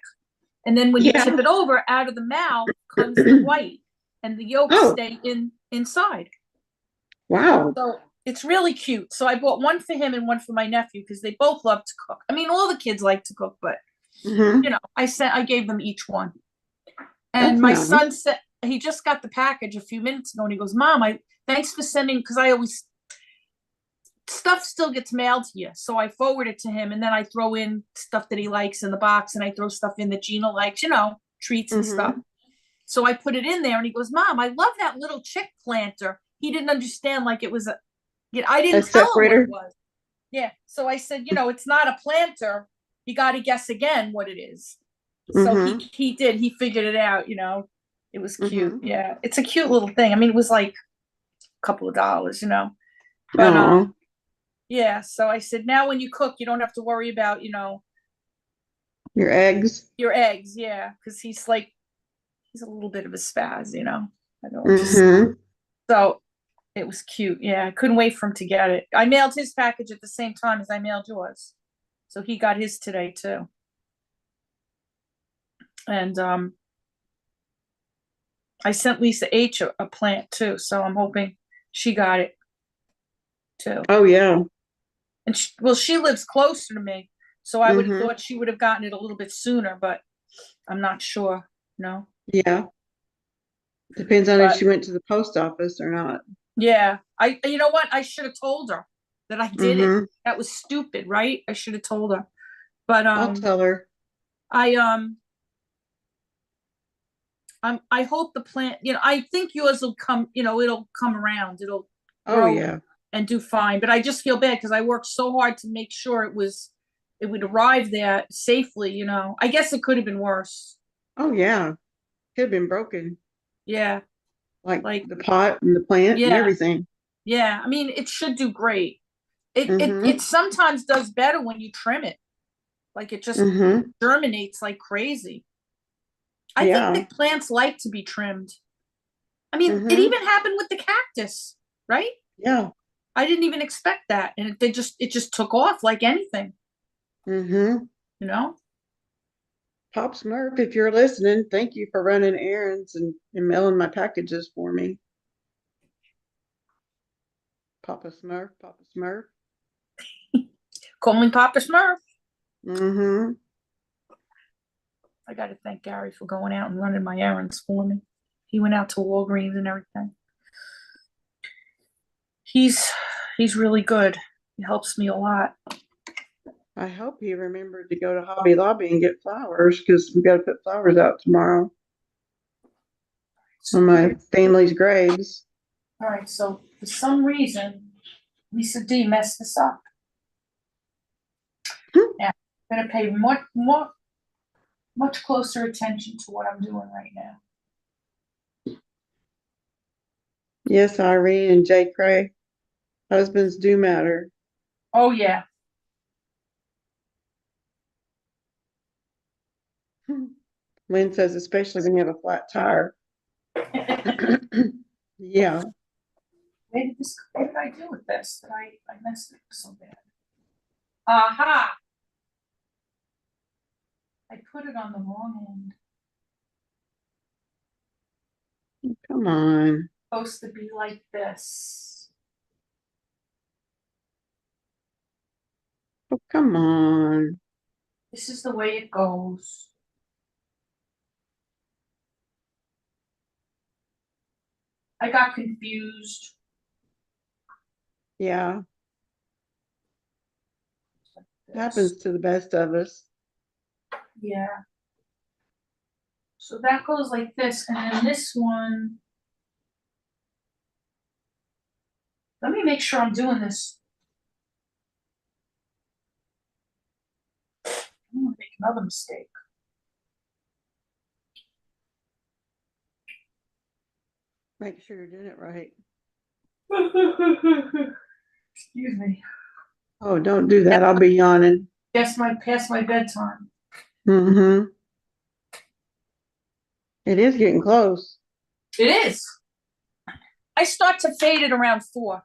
And then when you tip it over, out of the mouth comes the white and the yolks stay inside. Wow. So it's really cute. So I bought one for him and one for my nephew because they both love to cook. I mean, all the kids like to cook, but you know, I gave them each one. And my son said he just got the package a few minutes ago and he goes, Mom, thanks for sending, because I always stuff still gets mailed to you. So I forward it to him and then I throw in stuff that he likes in the box and I throw stuff in that Gina likes, you know, treats and stuff. So I put it in there and he goes, Mom, I love that little chick planter. He didn't understand like it was I didn't tell him what it was. Yeah. So I said, you know, it's not a planter. You got to guess again what it is. So he did. He figured it out, you know. It was cute. Yeah. It's a cute little thing. I mean, it was like a couple of dollars, you know. But yeah, so I said, now when you cook, you don't have to worry about, you know, your eggs. Yeah, because he's a little bit of a spaz, you know. I don't so it was cute. Yeah, I couldn't wait for him to get it. I mailed his package at the same time as I mailed yours. So he got his today too. And I sent Lisa H a plant too, so I'm hoping she got it too. Oh yeah. And she lives closer to me, so I would have thought she would have gotten it a little bit sooner, but I'm not sure. No. Yeah. Depends on if she went to the post office or not. Yeah. You know what? I should have told her that I did it. That was stupid, right? I should have told her. But I'll tell her. I hope the plant, you know, I think yours will come, you know, it'll come around. It'll grow and do fine. But I just feel bad because I worked so hard to make sure it would arrive there safely, you know. I guess it could have been worse. Oh yeah. Could have been broken. Yeah. Like the pot and the plant and everything. Yeah. I mean, it should do great. It sometimes does better when you trim it. Like it just germinates like crazy. I think that plants like to be trimmed. I mean, it even happened with the cactus, right? Yeah. I didn't even expect that. And it just took off like anything. You know? Pop Smurf, if you're listening, thank you for running errands and mailing my packages for me. Papa Smurf, Papa Smurf. Call me Papa Smurf. I got to thank Gary for going out and running my errands for me. He went out to Walgreens and everything. He's really good. It helps me a lot. I hope he remembered to go to Hobby Lobby and get flowers because we got to put flowers out tomorrow on my family's graves. All right, so for some reason, Lisa D messed this up. Now, I'm gonna pay much closer attention to what I'm doing right now. Yes, Irene and Jay Cray. Husbands do matter. Oh, yeah. Lynn says, especially when you have a flat tire. Yeah. What did I do with this? That I messed it up so bad. Aha! I put it on the wrong end. Come on. It's supposed to be like this. Oh, come on. This is the way it goes. I got confused. Yeah. This. Happens to the best of us. Yeah. So that goes like this, and then this one. Let me make sure I'm doing this. I'm gonna make another mistake. Make sure you're doing it right. Excuse me. Oh, don't do that. I'll be yawning. Past my bedtime. Mm-hmm. It is getting close. It is. I start to fade it around 4.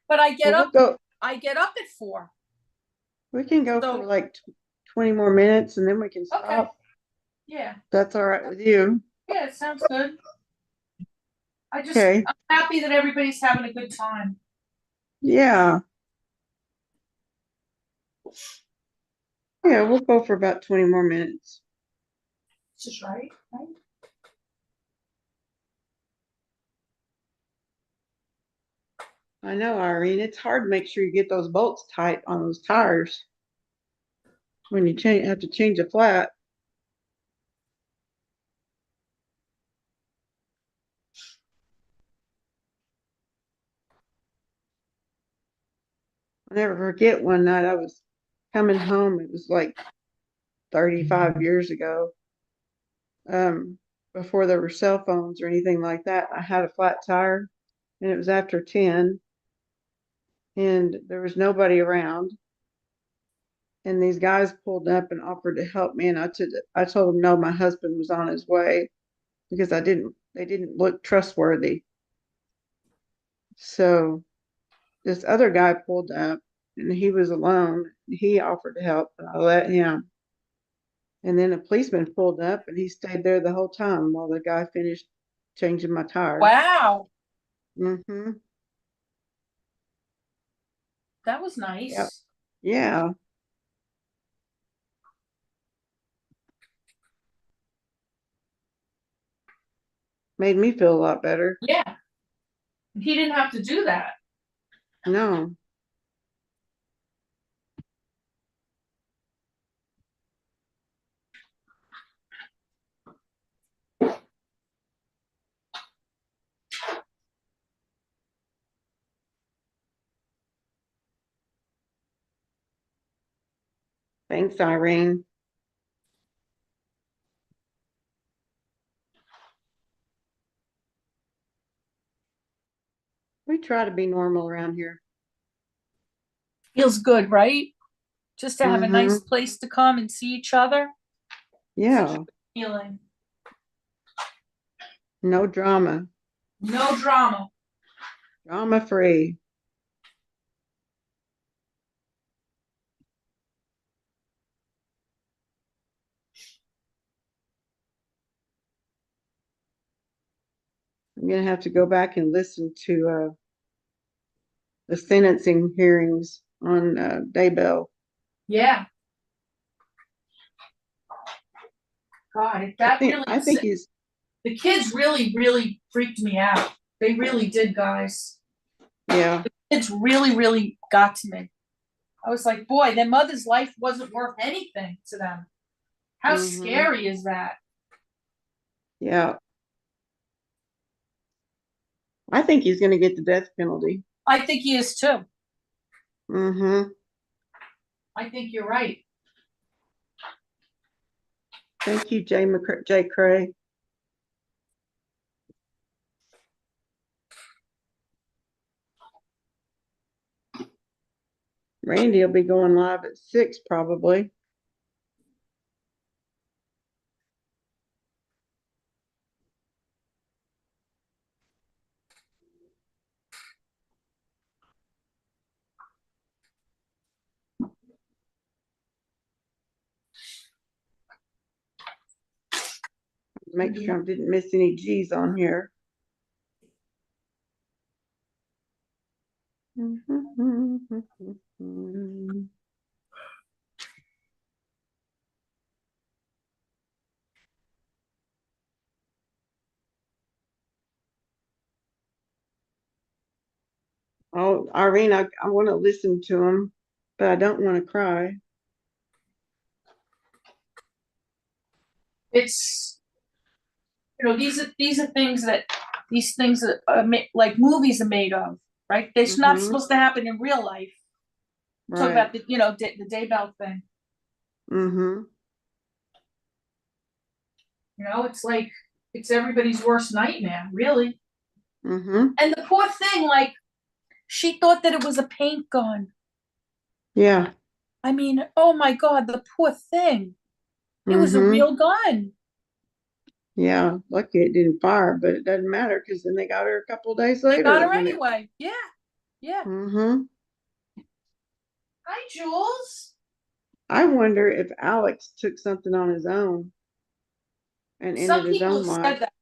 But I get up. I get up at 4. We can go for like 20 more minutes and then we can stop. Okay. Yeah. That's all right with you. Yeah, it sounds good. I'm happy that everybody's having a good time. Yeah. Yeah, we'll go for about 20 more minutes. This is right? I know, Irene. It's hard to make sure you get those bolts tight on those tires when you have to change a flat. I'll never forget one night I was coming home. It was like 35 years ago. Before there were cell phones or anything like that. I had a flat tire and it was after 10 and there was nobody around. And these guys pulled up and offered to help me. And I told them, no, my husband was on his way because they didn't look trustworthy. So this other guy pulled up and he was alone. He offered to help, and I let him. And then a policeman pulled up and he stayed there the whole time while the guy finished changing my tires. Wow. Mm-hmm. That was nice. Yep. Yeah. Made me feel a lot better. Yeah. He didn't have to do that. No. Thanks, Irene. We try to be normal around here. Feels good, right? Just to have a nice place to come and see each other. Yeah. Feeling. No drama. No drama. Drama free. I'm going to have to go back and listen to the sentencing hearings on Daybell. Yeah. God, I think he's. The kids really, really freaked me out. They really did, guys. Yeah. It's really, really got to me. I was like, boy, their mother's life wasn't worth anything to them. How scary is that? Yeah. I think he's going to get the death penalty. I think he is too. Mm-hmm. I think you're right. Thank you, Jay Cray. Randy will be going live at 6 probably. Make sure I didn't miss any G's on here. Oh, Irene, I want to listen to him, but I don't want to cry. It's, these are things that like movies are made of, right? They're not supposed to happen in real life. Right. Talk about the Daybell thing. Mm-hmm. It's like it's everybody's worst nightmare, really. Mm-hmm. And the poor thing, like, she thought that it was a paint gun. Yeah. I mean, oh my God, the poor thing. It was a real gun. Yeah, lucky it didn't fire, but it doesn't matter because then they got her a couple of days later. They got her anyway. Yeah. Mm-hmm. Hi, Jules. I wonder if Alex took something on his own and ended his own life. Some people said that.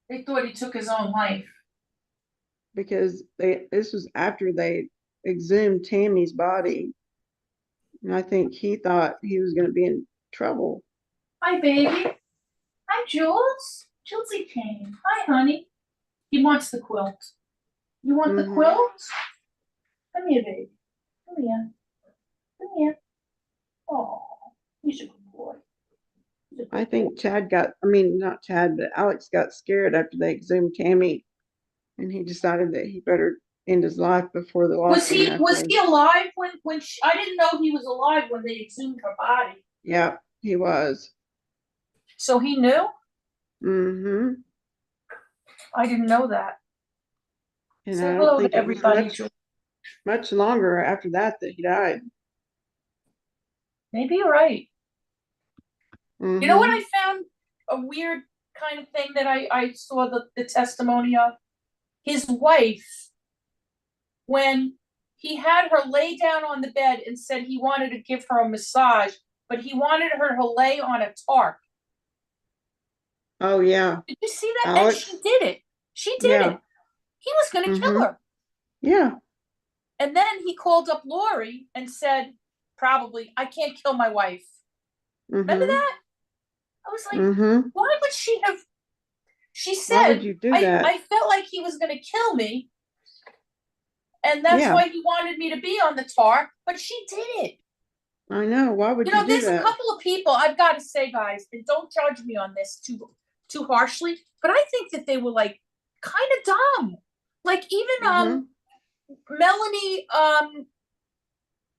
They thought he took his own life. Because this was after they exhumed Tammy's body. And I think he thought he was going to be in trouble. Hi, baby. Hi, Jules. Julesy came. Hi, honey. He wants the quilt. You want the quilt? Come here, baby. Come here. Come here. Oh, he's a good boy. I think not Chad, but Alex got scared after they exhumed Tammy. And he decided that he better end his life before the law. Was he alive when I didn't know he was alive when they exhumed her body? Yeah, he was. So he knew? Mm-hmm. I didn't know that. And I don't think everybody much longer after that he died. Maybe you're right. You know what I found a weird kind of thing that I saw the testimony of? His wife, when he had her lay down on the bed and said he wanted to give her a massage, but he wanted her to lay on a tarp. Oh, yeah. Did you see that? Alex? And she did it. She did it. He was going to kill her. Yeah. And then he called up Lori and said, probably, I can't kill my wife. Remember that? I was like, why would she have? She said, why would you do that? I felt like he was going to kill me. And that's why he wanted me to be on the tarp, but she did it. I know. Why would you do that? There's a couple of people, I've got to say, guys, and don't judge me on this too harshly, but I think that they were like kind of dumb. Like even Melanie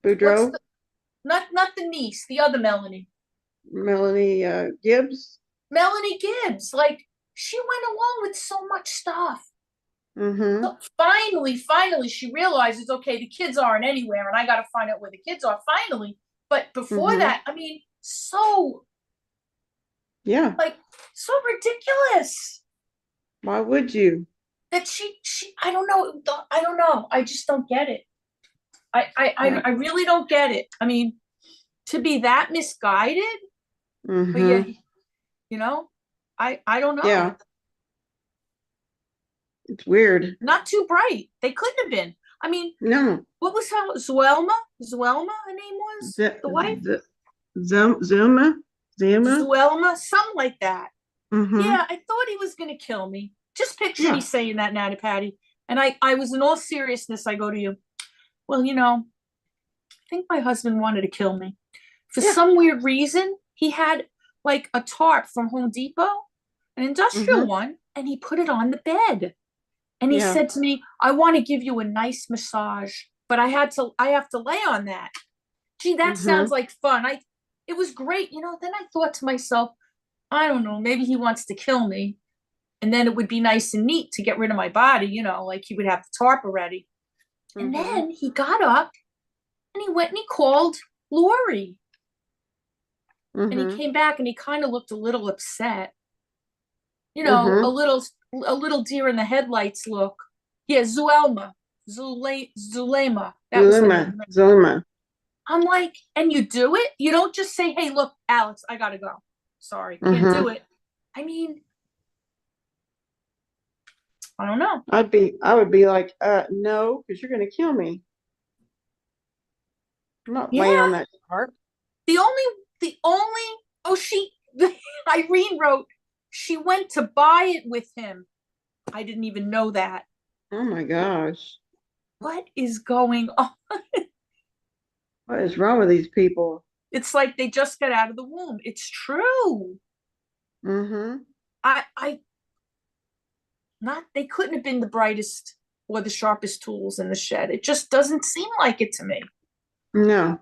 Boudreaux? Not the niece, the other Melanie. Melanie Gibbs? Melanie Gibbs. Like, she went along with so much stuff. So finally, she realizes, okay, the kids aren't anywhere, and I got to find out where the kids are. Finally, but before that, I mean, so ridiculous. Why would you? That she, I don't know. I just don't get it. I really don't get it. I mean, to be that misguided, but I don't know. Yeah. It's weird. Not too bright. They couldn't have been. I mean, no. What was her Zuelma? Zuelma, her name was the wife. Zuelma, something like that. Yeah, I thought he was going to kill me. Just picture me saying that now to Patty. And I was in all seriousness, I go to you, well, I think my husband wanted to kill me. For Yeah. some weird reason, he had like a tarp from Home Depot, an industrial one, and he put it on the bed. And he said to me, I want to give you a nice massage, but I have to lay on that. Gee, that sounds like fun. It was great. Then I thought to myself, I don't know, maybe he wants to kill me. And then it would be nice and neat to get rid of my body, like he would have the tarp already. And then he got up and he went and he called Lori. And he came back and he kind of looked a little upset. A little deer in the headlights look. Yeah, Zulema. That was her name. Zulema. I'm like, and you do it? You don't just say, hey, look, Alex, I gotta go. Sorry, can't do it. I mean, I don't know. I would be like, no, because you're gonna kill me. I'm not laying on that tarp. The only Irene wrote, she went to buy it with him. I didn't even know that. Oh my gosh. What is going on? What is wrong with these people? It's like they just got out of the womb. It's true. They couldn't have been the brightest or the sharpest tools in the shed. It just doesn't seem like it to me. No.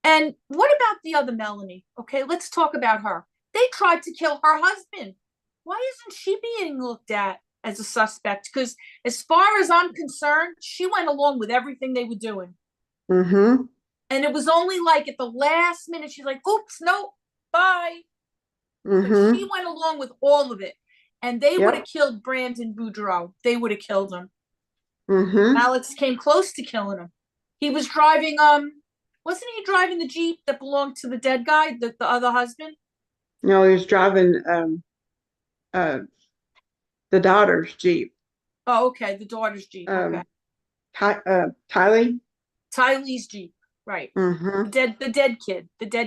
And what about the other Melanie? Okay, let's talk about her. They tried to kill her husband. Why isn't she being looked at as a suspect? Because as far as I'm concerned, she went along with everything they were doing. And it was only like at the last minute, she's like, oops, no, bye. But she went along with all of it. And they would have killed Brandon Boudreaux. They would have killed him. Alex came close to killing him. He was driving, wasn't he driving the Jeep that belonged to the dead guy, the other husband? No, he was driving the daughter's Jeep. Oh, okay, the daughter's Jeep. Okay. Tylee's Jeep, right. The dead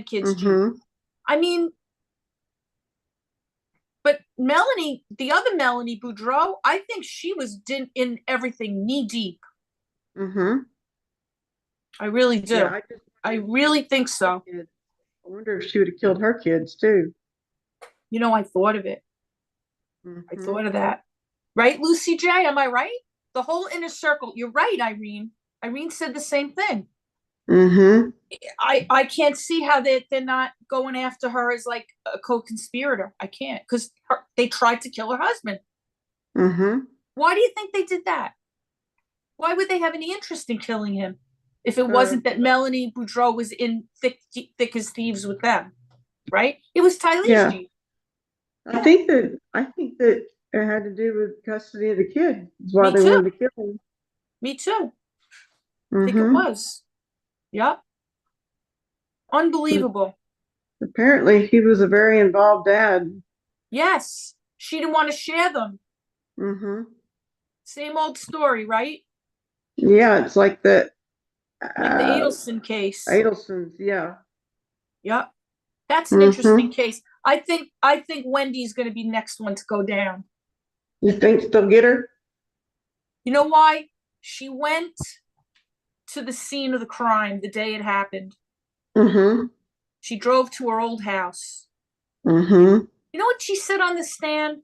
kid's Jeep. I mean, but Melanie, the other Melanie Boudreaux, I think she was in everything knee deep. I really do. Yeah, I really think so. I wonder if she would have killed her kids too. I thought of it. I thought of that. Right, Lucy J? Am I right? The whole inner circle. You're right, Irene. Irene said the same thing. I can't see how they're not going after her as like a co-conspirator. I can't, because they tried to kill her husband. Why do you think they did that? Why would they have any interest in killing him if it wasn't that Melanie Boudreaux was in thick as thieves with them? Right? It was Tylee's Jeep. I think that it had to do with custody of the kid. That's why they wanted to kill him. Me too. I think it was. Yep. Unbelievable. Apparently, he was a very involved dad. Yes. She didn't want to share them. Same old story, right? Yeah, it's like the Adelson case. Adelsons, yeah. Yep. That's an interesting case. I think Wendy's going to be next one to go down. You think they'll get her? You know why? She went to the scene of the crime the day it happened. She drove to her old house. You know what she said on the stand?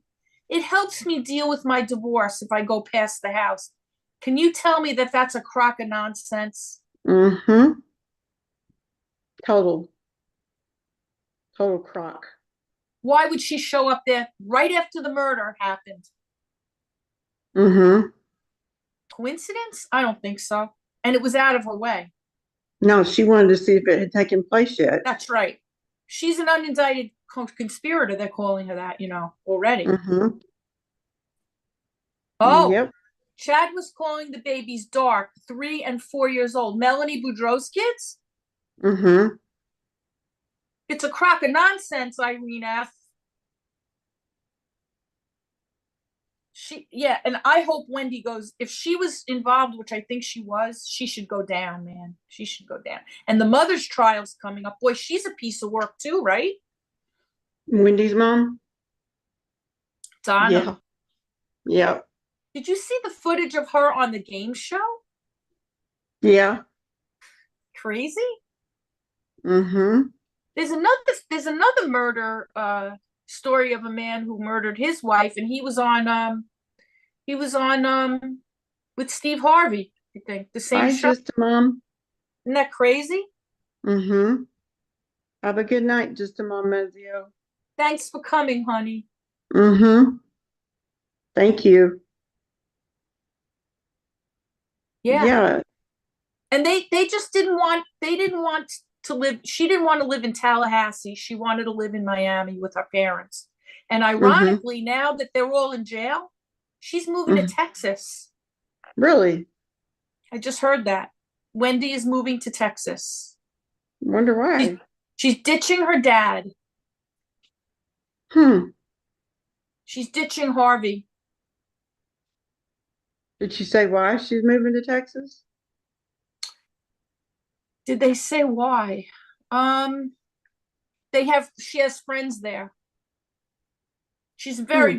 It helps me deal with my divorce if I go past the house. Can you tell me that that's a crock of nonsense? Total crock. Why would she show up there right after the murder happened? Coincidence? I don't think so. And it was out of her way. No, she wanted to see if it had taken place yet. That's right. She's an unindicted conspirator. They're calling her that, already. Oh, yep. Chad was calling the babies dark, 3 and 4 years old. Melanie Boudreaux's kids? It's a crock of nonsense, Irene F. And I hope Wendy goes, if she was involved, which I think she was, she should go down, man. She should go down. And the mother's trial's coming up. Boy, she's a piece of work too, right? Wendy's mom? Donna. Yeah. Did you see the footage of her on the game show? Yeah. Crazy. Mm-hmm. There's another murder story of a man who murdered his wife, and he was on with Steve Harvey, I think, the same Bye, show. just a mom. Isn't that crazy? Mm-hmm. Have a good night, just a mom, Mazio. Thanks for coming, honey. Mm-hmm. Thank you. Yeah. Yeah. And they just didn't want to live. She didn't want to live in Tallahassee. She wanted to live in Miami with her parents. And Mm-hmm. ironically, now that they're all in jail, she's moving to Mm-hmm. Texas. Really? I just heard that. Wendy is moving to Texas. Wonder She's, why. she's ditching her dad. Hmm. She's ditching Harvey. Did she say why she's moving to Texas? Did they say why? She has friends there. Hmm.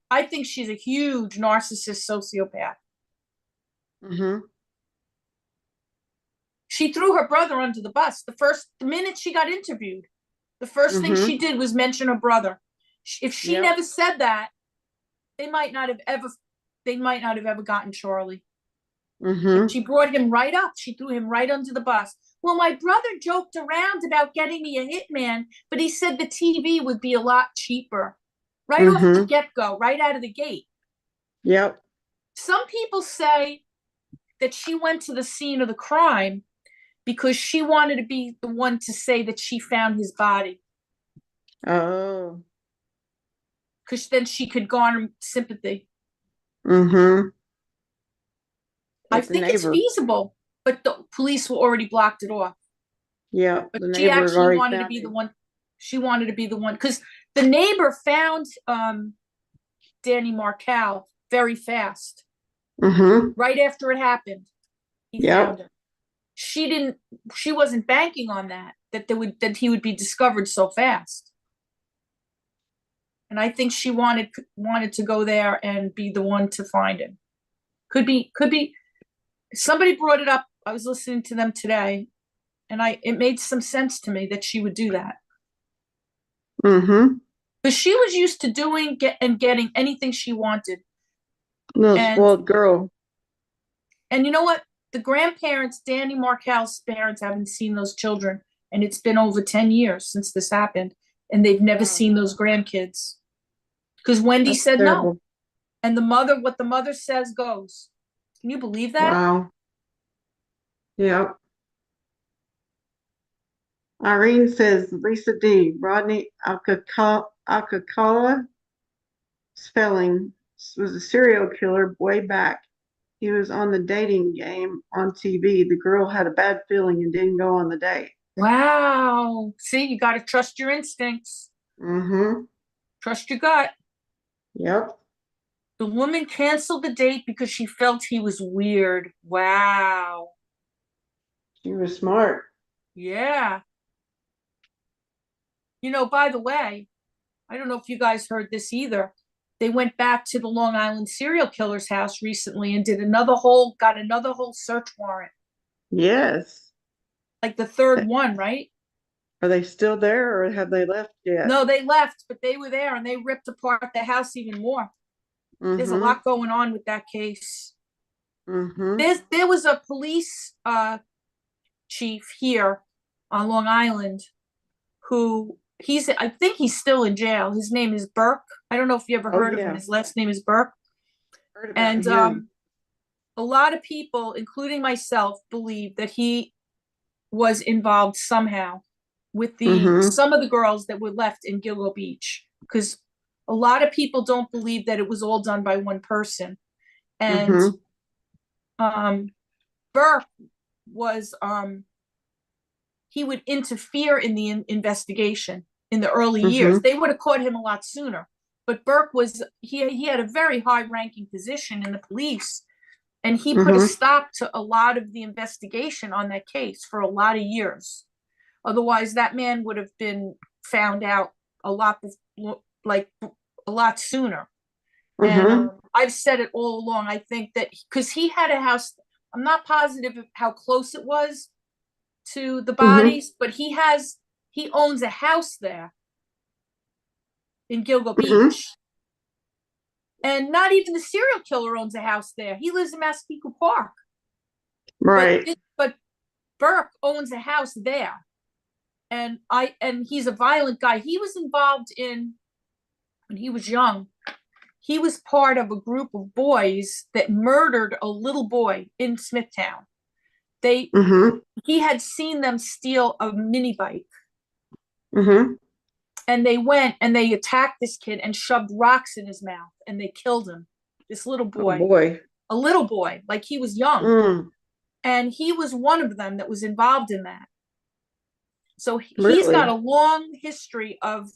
I think she's a huge narcissist sociopath. Mm-hmm. She threw her brother under the bus. The minute she got interviewed, the first thing Mm-hmm. she did was mention her brother. If she Yep. never said that, they might not have ever gotten Charlie. But Mm-hmm. she brought him right up. She threw him right under the bus. Well, my brother joked around about getting me a hitman, but he said the TV would be a lot cheaper. Right off the Mm-hmm. get-go, right out of the gate. Yep. Some people say that she went to the scene of the crime because she wanted to be the one to say that she found his body, Oh. because then she could garner sympathy. Mm-hmm. I But the think it's neighbor. feasible, but the police were already blocked it off. Yeah, But the she neighbor had actually already wanted to found be the him. one. She wanted to be the one because the neighbor found Danny Markel very fast. Mm-hmm. Right after it happened, he Yep. found him. She wasn't banking on that he would be discovered so fast. And I think she wanted to go there and be the one to find him. Could be. Somebody brought it up. I was listening to them today, and it made some sense to me that she would do that. Mm-hmm. Because she was used to getting anything she wanted. Little And spoiled girl. you know what? The grandparents, Danny Markel's parents, haven't seen those children, and it's been over 10 years since this happened, and they've never Wow. seen those grandkids. Because Wendy That's said no. terrible. And what the mother says goes. Can you believe that? Wow. Yep. Irene says, Lisa D. Rodney Alcala spelling was a serial killer way back. He was on the dating game on TV. The girl had a bad feeling and didn't go on the date. Wow. See, you got to trust your instincts. Mm-hmm. Trust your gut. Yep. The woman canceled the date because she felt he was weird. Wow. She was smart. Yeah. By the way, I don't know if you guys heard this either. They went back to the Long Island serial killer's house recently and got another whole search warrant. Yes. Like the third one, right? Are they still there or have they left yet? No, they left, but they were there and they ripped apart the house even more. There's a Mm-hmm. lot going on with that case. Mm-hmm. There was a police chief here on Long Island who I think he's still in jail. His name is Burke. I don't know if you ever Oh, heard of him. yeah. His last name is Burke. Heard about And him. a lot of people, including myself, believe that he was involved somehow with Mm-hmm. some of the girls that were left in Gilgo Beach, because a lot of people don't believe that it was all done by one person. And Mm-hmm. Burke was he would interfere in the investigation in the early years. Mm-hmm. They would have caught him a lot sooner. But Burke he had a very high ranking position in the police, and he put a Mm-hmm. stop to a lot of the investigation on that case for a lot of years. Otherwise, that man would have been found out a lot sooner. And Mhm. I've said it all along. I think that because he had a house, I'm not positive of how close it was to the bodies, but he owns a house there in Gilgo Mhm. Beach. And not even the serial killer owns a house there. He lives in Massapequa Park. Right. But Burke owns a house there. And he's a violent guy. He was involved in, when he was young, he was part of a group of boys that murdered a little boy in Smithtown. Mhm. He had seen them steal a mini bike. Mhm. And they went and they attacked this kid and shoved rocks in his mouth and they killed him. This little Oh boy, boy. a little boy, like he was young. Mm. And he was one of them that was involved in that. So he's got Really? a long history of,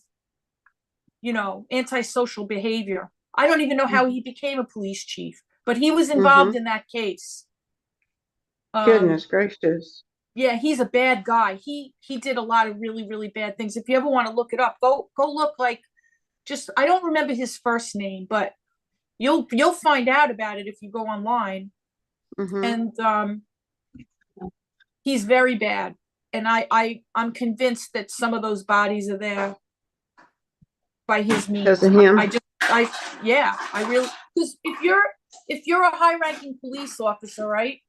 antisocial behavior. I don't even know how he became a police chief, but he was involved Mhm. in that case. Goodness gracious. Yeah, he's a bad guy. He did a lot of really, really bad things. If you ever want to look it up, go look, like, just, I don't remember his first name, but you'll find out about it if you go online. Mhm. And he's very bad. And I'm convinced that some of those bodies are there by his Because means. of him. I really, because if you're a high-ranking police officer, right?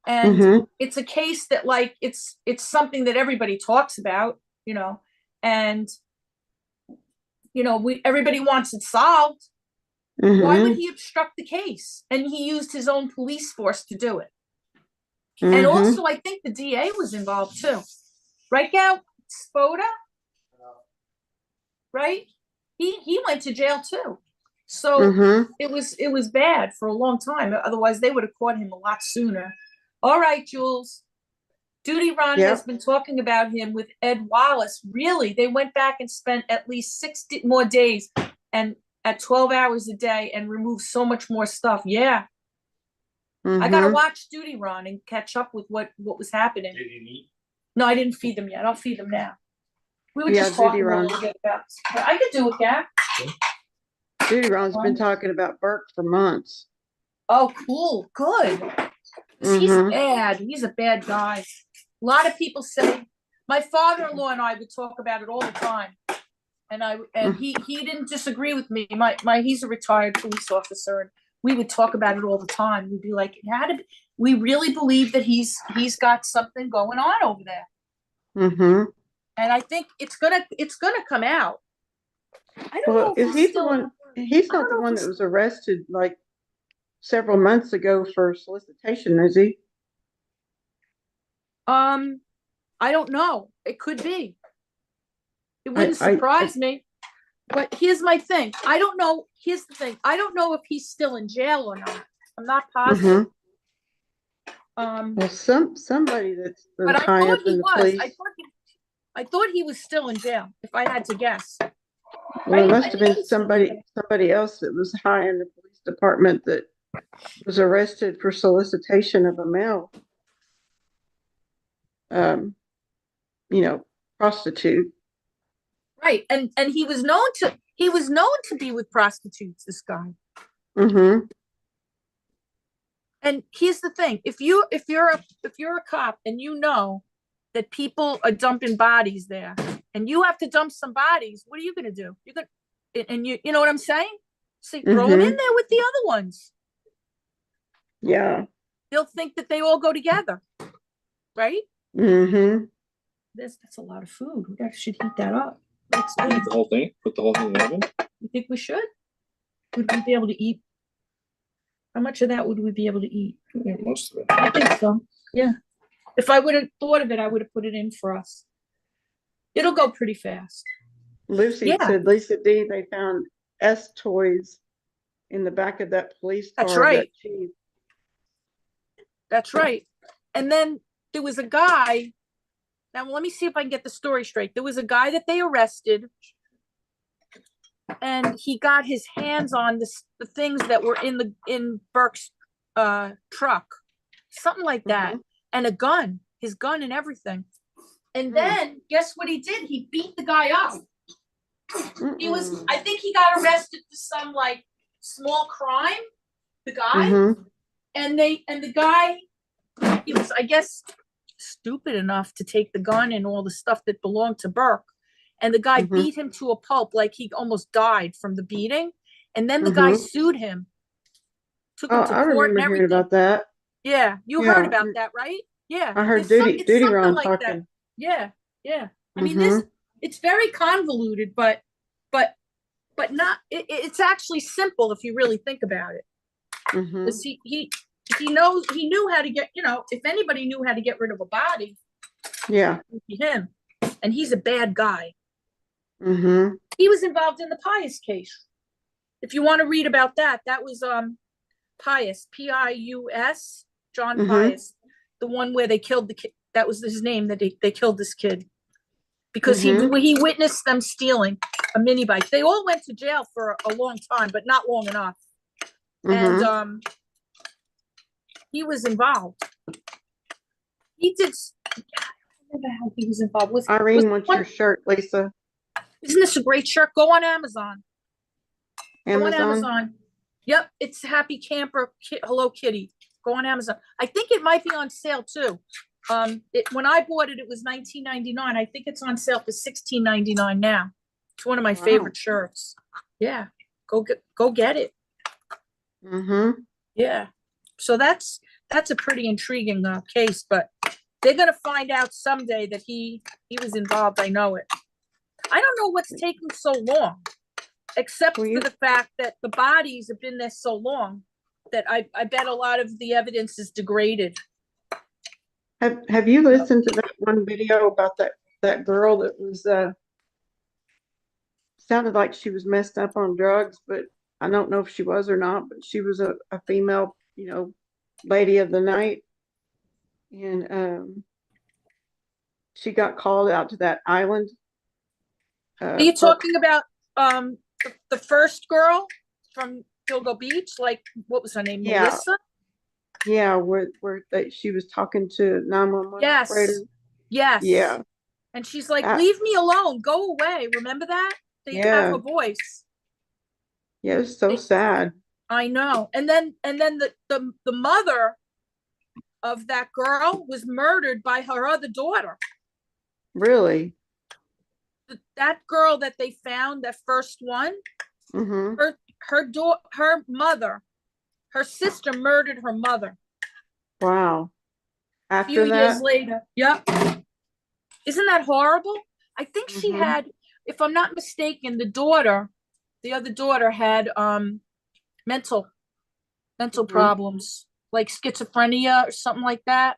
And Mhm. it's a case that, like, it's something that everybody talks about, and everybody wants it solved. Why would Mhm. he obstruct the case? And he used his own police force to do it. And Mhm. also, I think the DA was involved too. Right, Gal? Spoda? Right? He went to jail too. So Mhm. it was bad for a long time. Otherwise, they would have caught him a lot sooner. All right, Jules. Duty Ron has Yep. been talking about him with Ed Wallace. Really, they went back and spent at least 60 more days and at 12 hours a day and removed so much more stuff. Yeah. I gotta Mhm. watch Duty Ron and catch up with what was happening. Did he eat? No, I didn't feed them yet. I'll feed them now. We were Yeah, just Duty talking a Ron. little bit about. I could do it, yeah. Duty Ron's been talking about Burke for months. Oh, cool, good. He's Mhm. bad. He's a bad guy. A lot of people say. My father-in-law and I would talk about it all the time, and he didn't disagree with me. He's a retired police officer, and we would talk about it all the time. We'd be like, we really believe that he's got something going on over there. Mhm. And I think it's gonna come out. I don't know Well, if is he he's the still. one? He's I don't not the know if one that he's. was arrested like several months ago for solicitation, is he? I don't know. It could be. It I, wouldn't I, surprise me. But here's my thing. I don't know. Here's the thing. I don't know if he's still in jail or not. I'm not positive. Mhm. Well, somebody But that's I high thought up in he the was. police. I thought he was still in jail, if I had to guess. Well, it I must have been think he's still in jail. somebody else that was high in the police department that was arrested for solicitation of a male, um, prostitute. Right. And he was known to be with prostitutes, this guy. Mm-hmm. And here's the thing. If you're a cop and you know that people are dumping bodies there and you have to dump some bodies, what are you gonna do? You're gonna, and you know what I'm saying? So throw them in Mm-hmm. there with the other ones. Yeah. They'll think that they all go together. Right? Mm-hmm. That's a lot of food. We should heat that up. Eat the whole thing? Put the whole thing in the oven? You think we should? Would we be able to eat? How much of that would we be able to eat? Yeah, most of it. I think so. Yeah. If I would have thought of it, I would have put it in for us. It'll go pretty fast. Lucy Yeah. said, Lisa D, they found S toys in the back of that police car. That's right. That she... That's right. And then there was a guy. Now, let me see if I can get the story straight. There was a guy that they arrested, and he got his hands on the things that were in Burke's truck, something like that, and a gun, his gun and everything. And then guess what he did? He beat the guy up. I think he got arrested for some small crime, the guy, Mm-hmm. and the guy, he was, I guess, stupid enough to take the gun and all the stuff that belonged to Burke. And the guy Mhm. beat him to a pulp, like he almost died from the beating. And then the guy Mhm. sued him, took Oh, him to I court and remember hearing everything. about that. Yeah, you heard Yeah, about that, right? Yeah, I heard it's Duty something Ron like that. talking. Yeah, yeah. I mean, Mhm. it's very convoluted, but not. It's actually simple if you really think about it. Mhm. Because he knew how to get. If anybody knew how to get rid of a body, Yeah. it would be him. And he's a bad guy. Mhm. He was involved in the Pius case. If you want to read about that, that was Pius, Pius, John Mhm. Pius, the one where they killed the kid. That was his name, that they killed this kid because Mhm. he witnessed them stealing a mini bike. They all went to jail for a long time, but not long enough. And Mhm. he was involved. He did. I don't remember how he was involved. Irene wants your shirt, Lisa. Isn't this a great shirt? Go on Amazon. Go on Amazon. Amazon. Yep, it's Happy Camper Hello Kitty. Go on Amazon. I think it might be on sale too. When I bought it, it was $19.99. I think it's on sale for $16.99 now. It's one of my Wow. favorite shirts. Yeah, go get it. Mhm. Yeah. So that's a pretty intriguing case, but they're gonna find out someday that he was involved. I know it. I don't know what's taking so long, except for the fact that the bodies have been there so long that I bet a lot of the evidence is degraded. Have you listened to that one video about that girl that was sounded like she was messed up on drugs, but I don't know if she was or not, but she was a female, lady of the night. And she got called out to that island. Are you talking about the first girl from Gilgo Beach? Like, what was her name? Yeah. Melissa? Yeah, where she was talking to 911 Yes. operator. Yes. Yeah. And she's like, leave me alone. Go away. Remember that? They have her voice. Yeah, it was so sad. I know. And then the mother of that girl was murdered by her other daughter. Really? That girl that they found, that first one, Mm-hmm. her mother, her sister murdered her mother. Wow. A few years later. Yep. Isn't that horrible? I think she had, if I'm not mistaken, the other daughter had mental problems, like schizophrenia or something like that.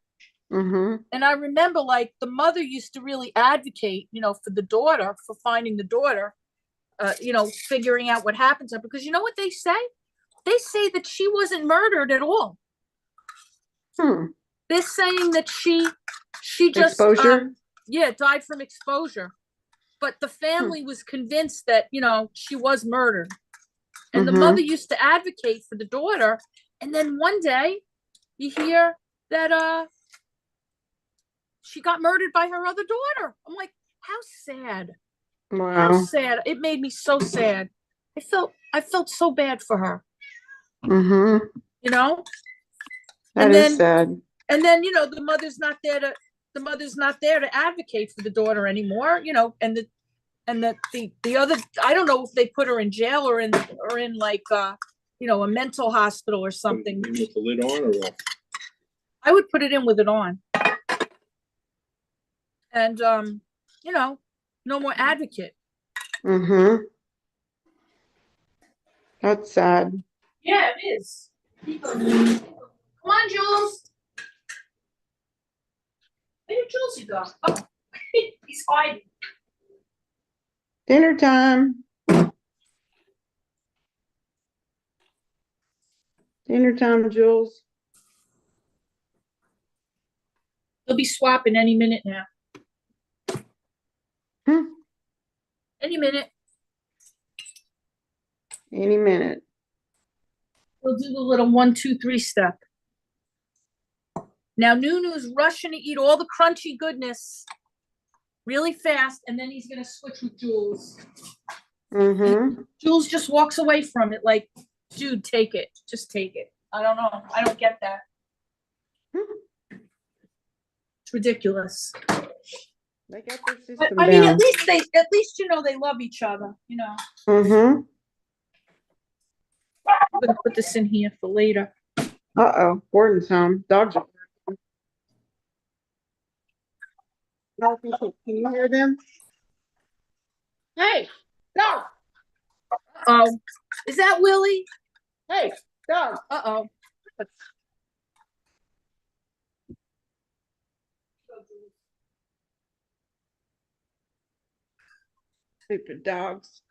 Mm-hmm. And I remember, like, the mother used to really advocate, for the daughter, for finding the daughter, figuring out what happened to her. Because you know what they say? They say that she wasn't murdered at all. They're saying that she just exposure. Died from exposure. But the family was convinced that she was murdered, and the mother used to advocate for the daughter. And then one day, you hear that she got murdered by her other daughter. I'm like, how sad. Wow. How sad. It made me so sad. I felt so bad for her. Mm-hmm. That is sad. And then the mother's not there to advocate for the daughter anymore. And the other, I don't know if they put her in jail or in like a mental hospital or something. With the lid on or what? I would put it in with it on. And no more advocate. Mm-hmm. That's sad. Yeah, it is. Come on, Jules. Where did Julesy go? Oh, he's hiding. Dinner time. Dinner time, Jules. They'll be swapping any minute now. Any minute. Any minute. We'll do the little 1, 2, 3 step. Now Nunu's rushing to eat all the crunchy goodness really fast, and then he's gonna switch with Jules. Mm-hmm. Jules just walks away from it like Dude, take it. Just take it. I don't know. I don't get that. It's ridiculous. They got their But system I mean, down. at least you know they love each other, you know. Mm-hmm. I'm gonna put this in here for later. Uh-oh, Gordon's home. Dogs are. Can you hear them? Hey, dog. Oh, is that Willie? Hey, dog. Uh-oh. Stupid dogs.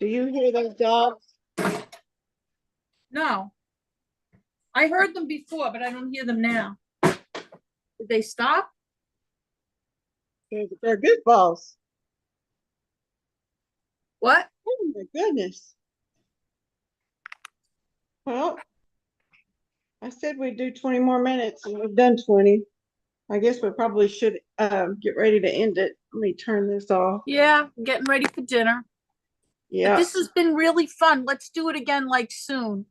Do you hear those dogs? No. I heard them before, but I don't hear them now. Did they stop? They're good balls. What? Oh my goodness. Well, I said we'd do 20 more minutes and we've done 20. I guess we probably should get ready to end it. Let me turn this off. Yeah, I'm getting ready for dinner. But Yeah. this has been really fun. Let's do it again like soon.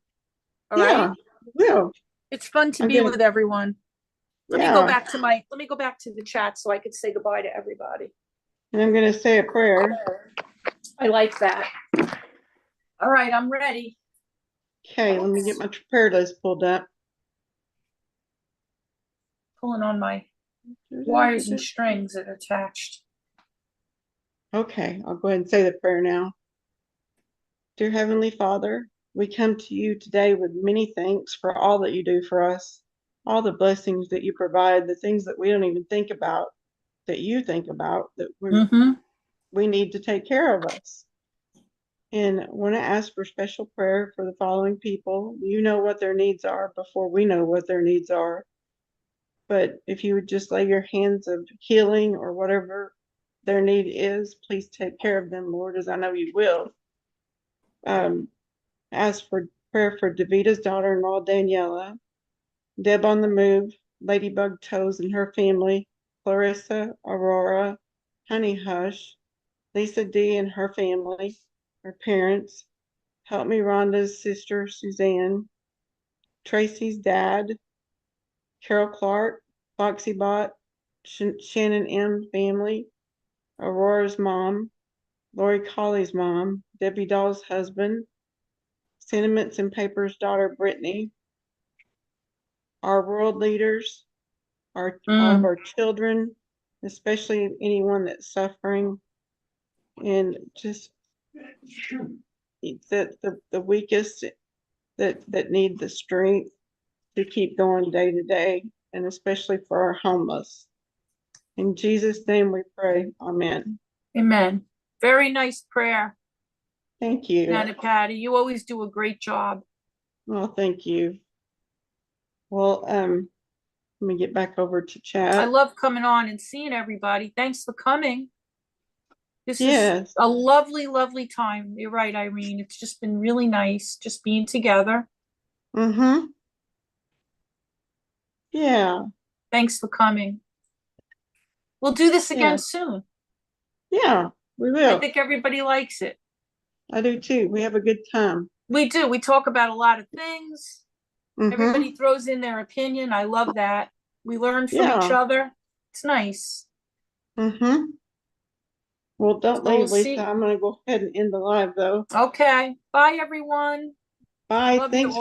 All Yeah, right? will. It's fun to I'm be gonna- with everyone. Let me Yeah. go back to the chat so I could say goodbye to everybody. And I'm going to say a prayer. I like that. All right, I'm ready. Okay, let me get my prayer list pulled up. Pulling on my wires and strings that are attached. Okay, I'll go ahead and say the prayer now. Dear Heavenly Father, we come to you today with many thanks for all that you do for us, all the blessings that you provide, the things that we don't even think about, that you think about, that we need to take care of us. And I want to ask for special prayer for the following people. You know what their needs are before we know what their needs are. But if you would just lay your hands of healing or whatever their need is, please take care of them, Lord, as I know you will. Ask for prayer for Davita's daughter-in-law, Daniela, Deb on the Move, Ladybug Toes and her family, Clarissa, Aurora, Honey Hush, Lisa D and her family, her parents, Help Me Rhonda's sister, Suzanne, Tracy's dad, Carol Clark, Foxy Bot, Shannon M family, Aurora's mom, Lori Colley's mom, Debbie Doll's husband, Sentiments and Papers' daughter, Brittany, our world leaders, all of our children, especially anyone that's suffering, and just the weakest that need the strength to keep going day to day, and especially for our homeless. In Jesus' name we pray. Amen. Amen. Very nice prayer, Thank you. Nana Patty. You always do a great job. Well, thank you. Well, let me get back over to chat. I love coming on and seeing everybody. Thanks for coming. This Yes. is a lovely, lovely time. You're right, Irene. It's just been really nice just being together. Mm-hmm. Yeah. Thanks for coming. We'll do this again Yeah. soon. Yeah, we I will. think everybody likes it. I do too. We have a good time. We do. We talk about a lot of things. Mm-hmm. Everybody throws in their opinion. I love that. We learn from each other. It's nice. Mm-hmm. Well, don't So we'll leave, Lisa. see. I'm going to go ahead and end the live, though. Okay. Bye, everyone. Bye. Love you Thanks. all.